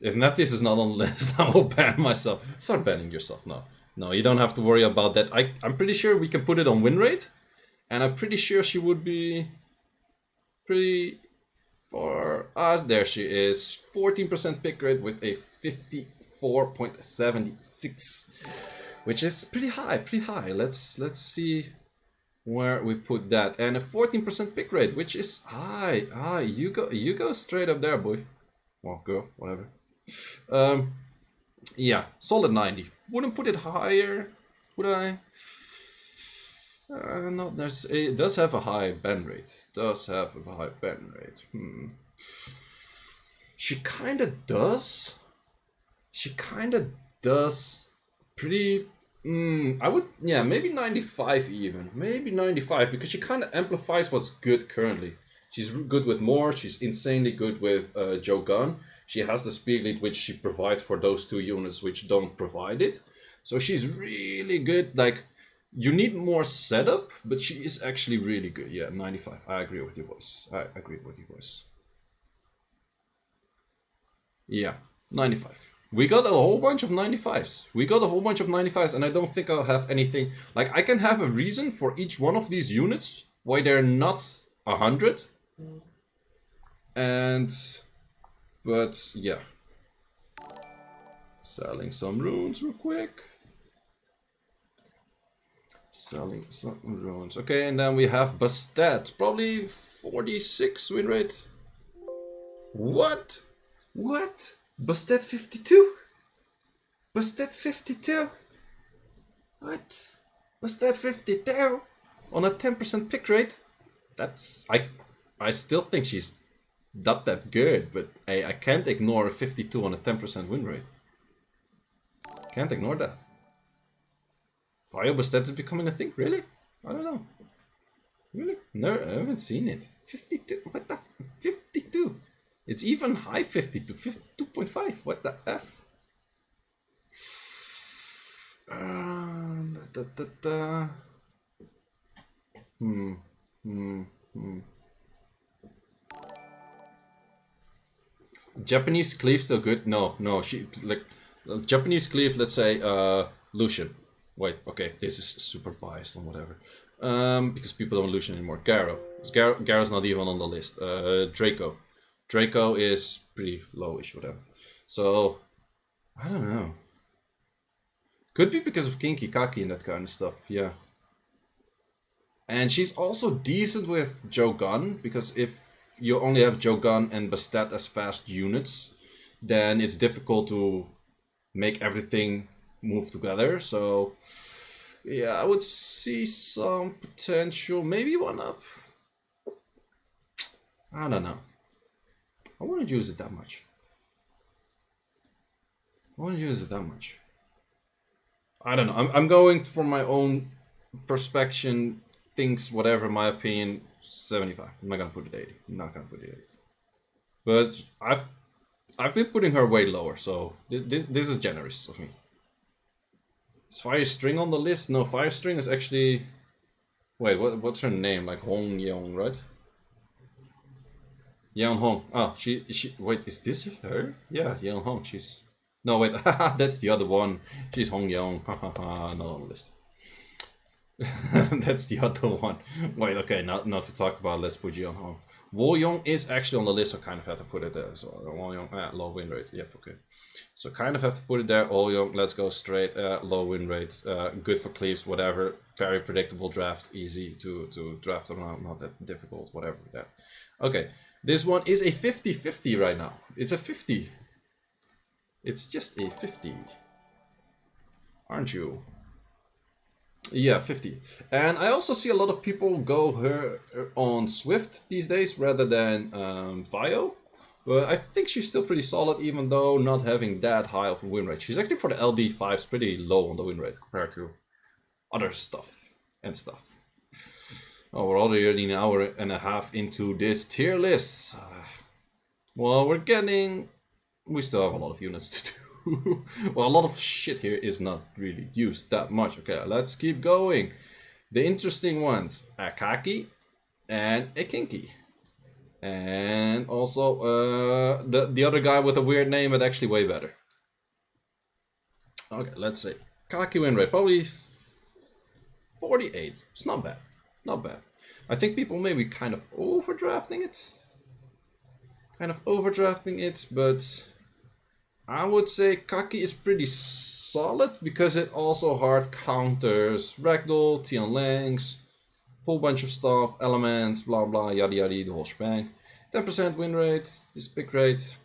If Nephthys is not on the list, I will ban myself. Start banning yourself now. No, you don't have to worry about that. I'm pretty sure we can put it on win rate. And I'm pretty sure she would be pretty far... ah, there she is. 14% pick rate with a 54.76. Which is pretty high, pretty high. Let's see where we put that, and a 14% pick rate, which is high. You go straight up there, boy. Well, girl, whatever. Yeah, solid 90. Wouldn't put it higher, would I? Not necessarily. It does have a high bend rate. She kind of does. Pretty. I would, yeah, maybe 95 even. Maybe 95, because she kind of amplifies what's good currently. She's good with more. She's insanely good with Joe Gunn. She has the speed lead, which she provides for those two units, which don't provide it. So she's really good. Like, you need more setup, but she is actually really good. Yeah, 95. I agree with you, boys. Yeah, 95. We got a whole bunch of 95s. And I don't think I'll have anything. Like, I can have a reason for each one of these units why they're not 100. But yeah. Selling some runes real quick. Okay, and then we have Bastet. Probably 46 win rate. What? Bastet 52? Bastet 52? What? Bastet 52? On a 10% pick rate? That's... I still think she's not that good, but I can't ignore a 52 on a 10% win rate. Can't ignore that. Fire Bastet is becoming a thing? Really? I don't know. Really? No, I haven't seen it. 52? What the? 52? It's even high 52. 52.5. What the F? Japanese cleave still good? No. She like Japanese cleave. Let's say Lucian. Wait, okay, this is super biased on whatever. Because people don't Lucian anymore. Garo's not even on the list. Draco is pretty lowish, whatever. So I don't know. Could be because of Kinky Kaki and that kind of stuff. Yeah. And she's also decent with Jogun, because if you only have Jogun and Bastet as fast units, then it's difficult to make everything move together. So yeah, I would see some potential, maybe one up. I don't know. I wouldn't use it that much. I don't know. I'm going for my own perspection, things, whatever, my opinion, 75. I'm not gonna put it 80. But I've been putting her way lower, so this is generous of me. Is Fire String on the list? No, Fire String is actually... Wait, what's her name? Like Hong Yeong, right? Yeon Hong. Oh, she... Wait, is this her? Yeah, Yeon Hong. She's... No, wait. That's the other one. She's Hong Yeong. Not on the list. That's the other one. Wait, okay, not to talk about. Let's put Yeon Hong. Woyong is actually on the list, so kind of have to put it there. So Woyong, low win rate. Yep, okay. So kind of have to put it there. Woyong, let's go straight. Low win rate. Good for cleaves, whatever. Very predictable draft. Easy to draft them out. Not that difficult, whatever. Yeah. Okay. This one is a 50-50 right now. It's a 50. It's just a 50. Aren't you? Yeah, 50. And I also see a lot of people go her on Swift these days rather than Vio. But I think she's still pretty solid, even though not having that high of a win rate. She's actually, for the LD5s, pretty low on the win rate compared to other stuff and stuff. Oh, we're already an hour and a half into this tier list. Well, we still have a lot of units to do. Well, a lot of shit here is not really used that much. Okay, let's keep going. The interesting ones, a Kaki and a Kinky. And also the other guy with a weird name, but actually way better. Okay, let's see. Kaki win rate, probably 48. It's not bad. Not bad. I think people may be kind of overdrafting it. But I would say Kaki is pretty solid because it also hard counters Ragdoll, Tian Langs, whole bunch of stuff, elements, blah blah, yada yada, the whole shebang. 10% win rate, this pick rate,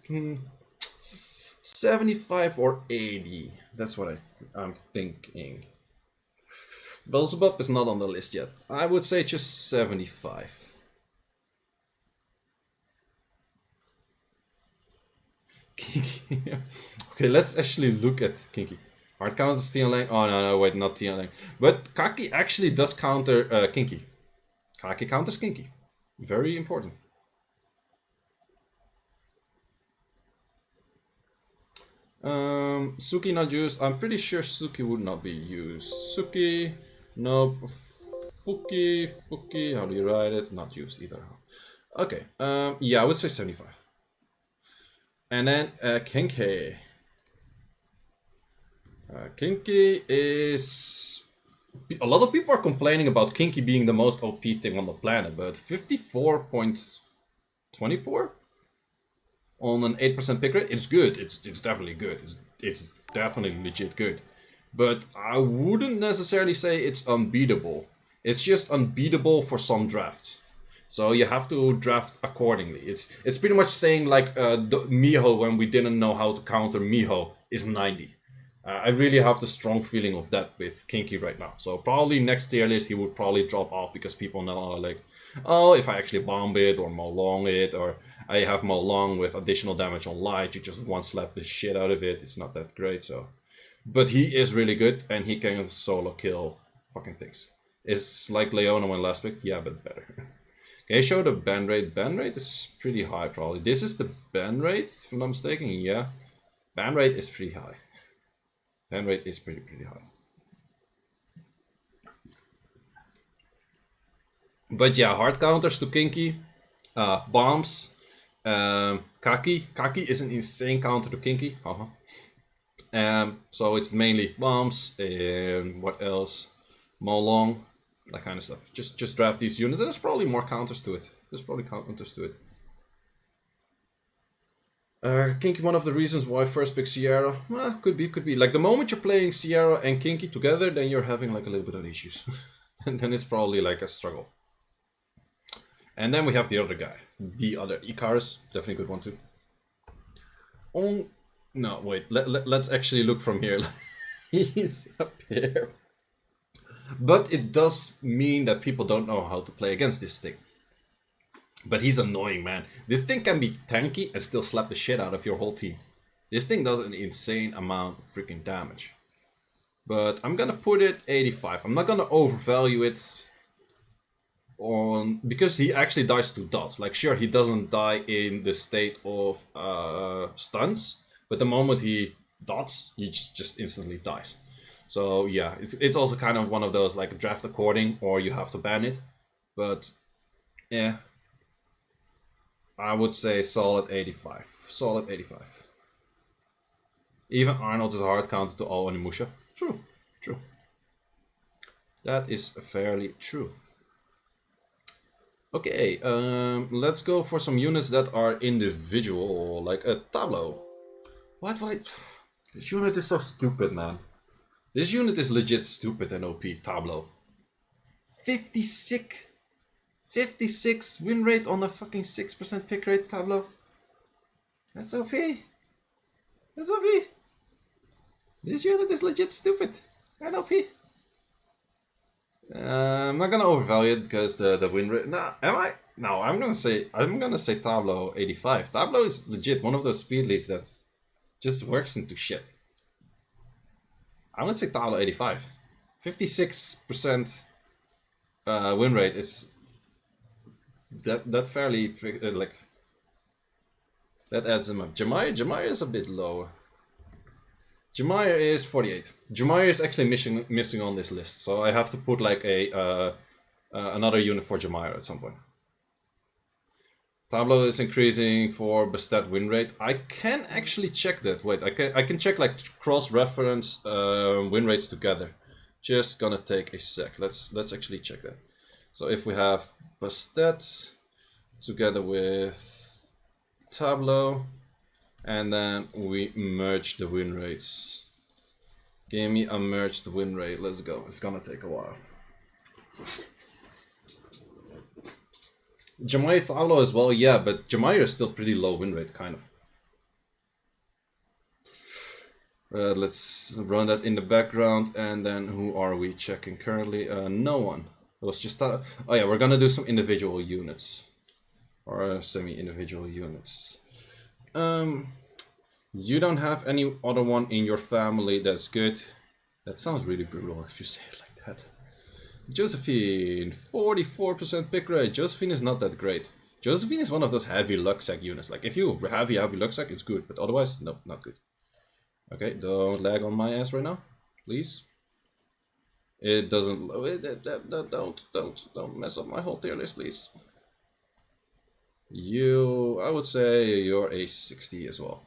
75 or 80. That's what I'm thinking. Belzeebub is not on the list yet. I would say just 75. Kinky. Okay, let's actually look at Kinky. Hard counters Tianlang. Oh no, wait, not Tianlang. But Kaki actually does counter Kinky. Kaki counters Kinky. Very important. Suki not used. I'm pretty sure Suki would not be used. Suki, nope. Fuki. How do you write it? Not used either. Okay. Yeah, I would say 75. And then Kinky. Kinky is... A lot of people are complaining about Kinky being the most OP thing on the planet, but 54.24 on an 8% pick rate, it's good. It's definitely good. It's definitely legit good. But I wouldn't necessarily say it's unbeatable. It's just unbeatable for some drafts. So you have to draft accordingly. It's pretty much saying like the Miho when we didn't know how to counter Miho is 90. I really have the strong feeling of that with Kinky right now. So probably next tier list he would probably drop off because people now are like, oh, if I actually bomb it or Molong it, or I have Molong with additional damage on light, you just one slap the shit out of it. It's not that great, so. But he is really good and he can solo kill fucking things. It's like Leona when last picked, yeah, but better. Okay, show the ban rate. Ban rate is pretty high probably. This is the ban rate, if I'm not mistaken, yeah. Ban rate is pretty high. Ban rate is pretty high. But yeah, hard counters to Kinky, bombs, Kaki. Kaki is an insane counter to Kinky. So it's mainly bombs and what else? Molong, that kind of stuff. Just draft these units, and there's probably more counters to it. Kinky, one of the reasons why first pick Sierra, could be. Like the moment you're playing Sierra and Kinky together, then you're having like a little bit of issues. And then it's probably like a struggle. And then we have the other guy, the other Icares, definitely a good one too. No, wait, let's actually look from here. He's up here. But it does mean that people don't know how to play against this thing. But he's annoying, man. This thing can be tanky and still slap the shit out of your whole team. This thing does an insane amount of freaking damage. But I'm gonna put it 85. I'm not gonna overvalue it on because he actually dies to dots. Like, sure, he doesn't die in the state of stuns, but the moment he dots, he just instantly dies. So yeah, it's also kind of one of those like draft according or you have to ban it. But yeah, I would say solid 85. Solid 85. Even Arnold is a hard counter to all Onimusha. True. That is fairly true. Okay, let's go for some units that are individual, like a Tablo. What? This unit is so stupid, man. This unit is legit stupid and OP, Tablo. 56 win rate on a fucking 6% pick rate, Tablo. That's OP. That's OP. This unit is legit stupid and OP. I'm not gonna overvalue it because the win rate. Nah, am I? No, I'm gonna say Tablo 85. Tablo is legit one of those speed leads that just works into shit. I would say Tablo 85. 56% win rate is that fairly like that adds him up. Jemaya is a bit lower. Jemaya is 48. Jemaya is actually missing on this list, so I have to put like a another unit for Jemaya at some point. Tablo is increasing for Bastet win rate. I can actually check that. Wait, I can check like cross-reference win rates together. Just gonna take a sec. Let's actually check that. So if we have Bastet together with Tablo, and then we merge the win rates. Give me a merged win rate. Let's go. It's gonna take a while. Jemaya Tablo as well, yeah, but Jemaya is still pretty low win rate, kind of. Let's run that in the background, and then who are we checking currently? No one. It was just... oh yeah, we're gonna do some individual units. Or semi-individual units. You don't have any other one in your family that's good. That sounds really brutal if you say it like that. Josephine, 44% pick rate. Josephine is not that great. Josephine is one of those heavy luck sack units. Like, if you heavy luck sack, it's good. But otherwise, no, not good. Okay, don't lag on my ass right now, please. It doesn't... Don't mess up my whole tier list, please. You... I would say you're a 60 as well.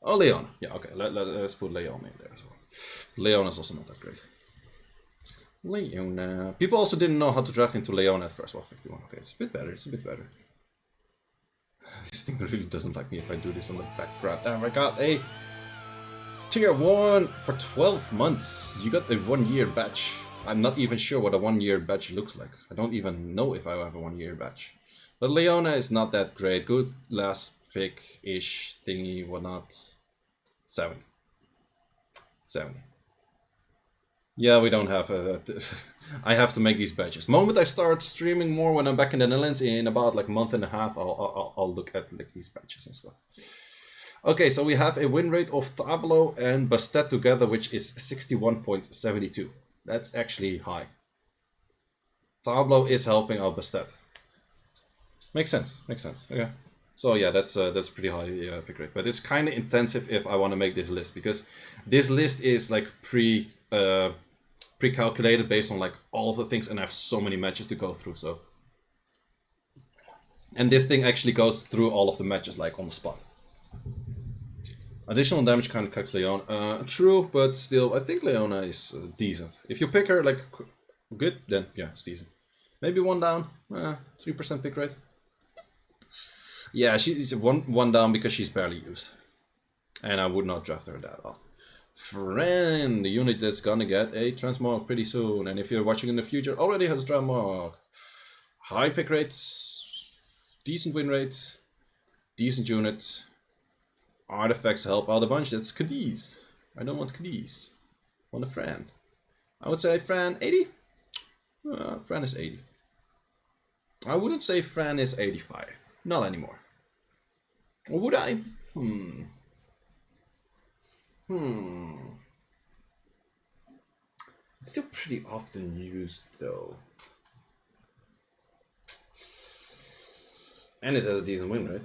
Oh, Leona. Yeah, okay, let's put Leona in there as well. Leona's also not that great. Leona. People also didn't know how to draft into Leona at first. Well, 51. Okay, it's a bit better. It's a bit better. This thing really doesn't like me if I do this on the background. Damn, I got a tier 1 for 12 months. You got a 1-year badge. I'm not even sure what a 1-year badge looks like. I don't even know if I have a 1-year badge. But Leona is not that great. Good last pick-ish thingy, whatnot. 70. 70. Yeah, we don't have a... I have to make these badges. Moment I start streaming more when I'm back in the Netherlands, in about like a month and a half, I'll look at like these badges and stuff. Okay, so we have a win rate of Tablo and Bastet together, which is 61.72. That's actually high. Tablo is helping out Bastet. Makes sense. Makes sense. Okay. So yeah, that's pretty high pick rate, but it's kind of intensive if I want to make this list, because this list is like pre-calculated based on like all of the things, and I have so many matches to go through. So, and this thing actually goes through all of the matches like on the spot. Additional damage kind of cuts Leona. True, but still, I think Leona is decent. If you pick her like good, then yeah, it's decent. Maybe 1 down, 3% pick rate. Yeah, she's one down because she's barely used. And I would not draft her that often. Fran, the unit that's gonna get a transmog pretty soon. And if you're watching in the future, already has transmog. High pick rate, decent win rate, decent unit. Artifacts help out a bunch. That's Cadiz. I don't want Cadiz. I want a Fran. I would say Fran 80. Fran is 80. I wouldn't say Fran is 85. Not anymore. Or would I? It's still pretty often used though. And it has a decent win rate.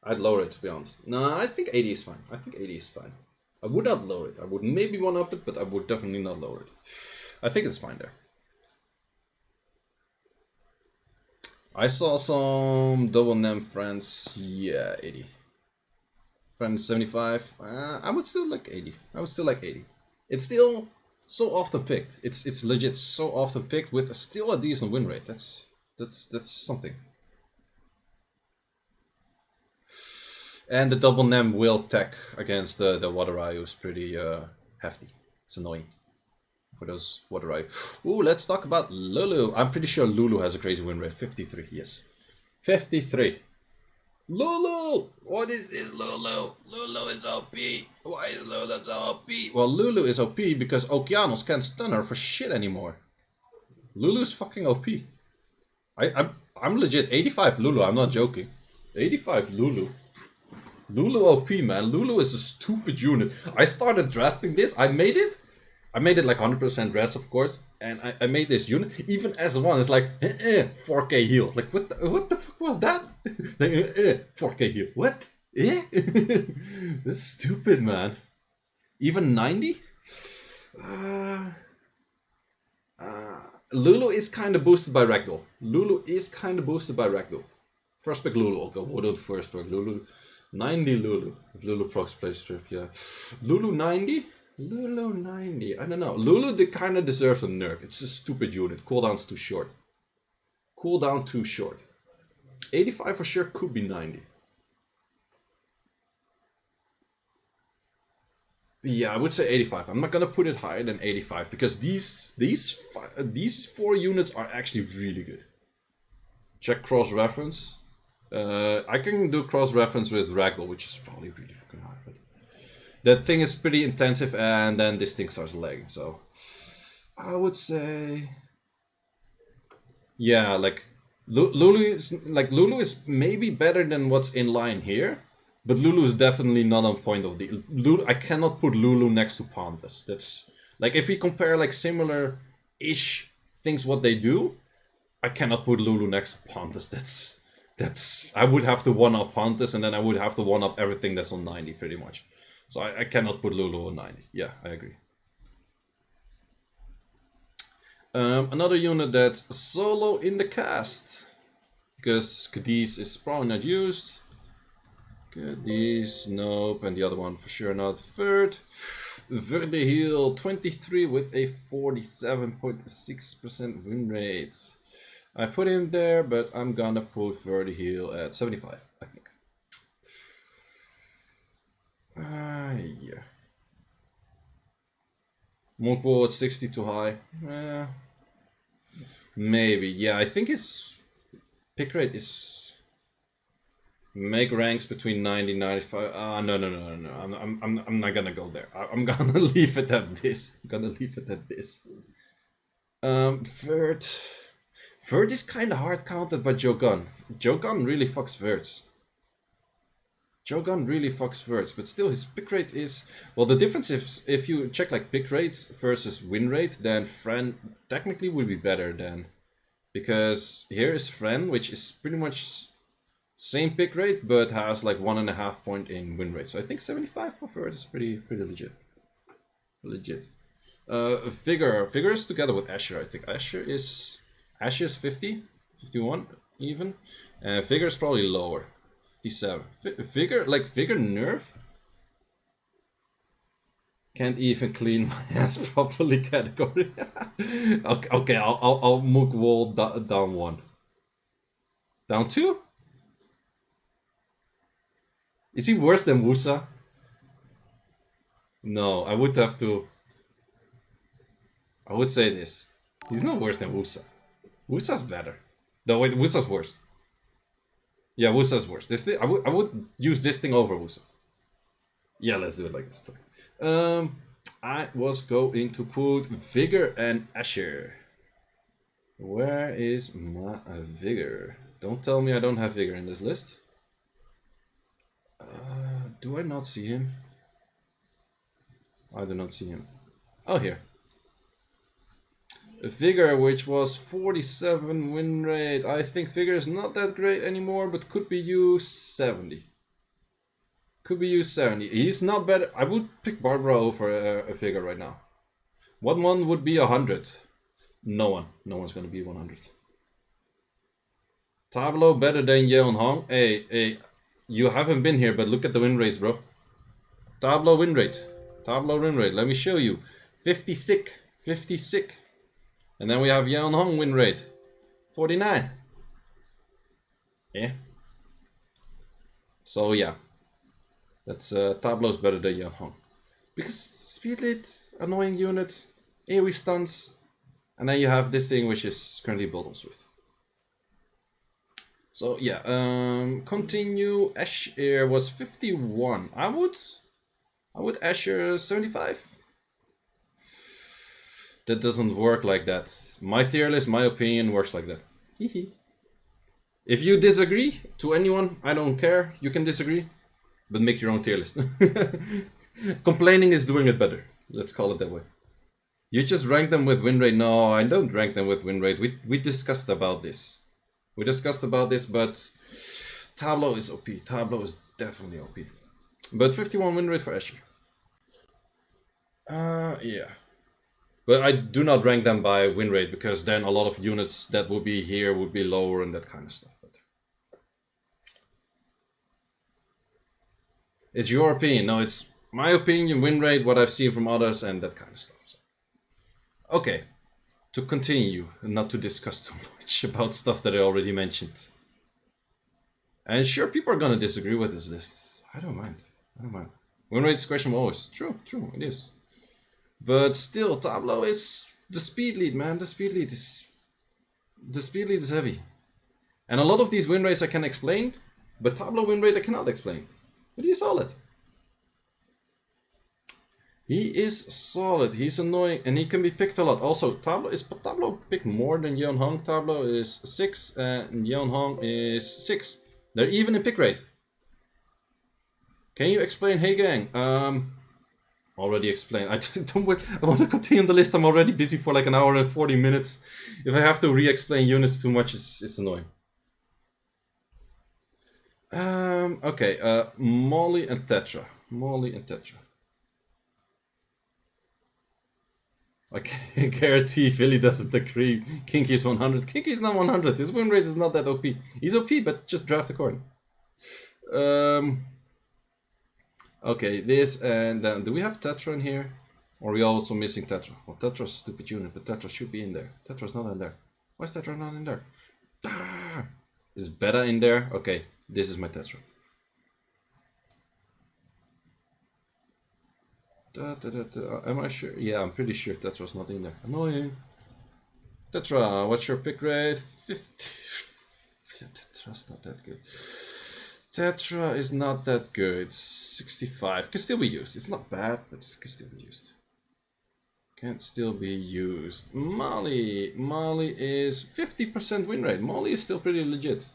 I'd lower it, to be honest. No, I think 80 is fine. I think 80 is fine. I would not lower it. I would maybe one up it, but I would definitely not lower it. I think it's fine there. I saw some double NEM friends. Yeah, 80. Friends 75. I would still like 80. I would still like 80. It's still so often picked. It's legit so often picked with still a decent win rate. That's something. And the double NEM will tech against the Wadarayu is pretty hefty. It's annoying for those Wadarayu. Ooh, let's talk about Lulu. I'm pretty sure Lulu has a crazy win rate. 53, yes. 53. Lulu! What is this, Lulu? Lulu is OP. Why is Lulu so OP? Well, Lulu is OP because Okeanos can't stun her for shit anymore. Lulu's fucking OP. I'm legit 85 Lulu, I'm not joking. 85 Lulu. Lulu OP, man. Lulu is a stupid unit. I started drafting this. I made it like 100% rest, of course. And I made this unit. Even as one, it's like 4k heals. Like, what the fuck was that? Like, 4k heal. What? That's stupid, man. Even 90? Lulu is kind of boosted by Ragdoll. First pick Lulu. Okay, what the first pick? Lulu. 90 Lulu. If Lulu procs play strip, yeah. Lulu 90? Lulu 90. I don't know. Lulu kind of deserves a nerf. It's a stupid unit. Cooldown's too short. 85 for sure, could be 90. Yeah, I would say 85. I'm not gonna put it higher than 85 because these 4 units are actually really good. check cross-reference. I can do cross-reference with Ragdoll, which is probably really fucking hard. But that thing is pretty intensive, and then this thing starts lagging. So I would say, yeah, like Lulu is maybe better than what's in line here, but Lulu is definitely not on point of the Lulu. I cannot put Lulu next to Pandas. That's like if we compare like similar-ish things what they do, I cannot put Lulu next to Pandas. That's I would have to one-up Pandas, and then I would have to one-up everything that's on 90 pretty much. So I cannot put Lulu on 90. Yeah, I agree. Another unit that's solo in the cast, because Cadiz is probably not used. Cadiz, nope, and the other one for sure not. Third, Verdehile 23 with a 47.6% win rate. I put him there, but I'm gonna put Verdehile at 75, I think. Yeah. Monkwall at 60 too high. Maybe. Yeah, I think his pick rate is make ranks between 90 and 95. No. I'm not gonna go there. I'm gonna leave it at this. Vert is kind of hard counted by Jogun. Jogun really fucks Verts. But still his pick rate is... Well, the difference is if you check like pick rates versus win rate, then Fran technically would be better than... Because here is Fran, which is pretty much same pick rate, but has like 1.5 point in win rate. So I think 75 for Vert is pretty legit. Vigor is together with Eshir. I think Eshir is 50, 51 even, and Vigor is probably lower, 57. Vigor nerf can't even clean my ass properly category. okay, I'll move wall down 1, down 2. Is he worse than Wusa? No, I would have to. I would say this. He's not worse than Wusa. Wusa's better. No, wait, Wusa's worse. Yeah, Wusa's worse. This thing, I would use this thing over Wusa. Yeah, let's do it like this. I was going to put Vigor and Eshir. Where is my Vigor? Don't tell me I don't have Vigor in this list. Do I not see him? I do not see him. Oh, here. Vigor, which was 47 win rate. I think Vigor is not that great anymore, but could be used 70. He's not better. I would pick Barbara over a Vigor right now. What one would be 100? No one. No one's gonna be 100. Tablo better than Yeon Hong. Hey, you haven't been here, but look at the win rates, bro. Tablo win rate. Let me show you. 50 sick. And then we have Yeon Hong win rate. 49. Yeah. So yeah. That's Tablo's better than Yeon Hong. Because speed lead, annoying unit, AoE stuns, and then you have this thing which is currently built on Swift. So yeah, continue. Eshir was 51. I would Eshir 75. That doesn't work like that. My tier list, my opinion, works like that. If you disagree, to anyone, I don't care. You can disagree, but make your own tier list. Complaining is doing it better. Let's call it that way. You just rank them with win rate. No, I don't rank them with win rate. We discussed about this. But Tablo is OP. Tablo is definitely OP. But 51 win rate for Eshir. Yeah. But I do not rank them by win rate, because then a lot of units that would be here would be lower and that kind of stuff. But it's your opinion. No, it's my opinion, win rate, what I've seen from others, and that kind of stuff. So. Okay, to continue, and not to discuss too much about stuff that I already mentioned. And sure, people are gonna disagree with this list. I don't mind. Win rate is questionable always. True, it is. But still, Tablo is the speed lead, man. The speed lead is heavy. And a lot of these win rates I can explain, but Tablo win rate I cannot explain. But he's solid. He is solid, he's annoying, and he can be picked a lot. Also, Tablo picked more than Yeon Hong. Tablo is 6, and Yeon Hong is 6. They're even in pick rate. Can you explain Hey Gang? Already explained. I want to continue on the list. I'm already busy for like an hour and 40 minutes. If I have to re-explain units too much, it's annoying. Okay, Molly and Tetra. Molly and Tetra. I guarantee Philly doesn't agree. Kinky's 100. Kinky's not 100. His win rate is not that OP. He's OP, but just draft a coin. Okay, this and then. Do we have Tetra in here? Or are we also missing Tetra? Well, Tetra's a stupid unit, but Tetra should be in there. Tetra's not in there. Why is Tetra not in there? Is Beta in there? Okay, this is my Tetra. Am I sure? Yeah, I'm pretty sure Tetra's not in there. Annoying. Tetra, what's your pick rate? 50. Yeah, Tetra's not that good. Tetra is not that good. 65. Can still be used. It's not bad, but can still be used. Can still be used. Molly. Molly is 50% win rate. Molly is still pretty legit.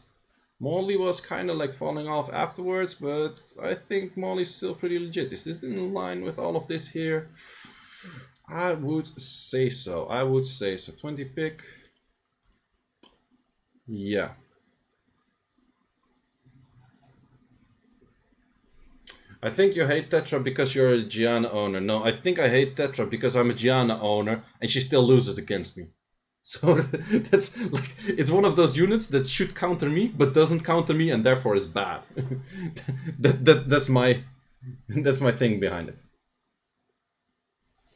Molly was kind of like falling off afterwards, but I think Molly's still pretty legit. Is this in line with all of this here? I would say so. I would say so. 20 pick. Yeah. I think you hate Tetra because you're a Gianna owner. No, I think I hate Tetra because I'm a Gianna owner and she still loses against me. So that's like, it's one of those units that should counter me but doesn't counter me and therefore is bad. That's my thing behind it.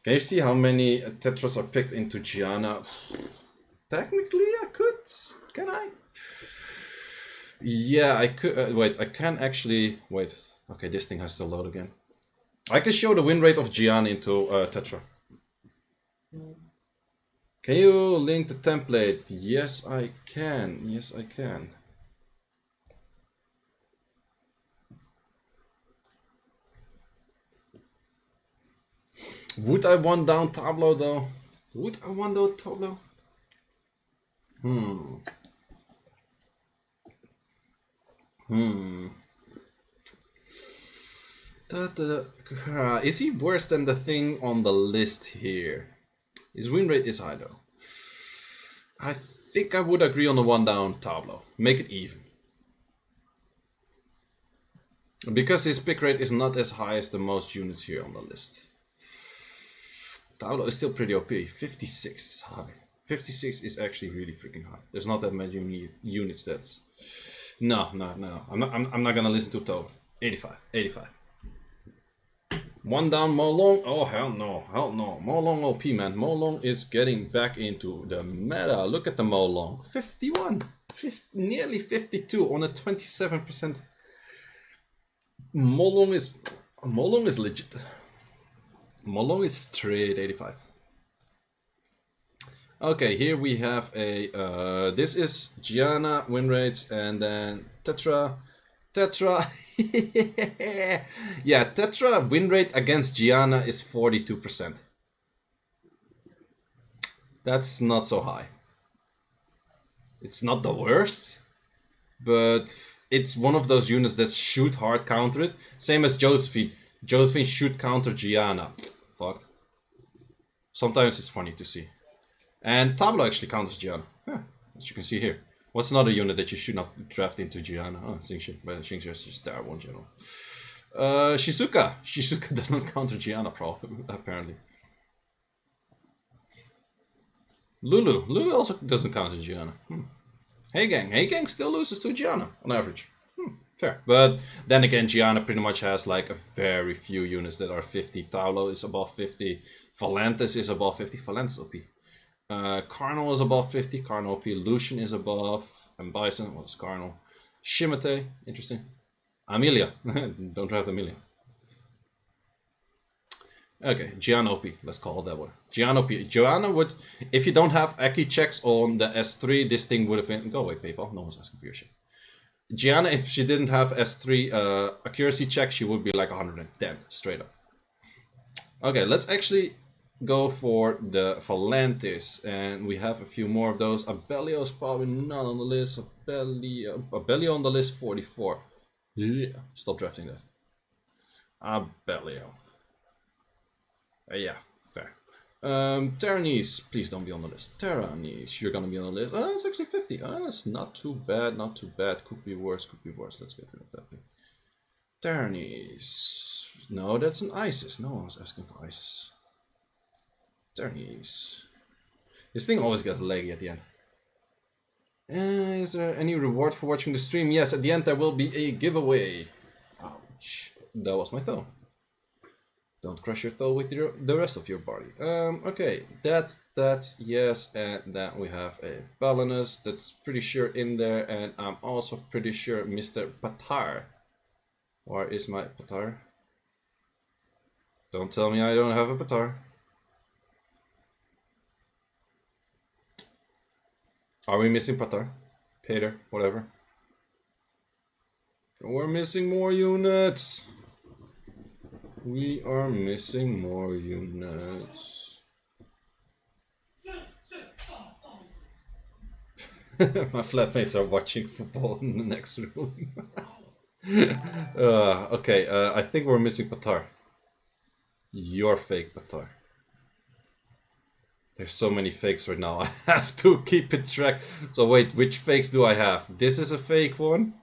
Can you see how many Tetras are picked into Gianna? Technically I could. Can I? Yeah, I could. Wait, I can actually. Wait. Okay, this thing has to load again. I can show the win rate of Gianna into Tetra. Can you link the template? Yes, I can. Yes, I can. Would I want down Tablo though? Would I want down Tablo? Is he worse than the thing on the list here? His win rate is high though. I think I would agree on the one down Tablo. Make it even. Because his pick rate is not as high as the most units here on the list. Tablo is still pretty OP. 56 is high. 56 is actually really freaking high. There's not that many unit stats. No. I'm not gonna listen to Tablo. 85. One down Molong. Oh hell no. Molong OP, man. Molong is getting back into the meta. Look at the Molong. 51. Nearly 52 on a 27%. Molong is legit. Molong is straight 85. Okay, here we have a this is Gianna win rates and then Tetra. Yeah, Tetra win rate against Gianna is 42%. That's not so high. It's not the worst, but it's one of those units that should hard counter it. Same as Josephine. Josephine should counter Gianna. Fucked. Sometimes it's funny to see. And Tablo actually counters Gianna. As you can see here. What's another unit that you should not draft into Gianna? Oh, Xingxia. But Xingxia is just terrible in general. Shizuka. Shizuka does not counter Gianna, apparently. Lulu. Lulu also doesn't counter Gianna. Hey Gang still loses to Gianna on average. Fair. But then again, Gianna pretty much has like a very few units that are 50. Tablo is above 50. Valantis is above 50. Valantis OP. Karnal is above 50. Karnal OP. Lucian is above. M.Bison. What's Karnal? Shimate. Interesting. Amelia. Don't draft Amelia. Okay, Gianna OP, let's call it that way. Gianna OP. Gianna would, if you don't have Aki checks on the S3, this thing would have been, go away PayPal, no one's asking for your shit. Gianna, if she didn't have S3 accuracy check, she would be like 110, straight up. Okay, let's actually go for the Phalantis, and we have a few more of those. Abellio's probably not on the list. Abellio on the list, 44. Yeah, stop drafting that. Abellio. Yeah, fair. Terranese, please don't be on the list. Terranese, you're gonna be on the list. Oh, it's actually 50. Oh, it's not too bad, not too bad. Could be worse, could be worse. Let's get rid of that thing. Terranese. No, that's an Isis. No one's asking for Isis. Terranese. This thing always gets laggy at the end. Is there any reward for watching the stream? Yes, at the end there will be a giveaway. Ouch. That was my toe. Don't crush your toe with the rest of your body. Okay, that's yes, and then we have a Balinus that's pretty sure in there, and I'm also pretty sure Mr. Patar. Where is my Patar? Don't tell me I don't have a Patar. Are we missing Patar? Peter, whatever. We're missing more units. We are missing more units. My flatmates are watching football in the next room. Okay, I think we're missing Patar. You're fake, Patar. There's so many fakes right now. I have to keep it track. So wait, which fakes do I have? This is a fake one.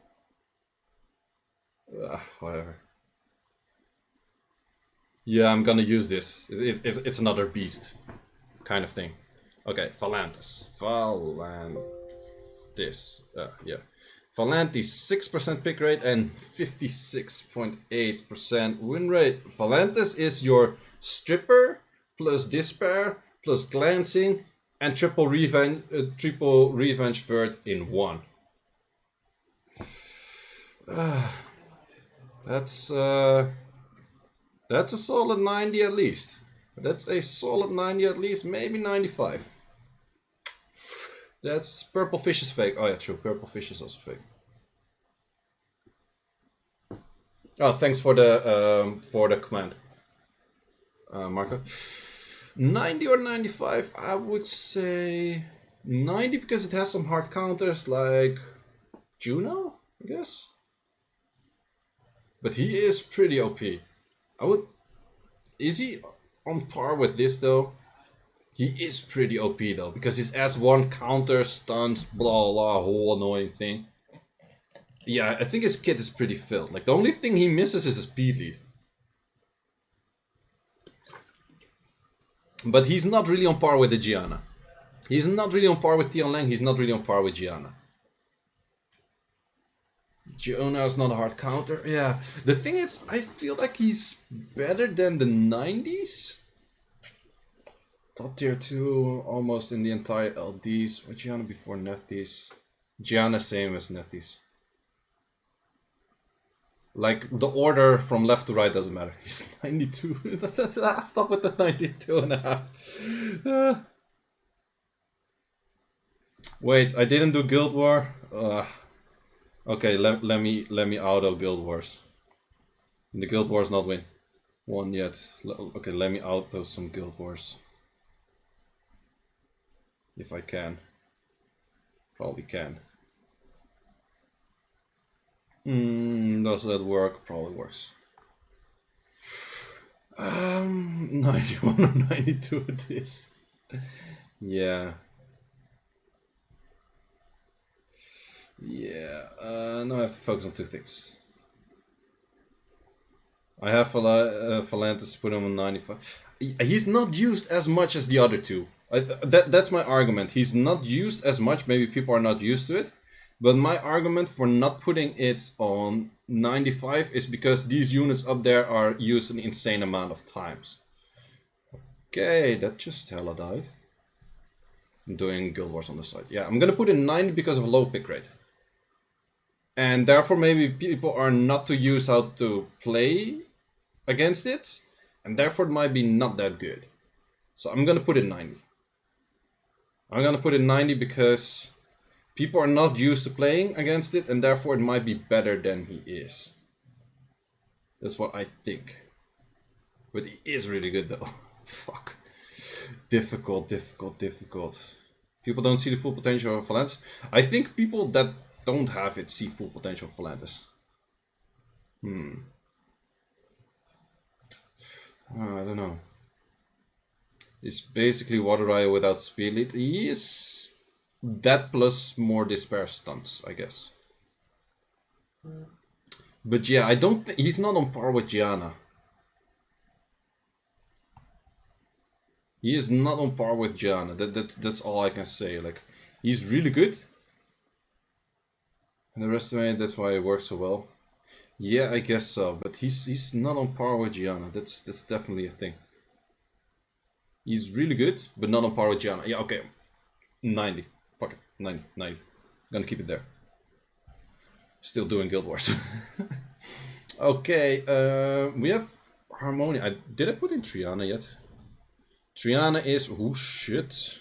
Whatever. Yeah, I'm gonna use this. It's another beast kind of thing. Okay, Phalantis. Phalantis. Yeah. Phalantis, 6% pick rate and 56.8% win rate. Phalantis is your stripper plus despair plus glancing and triple revenge vert in one. That's a solid 90 at least. That's a solid 90 at least, maybe 95. That's Purple Fish is fake. Oh yeah, true. Purple Fish is also fake. Oh, thanks for the command, Marco. 90 or 95? I would say 90 because it has some hard counters like Juno, I guess. But he is pretty OP. Is he on par with this though? He is pretty OP though, because his S1 counter stuns, blah blah, whole annoying thing. Yeah, I think his kit is pretty filled. Like the only thing he misses is a speed lead. But he's not really on par with the Gianna. He's not really on par with Tian Lang, he's not really on par with Gianna. Gianna is not a hard counter. Yeah, the thing is, I feel like he's better than the 90s. Top tier 2, almost in the entire LDs. With Gianna before Neftis. Gianna same as Neftis. Like, the order from left to right doesn't matter. He's 92. Stop with the 92 and a half. Wait, I didn't do Guild War? Okay, let me auto Guild Wars. The Guild Wars not won yet. Okay, let me auto some Guild Wars. If I can. Probably can. Does that work? Probably works. 91 or 92 it is. Yeah. Yeah. Now I have to focus on two things. I have Phalantis put him on 95. He's not used as much as the other two. That's my argument. He's not used as much. Maybe people are not used to it. But my argument for not putting it on 95 is because these units up there are used an insane amount of times. Okay, that just hella died. I'm doing Guild Wars on the side. Yeah, I'm gonna put in 90 because of low pick rate. And therefore maybe people are not too used how to play against it. and therefore it might be not that good. So I'm gonna put it 90. I'm gonna put it 90 because people are not used to playing against it, and therefore it might be better than he is. That's what I think. But he is really good though. Fuck. Difficult. People don't see the full potential of Valantis. I think people that don't have it see full potential of Valantis. I don't know. It's basically Verdehile without speed lead. He is that plus more despair stunts, I guess. But yeah, I don't think he's not on par with Gianna. He is not on par with Gianna. That's all I can say. Like, he's really good. And the rest of it, that's why it works so well. Yeah, I guess so. But he's not on par with Gianna. That's definitely a thing. He's really good, but not on par with Gianna. Yeah, okay. 90. Fuck it. 90. Gonna keep it there. Still doing Guild Wars. Okay, we have Harmonia. Did I put in Triana yet? Triana is... Oh, shit.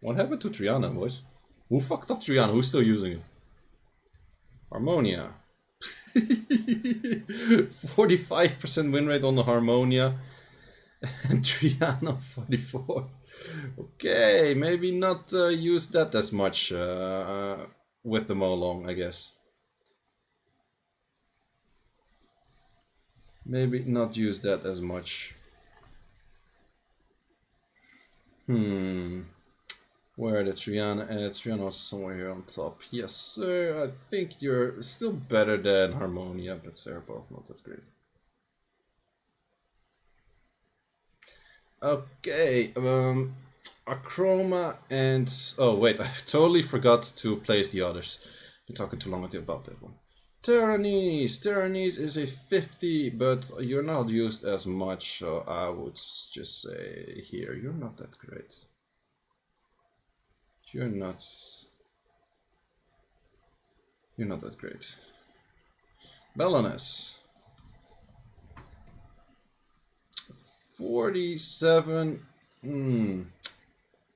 What happened to Triana, boys? Who fucked up Triana? Who's still using it? Harmonia. 45% win rate on the Harmonia. And Triana 44. Okay, maybe not use that as much with the Molong, I guess. Maybe not use that as much. Where are the Triana? Triana was somewhere here on top. Yes, sir. I think you're still better than Harmonia, but they're both not that great. Okay, Achroma and... Oh, wait, I totally forgot to place the others. Been talking too long about that one. Terranese is a 50, but you're not used as much, so I would just say here, you're not that great. You're not that great. Baroness. 47.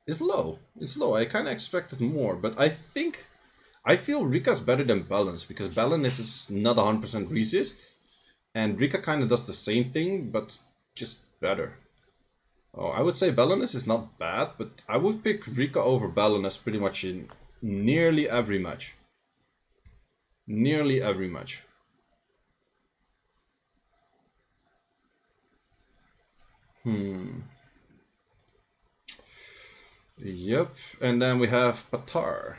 It's low. It's low. I kind of expected more, but I feel Rika's better than Balance because Balance is not 100% resist, and Rika kind of does the same thing, but just better. Oh, I would say Balance is not bad, but I would pick Rika over Balance pretty much in nearly every match. Nearly every match. Yep, and then we have Patar.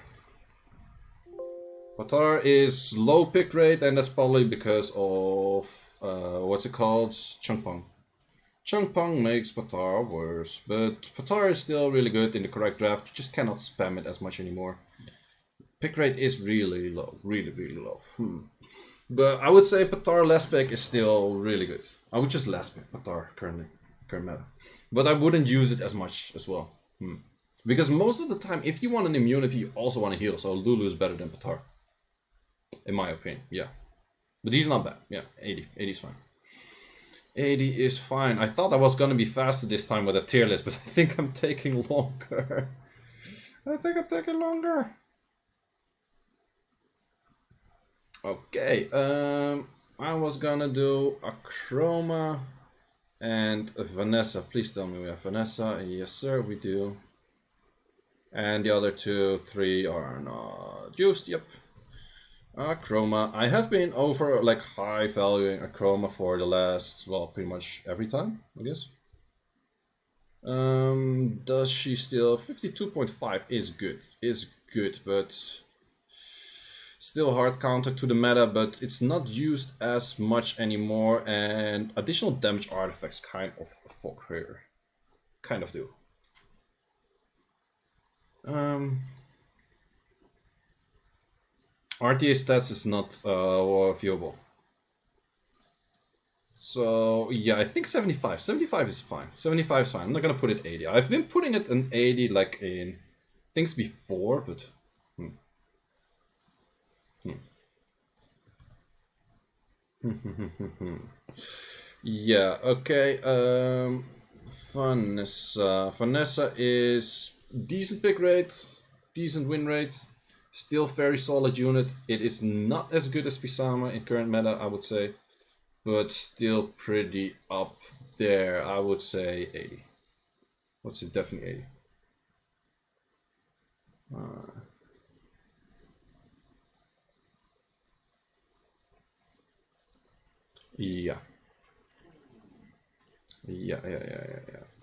Patar is low pick rate, and that's probably because of what's it called? Chungpong. Chungpong makes Patar worse, but Patar is still really good in the correct draft. You just cannot spam it as much anymore. Pick rate is really low, really low. But I would say Patar last pick is still really good. I would just last pick Patar current meta, but I wouldn't use it as much as well. Because most of the time, if you want an immunity, you also want to heal. So Lulu is better than Patar, in my opinion. Yeah, but he's not bad. Yeah, 80 is fine. 80 is fine. I thought I was gonna be faster this time with a tier list, but I think I'm taking longer. Okay, I was gonna do Achroma and Vanessa. Please tell me we have Vanessa. Yes, sir, we do. And the other 2, 3 are not used. Yep. Achroma. I have been over like high valuing Achroma for the last, well, pretty much every time, I guess. Does she still 52.5 is good, but still hard counter to the meta, but it's not used as much anymore, and additional damage artifacts kind of fuck her. Kind of do. RTA stats is not viewable. So yeah, I think 75. 75 is fine. 75 is fine. I'm not gonna put it 80. I've been putting it in 80 like in things before, but Yeah, okay. Vanessa is decent pick rate, decent win rate, still very solid unit. It is not as good as Pisama in current meta, I would say, but still pretty up there. I would say 80. What's it? Definitely 80. Yeah. Yeah.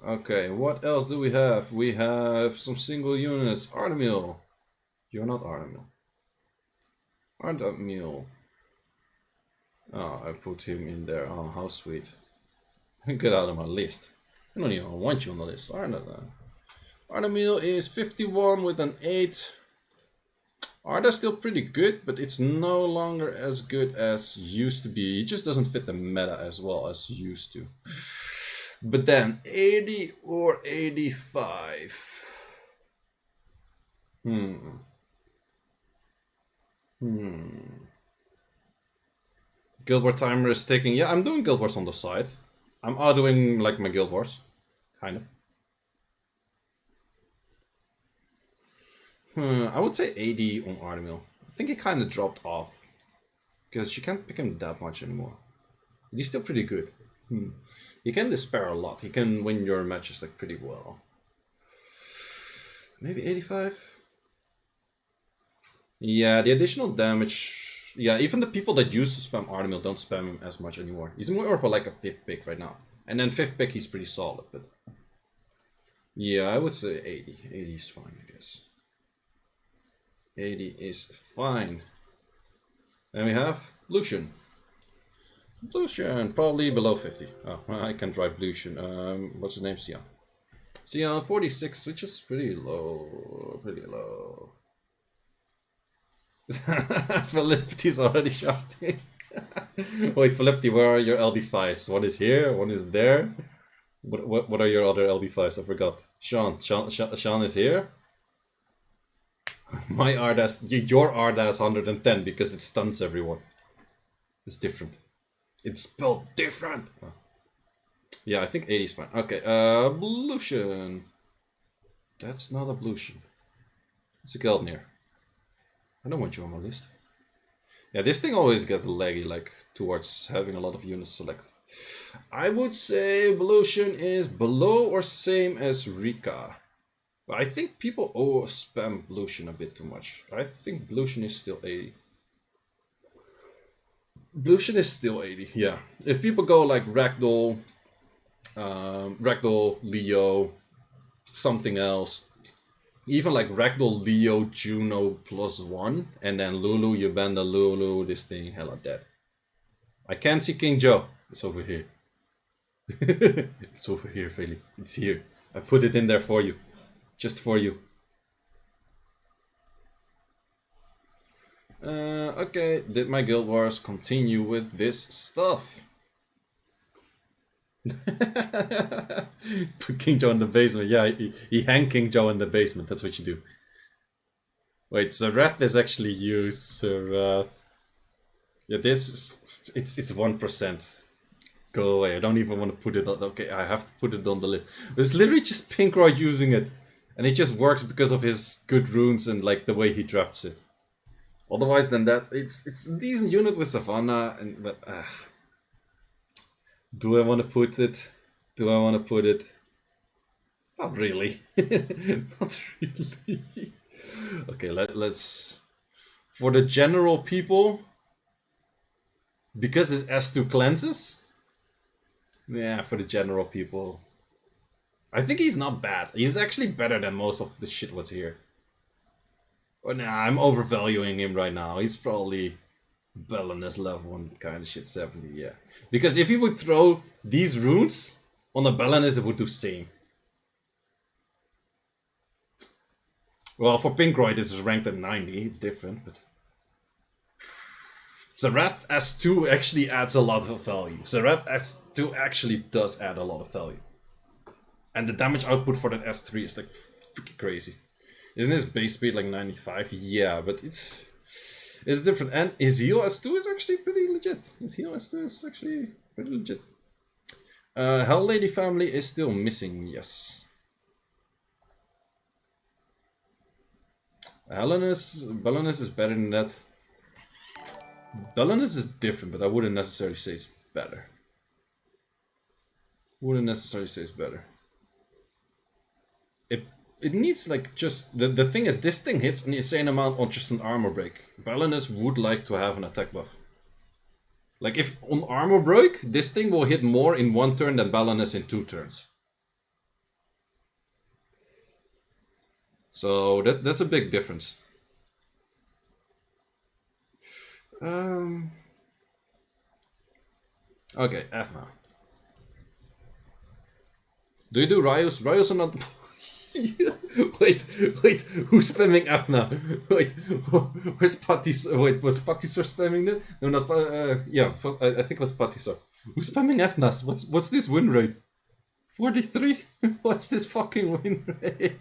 Okay, what else do we have? We have some single units. Artamiel. You're not Artamiel. Artamiel. Oh, I put him in there. Oh, how sweet. Get out of my list. I don't even want you on the list. Artamiel is 51 with an 8. Arda's still pretty good, but it's no longer as good as used to be. He just doesn't fit the meta as well as used to. But then 80 or 85. Guild War timer is ticking. Yeah, I'm doing Guild Wars on the side. I'm doing like my Guild Wars, kind of. I would say 80 on Artamiel. I think he kind of dropped off because you can't pick him that much anymore. He's still pretty good. He can despair a lot. He can win your matches like pretty well. Maybe 85. Yeah, the additional damage. Yeah, even the people that used to spam Artamiel don't spam him as much anymore. He's more of like a 5th pick right now. And then 5th pick, he's pretty solid, but yeah, I would say 80. 80 is fine, I guess. 80 is fine. And we have Lucian. Lucian, probably below 50. Oh, I can drive Lucian. What's his name? Sian. Sian 46, which is pretty low. Pretty low. Philippi's already shouting. Wait, Philippi, where are your LD5s? One is here, one is there. What are your other LD5s? I forgot. Sean is here. My Ardas, your Ardas 110 because it stuns everyone. It's different. It's spelled different. Oh. Yeah, I think 80 is fine. Okay, Blution. That's not a Blution. It's a Geldnir. I don't want you on my list. Yeah, this thing always gets laggy, like, towards having a lot of units selected. I would say Blution is below or same as Rika. But I think people spam Blution a bit too much. I think Blution is still 80. Blution is still 80, yeah. If people go like Ragdoll, Leo, something else, even like Ragdoll, Leo, Juno +1, and then Lulu, you ban the Lulu, this thing hella dead. I can't see King Joe. It's over here. It's over here, Philly. It's here. I put it in there for you. Just for you. Okay, did my Guild Wars continue with this stuff? Put King Joe in the basement. Yeah, he hang King Joe in the basement. That's what you do. Wait, Zerath is actually used. Zerath. Yeah, this is, it's 1%. Go away. I don't even want to put it on. Okay, I have to put it on the list. It's literally just Pinkroyd using it. And it just works because of his good runes and like the way he drafts it. Otherwise than that, it's a decent unit with Savannah, and but do I want to put it? Do I want to put it? Not really. Not really. Okay, let's for the general people, because it's S2 cleanses. Yeah, for the general people, I think he's not bad. He's actually better than most of the shit what's here. Oh, nah, I'm overvaluing him right now. He's probably Belenus level 1 kind of shit, 70, yeah. Because if he would throw these runes on a Belenus, it would do same. Well, for Pinkroyd, this is ranked at 90. It's different, but Zerath S2 actually adds a lot of value. Zerath S2 actually does add a lot of value. And the damage output for that S3 is like freaking crazy. Isn't his base speed like 95? Yeah, but it's different. And his heal S2 is actually pretty legit. His heal S2 is actually pretty legit. Hell Lady family is still missing, yes. Belenus is better than that. Belenus is different, but I wouldn't necessarily say it's better. Wouldn't necessarily say it's better. It needs like just the thing is this thing hits an insane amount on just an armor break. Belenus would like to have an attack buff. Like if on armor break, this thing will hit more in 1 turn than Belenus in 2 turns. So that's a big difference. Okay, Ethna. Do you do Ryos? Ryos are not... wait, who's spamming Ethna? Wait, where's Patisor? Wait, was Patisor spamming that? No, not, yeah, I think it was Patisor. Who's spamming Ethnas? What's this win rate? 43? What's this fucking win rate?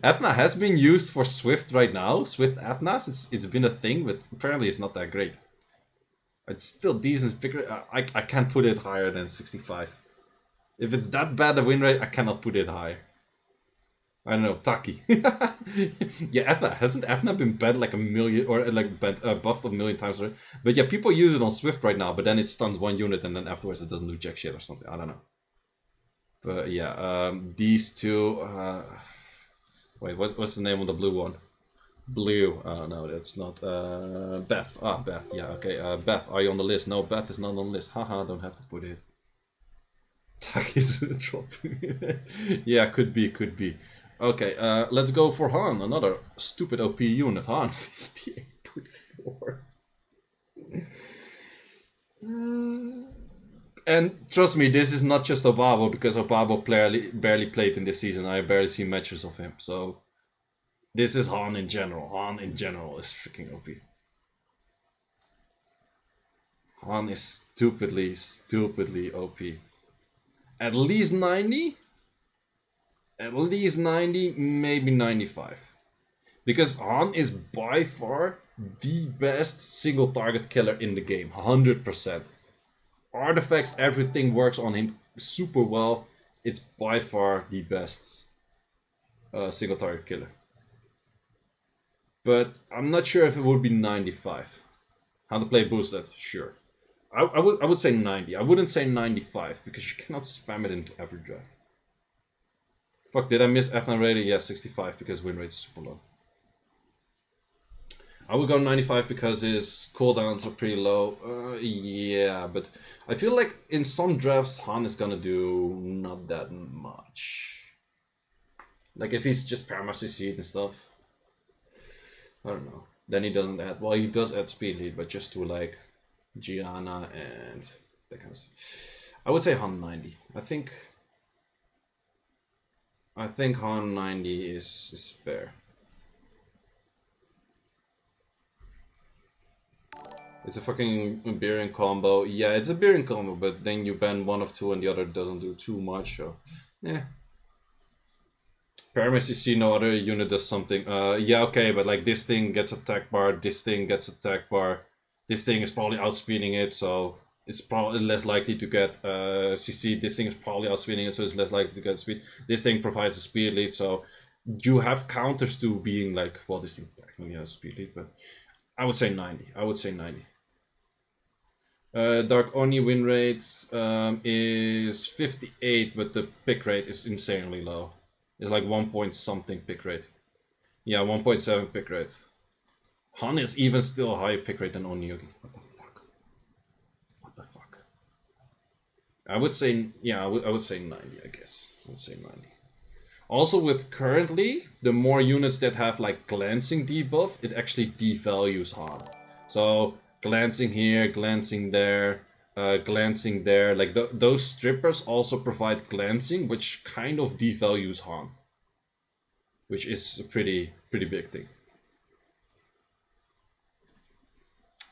Ethna has been used for Swift right now. Swift Ethnas, it's been a thing, but apparently it's not that great. It's still decent. I can't put it higher than 65. If it's that bad a win rate, I cannot put it higher. I don't know, Taki. Yeah, Ethna. Hasn't Ethna been banned like a million, or like buffed a million times already? But yeah, people use it on Swift right now, but then it stuns 1 unit and then afterwards it doesn't do jack shit or something. I don't know. But yeah, these two... wait, what's the name of the blue one? Blue. No, that's not. Beth. Ah, Beth. Yeah, okay. Beth, are you on the list? No, Beth is not on the list. Haha, don't have to put it. Taki's dropping. Yeah, could be. Okay, let's go for Han. Another stupid OP unit. Han, 58.4. And trust me, this is not just Obabo, because Obabo barely played in this season. I barely see matches of him, so... This is Han in general. Han in general is freaking OP. Han is stupidly OP. At least 90? At least 90, maybe 95. Because Han is by far the best single target killer in the game. 100%. Artifacts, everything works on him super well. It's by far the best single target killer. But I'm not sure if it would be 95. How to play boosted? Sure. I would say 90. I wouldn't say 95 because you cannot spam it into every draft. Fuck, did I miss Ethna rating? Yeah, 65 because win rate is super low. I would go 95 because his cooldowns are pretty low. Yeah, but I feel like in some drafts Han is gonna do not that much. Like if he's just Paramacy and stuff. I don't know. Then he doesn't add... Well, he does add speed lead, but just to like Gianna and that kind of stuff. I would say Han 90. I think Han 90 is fair. It's a fucking Bering combo. Yeah, it's a Bering combo, but then you ban one of two and the other doesn't do too much, so... Yeah. Paramacy, no other unit does something. Yeah, okay, but like this thing gets attack bar, this thing gets attack bar. This thing is probably outspeeding it, so it's probably less likely to get CC. This thing is probably outspeeding it, so it's less likely to get speed. This thing provides a speed lead, so you have counters to being like, well, this thing technically has a speed lead, but I would say 90. I would say 90. Dark Oni win rate is 58, but the pick rate is insanely low. It's like 1 point something pick rate. Yeah, 1.7 pick rate. Han is even still higher pick rate than Onmyoujis. What the fuck? What the fuck? I would say, yeah, I would say 90, I guess. I would say 90. Also with currently, the more units that have like glancing debuff, it actually devalues Han. So glancing here, glancing there, glancing there. Like those strippers also provide glancing, which kind of devalues Han, which is a pretty big thing.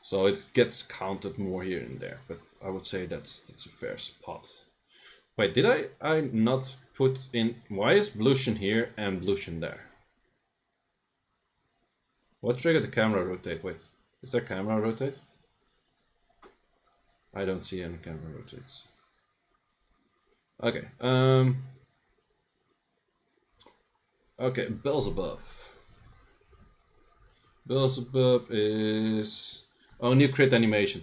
So it gets counted more here and there, but I would say that's a fair spot. Wait, did I not put in? Why is Blution here and Blution there? What triggered the camera rotate? Wait, is there camera rotate? I don't see any camera rotates. Okay. Okay, Belzeebub. Belzeebub is... Oh, new crit animation.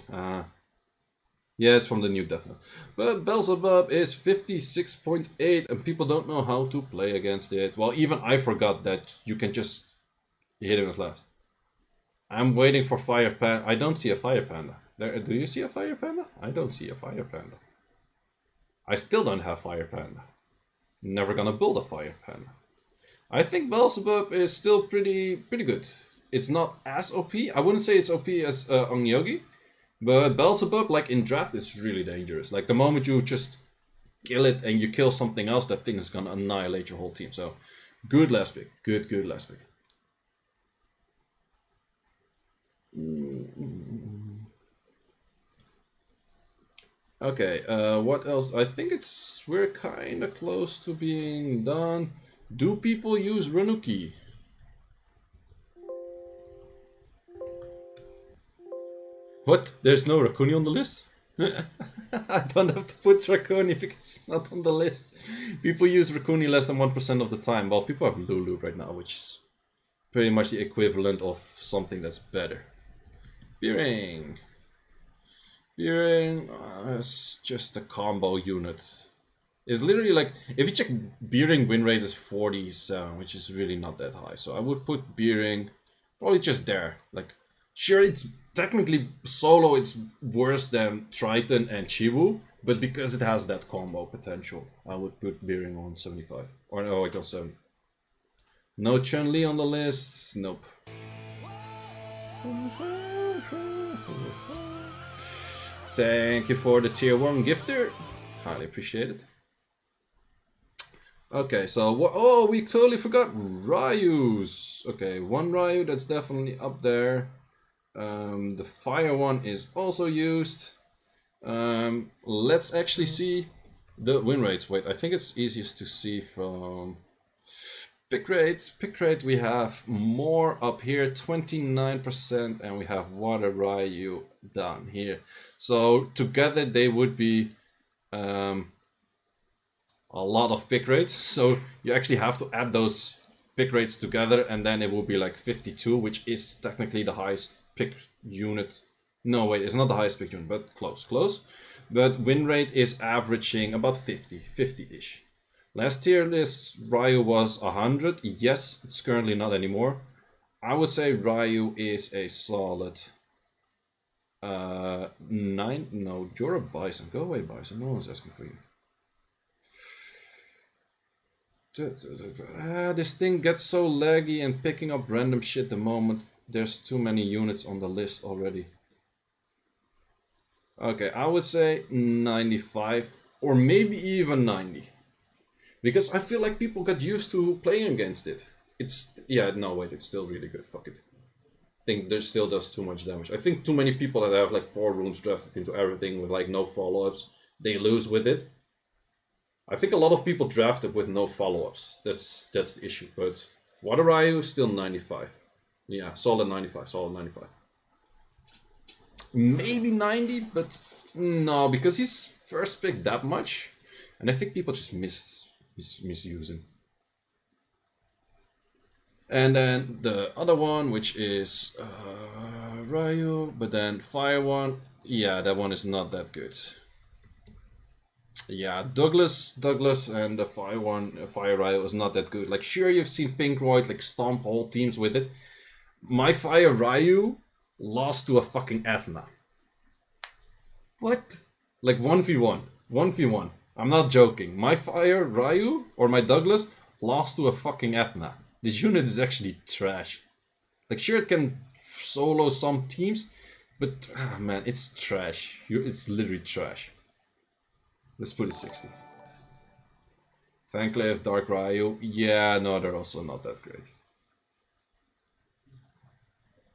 Yeah, it's from the new Death Note. But Belzeebub is 56.8 and people don't know how to play against it. Well, even I forgot that you can just hit him as last. I'm waiting for Fire Panda. I don't see a Fire Panda. There, do you see a Fire Panda? I don't see a Fire Panda. I still don't have Fire Panda. Never gonna build a Fire Panda. I think Belzeebub is still pretty good. It's not as OP. I wouldn't say it's OP as Onmyoujis, but Belzeebub, like in draft, it's really dangerous. Like the moment you just kill it and you kill something else, that thing is gonna annihilate your whole team. So, good last pick. Good last pick. Okay, what else? I think we're kind of close to being done. Do people use Renuki? What? There's no Rakuni on the list? I don't have to put Rakuni because it's not on the list. People use Rakuni less than 1% of the time. Well, people have Lulu right now, which is pretty much the equivalent of something that's better. Bering. Bering is just a combo unit. It's literally like, if you check, Bering win rate is 47, which is really not that high. So I would put Bering probably just there. Like, sure, it's technically solo, it's worse than Triton and Chibu, but because it has that combo potential, I would put Bering on 75. Or no, wait, on 7. No Chun-Li on the list. Nope. Thank you for the tier 1 gifter. Highly appreciate it. Okay, so oh, we totally forgot Ryus. Okay, one Ryu, that's definitely up there. The fire one is also used. Let's actually see the win rates. Wait, I think it's easiest to see from pick rate. Pick rate, we have more up here, 29%, and we have Water Ryu down here. So together they would be a lot of pick rates. So you actually have to add those pick rates together, and then it will be like 52, which is technically the highest pick unit. No, wait, it's not the highest pick unit, but close. But win rate is averaging about 50-ish. Last tier list, Ryu was 100. Yes, it's currently not anymore. I would say Ryu is a solid 9. No, you're a Bison. Go away, Bison. No one's asking for you. This thing gets so laggy and picking up random shit the moment there's too many units on the list already. Okay, I would say 95 or maybe even 90. Because I feel like people got used to playing against it. It's, yeah, no, wait, it's still really good. Fuck it. I think there still does too much damage. I think too many people that have like 4 runes drafted into everything with like no follow-ups, they lose with it. I think a lot of people drafted with no follow-ups. That's the issue. But Water Ryu still 95. Yeah, solid 95. Maybe 90, but no, because he's first pick that much, and I think people just misuse him. And then the other one, which is Ryu, but then Fire one, yeah, that one is not that good. Yeah, Douglas and the Fire one, Fire Ryu is not that good. Like, sure, you've seen Pink Royd like stomp whole teams with it. My Fire Ryu lost to a fucking Ethna. What? Like 1v1. I'm not joking. My Fire Ryu or my Douglas lost to a fucking Ethna. This unit is actually trash. Like, sure, it can solo some teams, but man, it's trash. It's literally trash. Let's put it 60. Fanclave, Dark Ryu. Yeah, no, they're also not that great.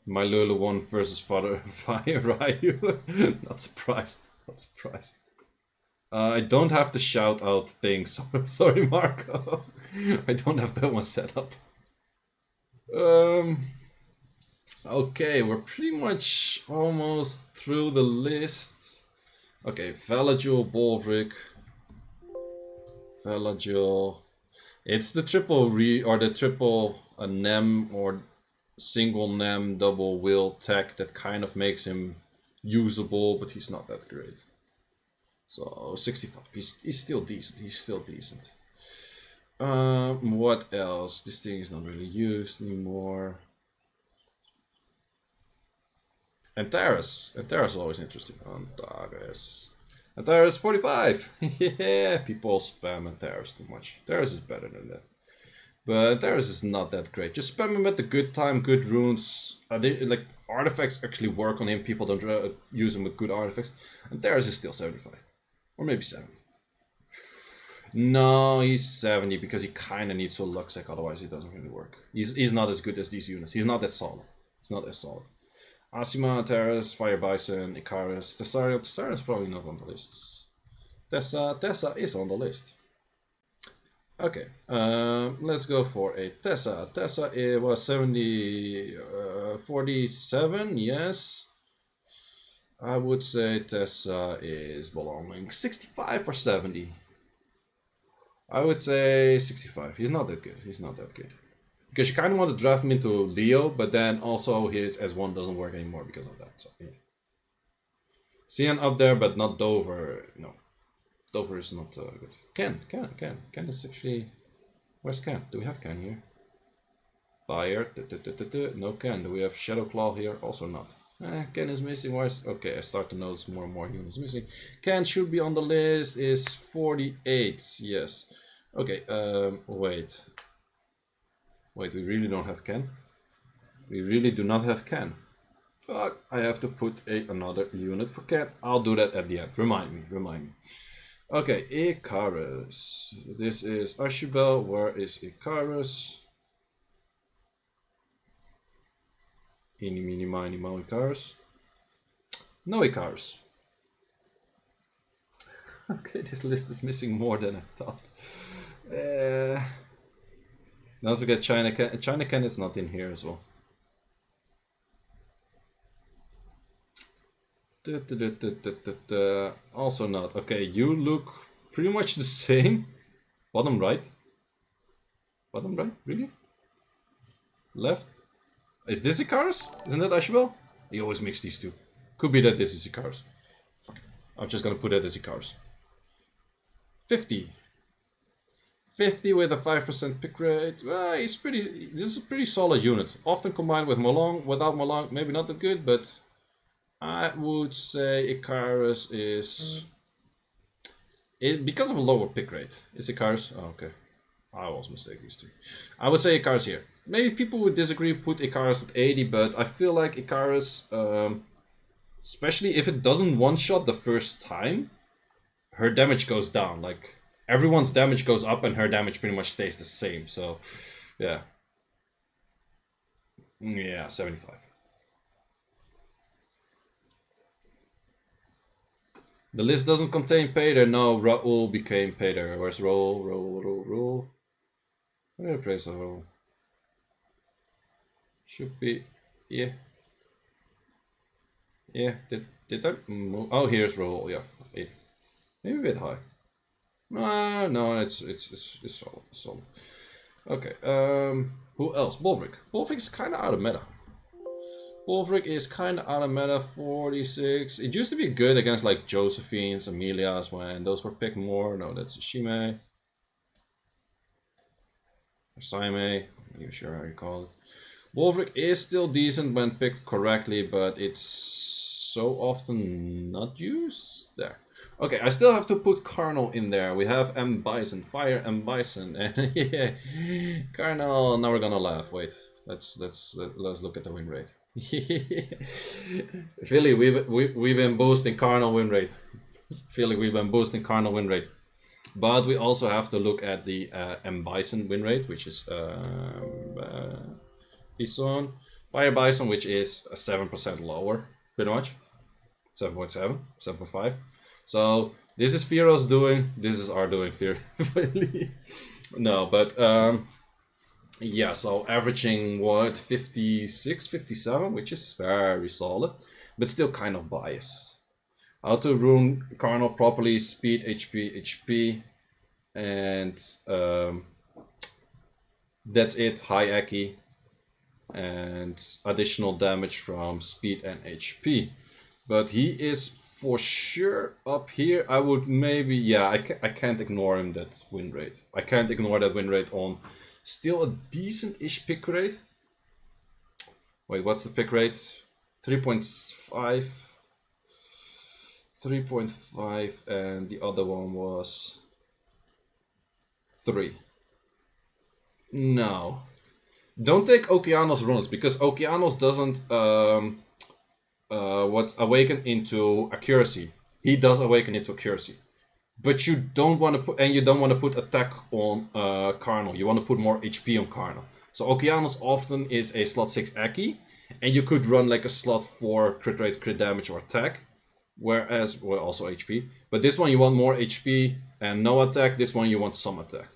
My Lulu won versus Fire Ryu. Not surprised. I don't have the shout out thing. Sorry, Marco. I don't have that one set up. Okay, we're pretty much almost through the list. Okay, Velajuel, Bolverk. Velajuel. It's the triple or the triple Nem or single Nem double will tech that kind of makes him usable, but he's not that great. So 65. He's still decent. He's still decent. What else? This thing is not really used anymore. Antares. Antares is always interesting. Antares. Antares 45. Yeah, people spam Antares too much. Antares is better than that. But Antares is not that great. Just spam him at the good time, good runes. Like artifacts actually work on him. People don't use him with good artifacts. Antares is still 75. Or maybe 70. No, he's 70 because he kind of needs a Luxec, otherwise he doesn't really work. He's not as good as these units. He's not that solid. He's not as solid. Asima, Antares, M.Bison, Icares, Tesarion. Tesarion is probably not on the list. Tessa is on the list. Okay, let's go for a Tessa. Tessa, it was 47, yes. I would say Tessa is belonging 65 or 70. I would say 65. He's not that good. He's not that good. Because you kind of want to draft him into Leo, but then also his S1 doesn't work anymore because of that. So, yeah. Sian up there, but not Dover. No. Dover is not good. Ken is actually... Where's Ken? Do we have Ken here? Fire. No Ken. Do we have Shadowclaw here? Also not. Ken is missing. Where's... Okay, I start to notice more and more units missing. Ken should be on the list. Is 48. Yes. Okay, wait. Wait, we really don't have Ken? We really do not have Ken. Fuck, I have to put another unit for Ken. I'll do that at the end. Remind me. Okay, Icares. This is Ashibel. Where is Icares? Eeny, meeny, miny, mo, Icares. No Icares. Okay, this list is missing more than I thought. Don't forget China Ken. China Ken is not in here as well. Also not. Okay, you look pretty much the same. Bottom right. Bottom right? Really? Left? Is this Icares? Isn't that Ashbel? He always mix these two. Could be that this is Icares. Fuck. I'm just gonna put that as Icares. 50. 50 with a 5% pick rate. He's pretty. This is a pretty solid unit. Often combined with Malong. Without Malong, maybe not that good, but I would say Icares is. Because of a lower pick rate. Is Icares? Oh, okay. I always mistake these two. I would say Icares here. Maybe people would disagree, put Icares at 80, but I feel like Icares, especially if it doesn't one-shot the first time, her damage goes down. Like, everyone's damage goes up and her damage pretty much stays the same. So, yeah. Yeah, 75. The list doesn't contain Pater. No, Raoul became Pater. Where's Raoul? I'm gonna praise Raoul. Should be, yeah. Yeah, did I move? Oh, here's Raoul, yeah. Maybe a bit high. No, it's solid. Okay, who else? Bolverk. Bolverk is kind of out of meta. Bolverk is kind of out of meta, 46. It used to be good against like Josephine's, Amelia's when those were picked more. No, that's Shime. Or Saime, I'm not even sure how you call it. Bolverk is still decent when picked correctly, but it's so often not used. There. Okay, I still have to put Karnal in there. We have M.Bison, fire M.Bison, and yeah, Karnal. Now we're gonna laugh. Wait, let's look at the win rate. Philly, we've been boosting Karnal win rate. Philly, we've been boosting Karnal win rate, but we also have to look at the M.Bison win rate, which is Bison, fire Bison, which is 7% lower, pretty much, 7.7, 7.5. So this is Firo's doing, this is our doing, Firo. No, but yeah, so averaging what, 56, 57, which is very solid, but still kind of biased. How to rune Karnal properly, speed, HP. and that's it. High Eki and additional damage from speed and HP. But he is for sure up here. I would maybe, yeah, I can't ignore him, that win rate. I can't ignore that win rate on still a decent-ish pick rate. Wait, what's the pick rate? 3.5. 3.5, and the other one was 3. No. Don't take Okeanos runs, because Okeanos doesn't awaken into accuracy. He does awaken into accuracy. But you don't want to put, and you don't want to put attack on Karnal. You want to put more HP on Karnal. So Okeanos often is a slot 6 Aki, and you could run like a slot 4 crit rate, crit damage, or attack. Whereas, well, also HP. But this one you want more HP and no attack. This one you want some attack.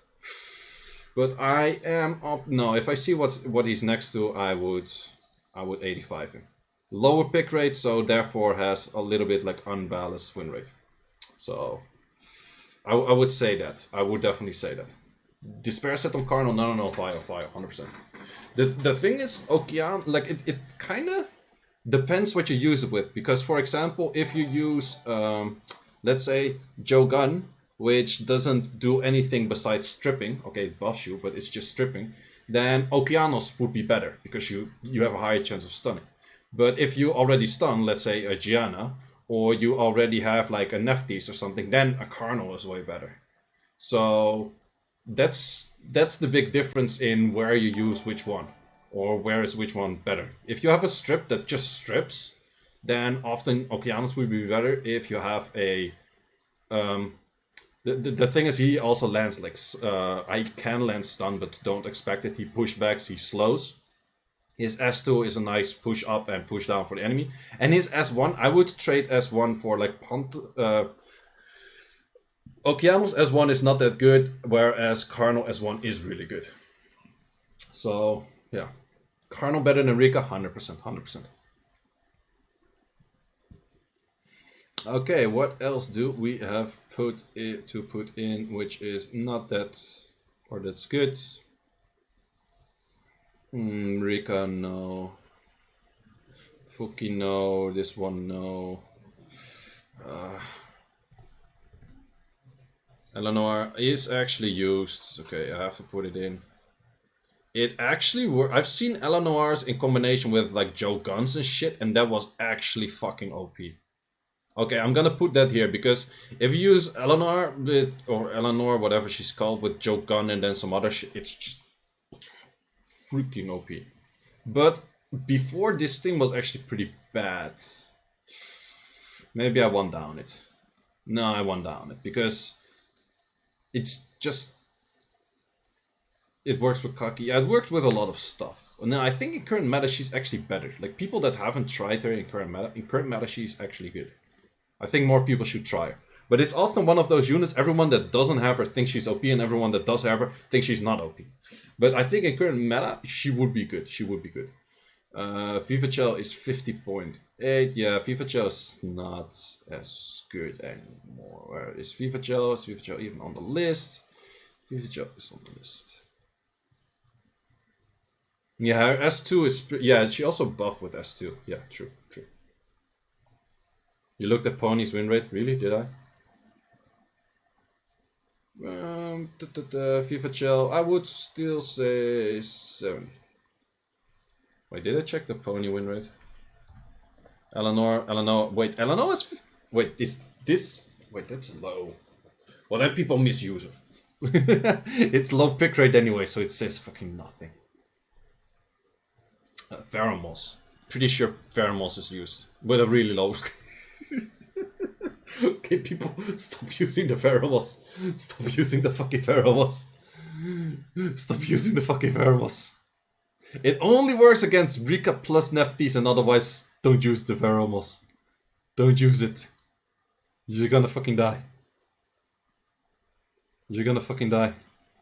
But I am up. No, if I see what he's next to, I would 85 him. Lower pick rate, so therefore has a little bit like unbalanced win rate. So I would say that. I would definitely say that. Despair set on Karnal, no, fire, 100%. The thing is, Okean, like it kind of depends what you use it with. Because, for example, if you use, let's say, Joe Gun, which doesn't do anything besides stripping, okay, it buffs you, but it's just stripping, then Okeanos would be better, because you have a higher chance of stunning. But if you already stun, let's say a Gianna, or you already have like a Nephthys or something, then a Karnal is way better. So that's the big difference in where you use which one, or where is which one better. If you have a strip that just strips, then often Okeanos will be better. If you have a the thing is, he also lands like I can land stun, but don't expect it. He pushbacks, he slows. His S2 is a nice push up and push down for the enemy, and his S1 I would trade S1 for like Okeanos S1 is not that good, whereas Karnal S1 is really good. So yeah, Karnal better than Rika, 100%. Okay, what else do we have put in, which is not that, or that's good? Rika, no. Fuki, no. This one, no. Eleanor is actually used. Okay, I have to put it in. It actually works. I've seen Eleanor's in combination with like Joe Guns and shit, and that was actually fucking OP. Okay, I'm gonna put that here, because if you use Eleanor with, or Eleanor, whatever she's called, with Joe Gun and then some other shit, it's just freaking OP. But before, this thing was actually pretty bad. Maybe I won down it. No, I won down it, because it's just, it works with Kaki. Yeah, it works with a lot of stuff. Now, I think in current meta, she's actually better. Like, people that haven't tried her in current meta, she's actually good. I think more people should try her. But it's often one of those units, everyone that doesn't have her thinks she's OP, and everyone that does have her thinks she's not OP. But I think in current meta, she would be good. Vivachel is 50.8. Yeah, Vivachel is not as good anymore. Where is Vivachel? Is Vivachel even on the list? Vivachel is on the list. Yeah, her S2 is... Yeah, she also buffed with S2. Yeah, true. You looked at Pony's win rate? Really? Did I? Vivachel, I would still say 70. Wait, did I check the Pony win rate? Eleanor, wait, Eleanor is 50. Wait, is this... Wait, that's low. Well, then people misuse her. It's low pick rate anyway, so it says fucking nothing. Pheromones. Pretty sure Pheromones is used with a really low. Okay, people, stop using the pheromones. Stop using the fucking pheromones. Stop using the fucking pheromones. It only works against Rika plus Nephthys, and otherwise don't use the pheromones. Don't use it. You're gonna fucking die. You're gonna fucking die.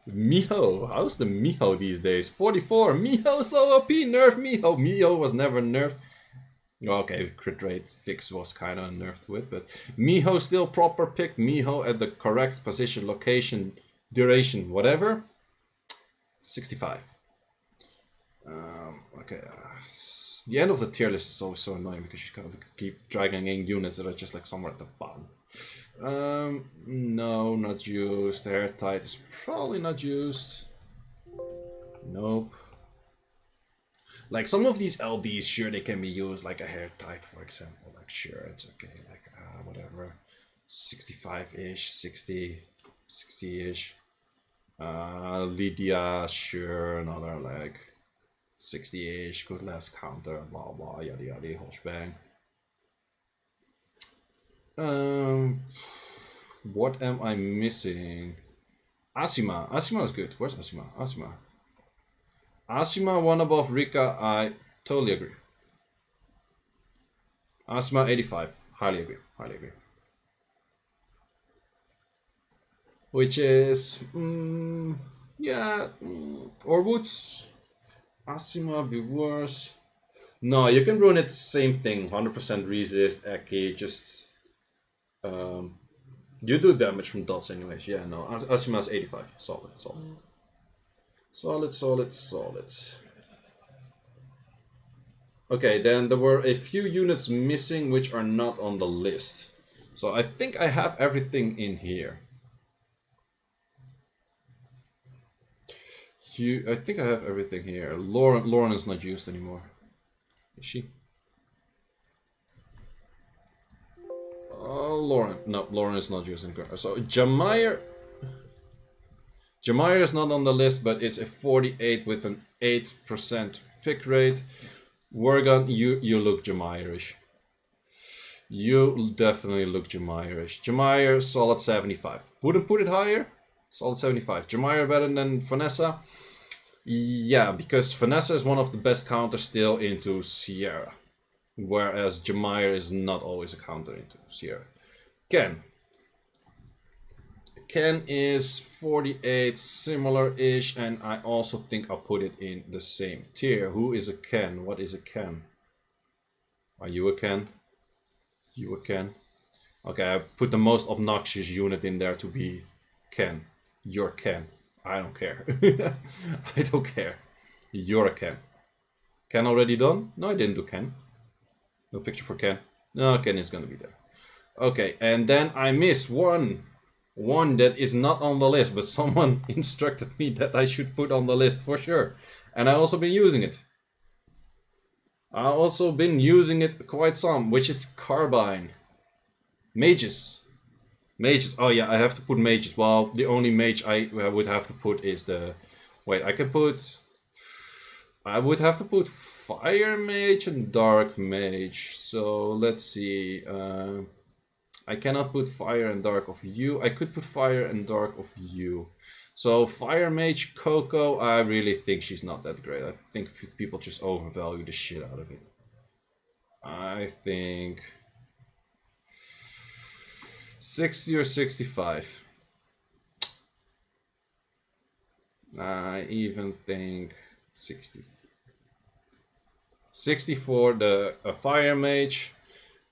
Miho, how's the Miho these days? 44, Miho so OP, nerf Miho. Miho was never nerfed. Okay, crit rate fix was kind of nerfed with, but Miho still proper picked. Miho at the correct position, location, duration, whatever. 65. Okay. The end of the tier list is always so annoying because you kind of keep dragging in units that are just like somewhere at the bottom. No, not used. Airtight is probably not used. Nope. Like some of these LDs, sure they can be used, like a hair tight, for example. Like sure, it's okay. Like whatever, 65-ish, 60-ish. Lydia, sure, another like 60-ish, good last counter, blah blah, yada yada, whole shebang. What am I missing? Asima. Asima is good. Where's Asima? Asima one above Rika, I totally agree. Asima 85. Highly agree. Which is yeah, or would Asima be worse? No, you can run it same thing, 100% resist, Eki, just you do damage from dots anyways. Yeah, no, Asima's 85. Solid. Okay, then there were a few units missing which are not on the list. So I think I have everything in here. I think I have everything here. Lauren is not used anymore. Is she? Oh, Lauren. No, Lauren is not used anymore. So Jamire is not on the list, but it's a 48 with an 8% pick rate. Worgan, you look Jamire-ish. You definitely look Jamire-ish. Jamire, solid 75. Wouldn't put it higher. Solid 75. Jamire better than Vanessa? Yeah, because Vanessa is one of the best counters still into Sierra. Whereas Jamire is not always a counter into Sierra. Ken is 48, similar-ish, and I also think I'll put it in the same tier. Who is a Ken? What is a Ken? Are you a Ken? You a Ken? Okay, I put the most obnoxious unit in there to be Ken. You're Ken. I don't care. I don't care. You're a Ken. Ken already done? No, I didn't do Ken. No picture for Ken. No, Ken is gonna be there. Okay, and then I missed one that is not on the list, but someone instructed me that I should put on the list for sure. And I also been using it. Quite some, which is Carbine. Mages. Oh yeah, I have to put mages. Well, the only mage I would have to put is the... Wait, I would have to put Fire Mage and Dark Mage. So, let's see. I cannot put Fire and Dark of you. I could put Fire and Dark of you. So, Fire Mage Coco, I really think she's not that great. I think people just overvalue the shit out of it. I think... 60 or 65. I even think 60. 60 for the Fire Mage,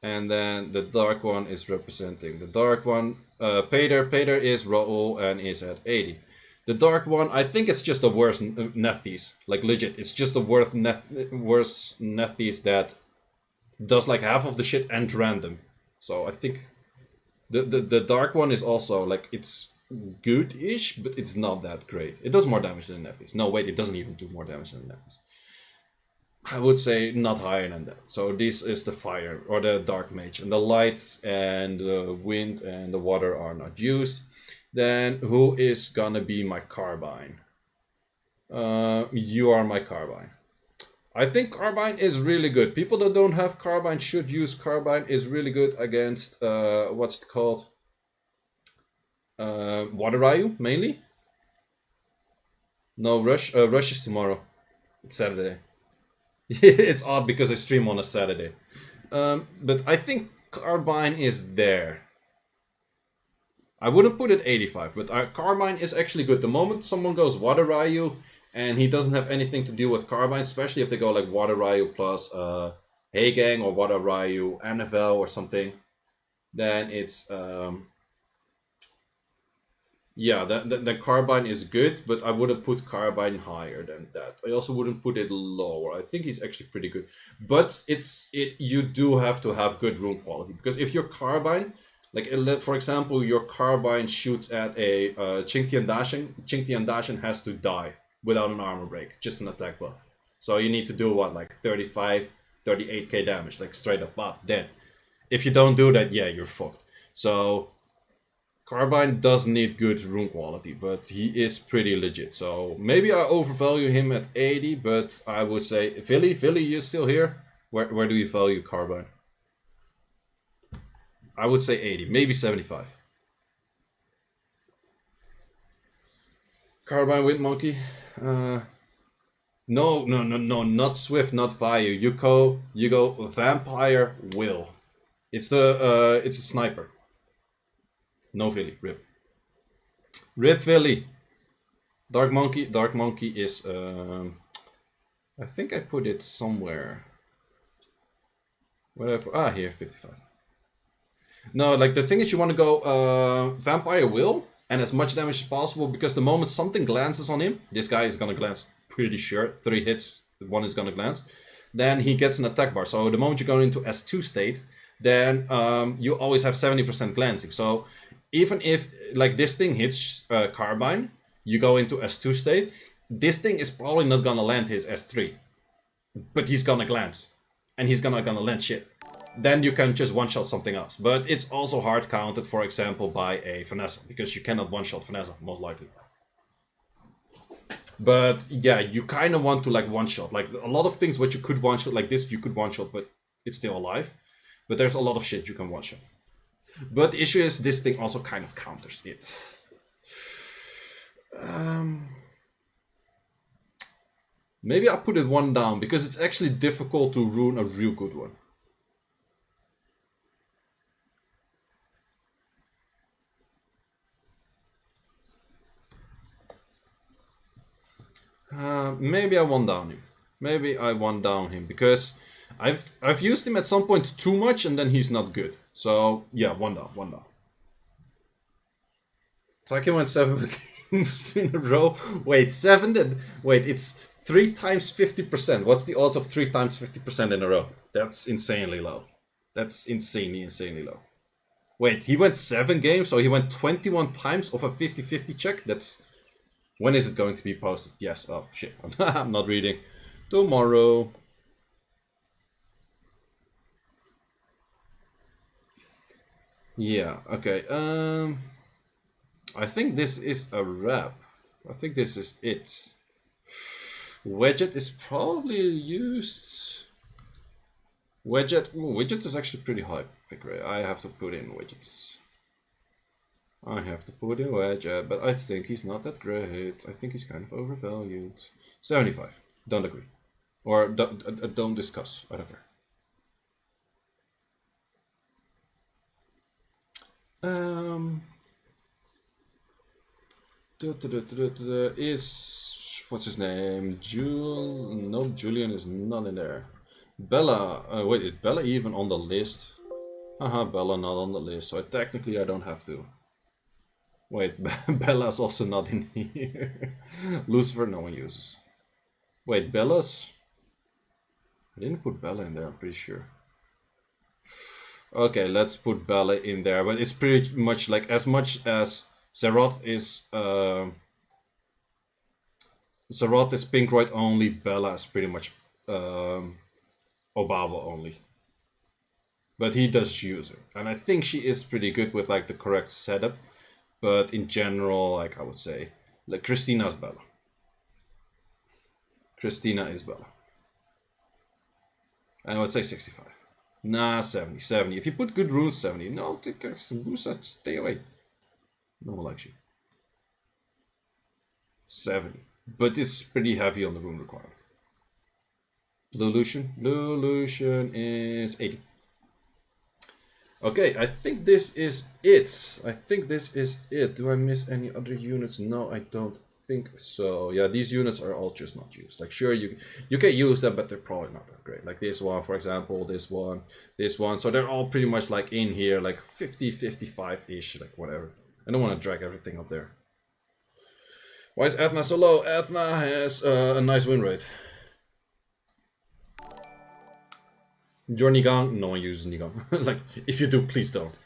and then the Dark one is representing the Dark one. Pater is Raoul and is at 80. The Dark one, I think it's just the worst Nephthys. Like legit, it's just the worst Nephthys that does like half of the shit and random. So I think the Dark one is also like, it's good-ish, but it's not that great. It does more damage than Nephthys. No, wait, it doesn't even do more damage than Nephthys. I would say not higher than that. So this is the Fire or the Dark Mage, and the Light and the Wind and the Water are not used. Then who is gonna be my Carbine? You are my Carbine. I think Carbine is really good. People that don't have Carbine should use Carbine. It's really good against what's it called? Water Ryu mainly. No, Rush is tomorrow. It's Saturday. It's odd because I stream on a Saturday. But I think Carbine is there. I wouldn't put it 85, but Carbine is actually good. The moment someone goes Water Ryu and he doesn't have anything to deal with Carbine, especially if they go like Water Ryu plus Heigang or Water Ryu NFL or something, then it's Yeah, the carbine is good, but I wouldn't put carbine higher than that. I also wouldn't put it lower. I think he's actually pretty good, but you do have to have good rune quality, because if your carbine, like for example, your carbine shoots at a Chintian Dashin has to die without an armor break, just an attack buff. So you need to do what, like 35, 38k damage, like straight up, dead. If you don't do that, yeah, you're fucked. So Carbine does need good rune quality, but he is pretty legit. So maybe I overvalue him at 80, but I would say, Philly, you still here? Where do you value Carbine? I would say 80, maybe 75. Carbine with Monkey? No, not Swift, not Fire. You go Vampire Will. It's a sniper. No Philly, rip. Rip Philly. Dark Monkey is I think I put it somewhere. Where did I put? Here, 55. No, like the thing is you want to go Vampire Will and as much damage as possible, because the moment something glances on him, this guy is gonna glance, pretty sure. 3 hits, one is gonna glance. Then he gets an attack bar. So the moment you go into S2 state, then you always have 70% glancing. So even if like this thing hits Carbine, you go into S2 state, this thing is probably not gonna land his S3. But he's gonna glance. And he's gonna land shit. Then you can just one-shot something else. But it's also hard counted, for example, by a Vanessa, because you cannot one-shot Vanessa, most likely. But yeah, you kind of want to like one-shot. Like a lot of things what you could one-shot, like this you could one-shot, but it's still alive. But there's a lot of shit you can one-shot. But the issue is this thing also kind of counters it. Maybe I put it one down, because it's actually difficult to rune a real good one. Maybe I one down him. Maybe I one down him, because I've used him at some point too much and then he's not good. So yeah, one down. Taki went 7 games in a row. Wait, 7? Then wait, it's 3 times 50%. What's the odds of 3 times 50% in a row? That's insanely low. That's insanely low. Wait, he went 7 games, so he went 21 times of a 50-50 check? That's... When is it going to be posted? Yes, oh shit, I'm not reading. Tomorrow. Yeah, okay. I think this is a wrap. I think this is it. Widget is probably used. Widget is actually pretty high pick rate. I have to put in widgets. I have to put in Widget, but I think he's not that great. I think he's kind of overvalued. 75. Don't agree. Or don't discuss. I don't care. Is what's his name? No, Julian is not in there. Bella. Wait, is Bella even on the list? Haha, Bella not on the list. So technically I don't have to. Wait, Bella's also not in here. Lucifer, no one uses. Wait, Bella's? I didn't put Bella in there, I'm pretty sure. Okay, let's put Bella in there, but it's pretty much like, as much as Zerath is Pinkroid only, Bella is pretty much Obaba only. But he does use her, and I think she is pretty good with like the correct setup. But in general, like I would say, like Christina's Bella. Christina is Bella. And I would say 65. Nah, 70. 70. If you put good runes, 70. No, stay away. No one likes you. 70. But it's pretty heavy on the rune requirement. Blue Lucian is 80. Okay, I think this is it. Do I miss any other units? No, I don't think so. Yeah, these units are all just not used. Like, sure, you can use them, but they're probably not that great. Like this one, for example, this one. So they're all pretty much like in here, like 50, 55-ish, like whatever. I don't want to drag everything up there. Why is Ethna so low? Ethna has a nice win rate. Your Nigang? No one uses Nigang. Like, if you do, please don't.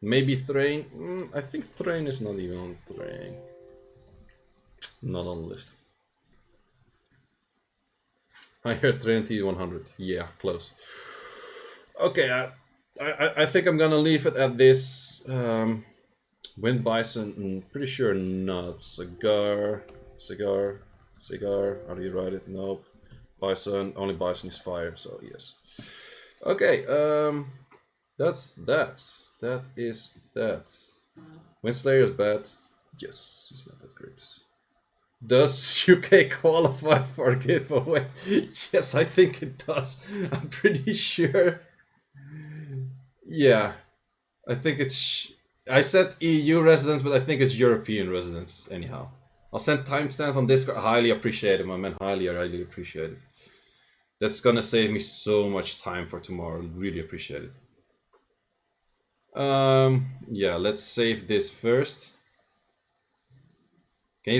Maybe Thrain? I think Thrain is not even on Thrain. Not on the list. I heard Thrain T100. Yeah, close. Okay, I think I'm gonna leave it at this. M.Bison, pretty sure not. Cigar. How do you write it? Nope. Bison, only Bison is fire, so yes. Okay, that's that. That is that. Windslayer is bad. Yes, he's not that great. Does UK qualify for a giveaway? Yes, I think it does. I'm pretty sure. Yeah, I think it's. I said EU residents, but I think it's European residents anyhow. I'll send timestamps on Discord. Highly appreciate it, my man. Highly appreciate it. That's gonna save me so much time for tomorrow. Really appreciate it. Yeah, let's save this first. Can you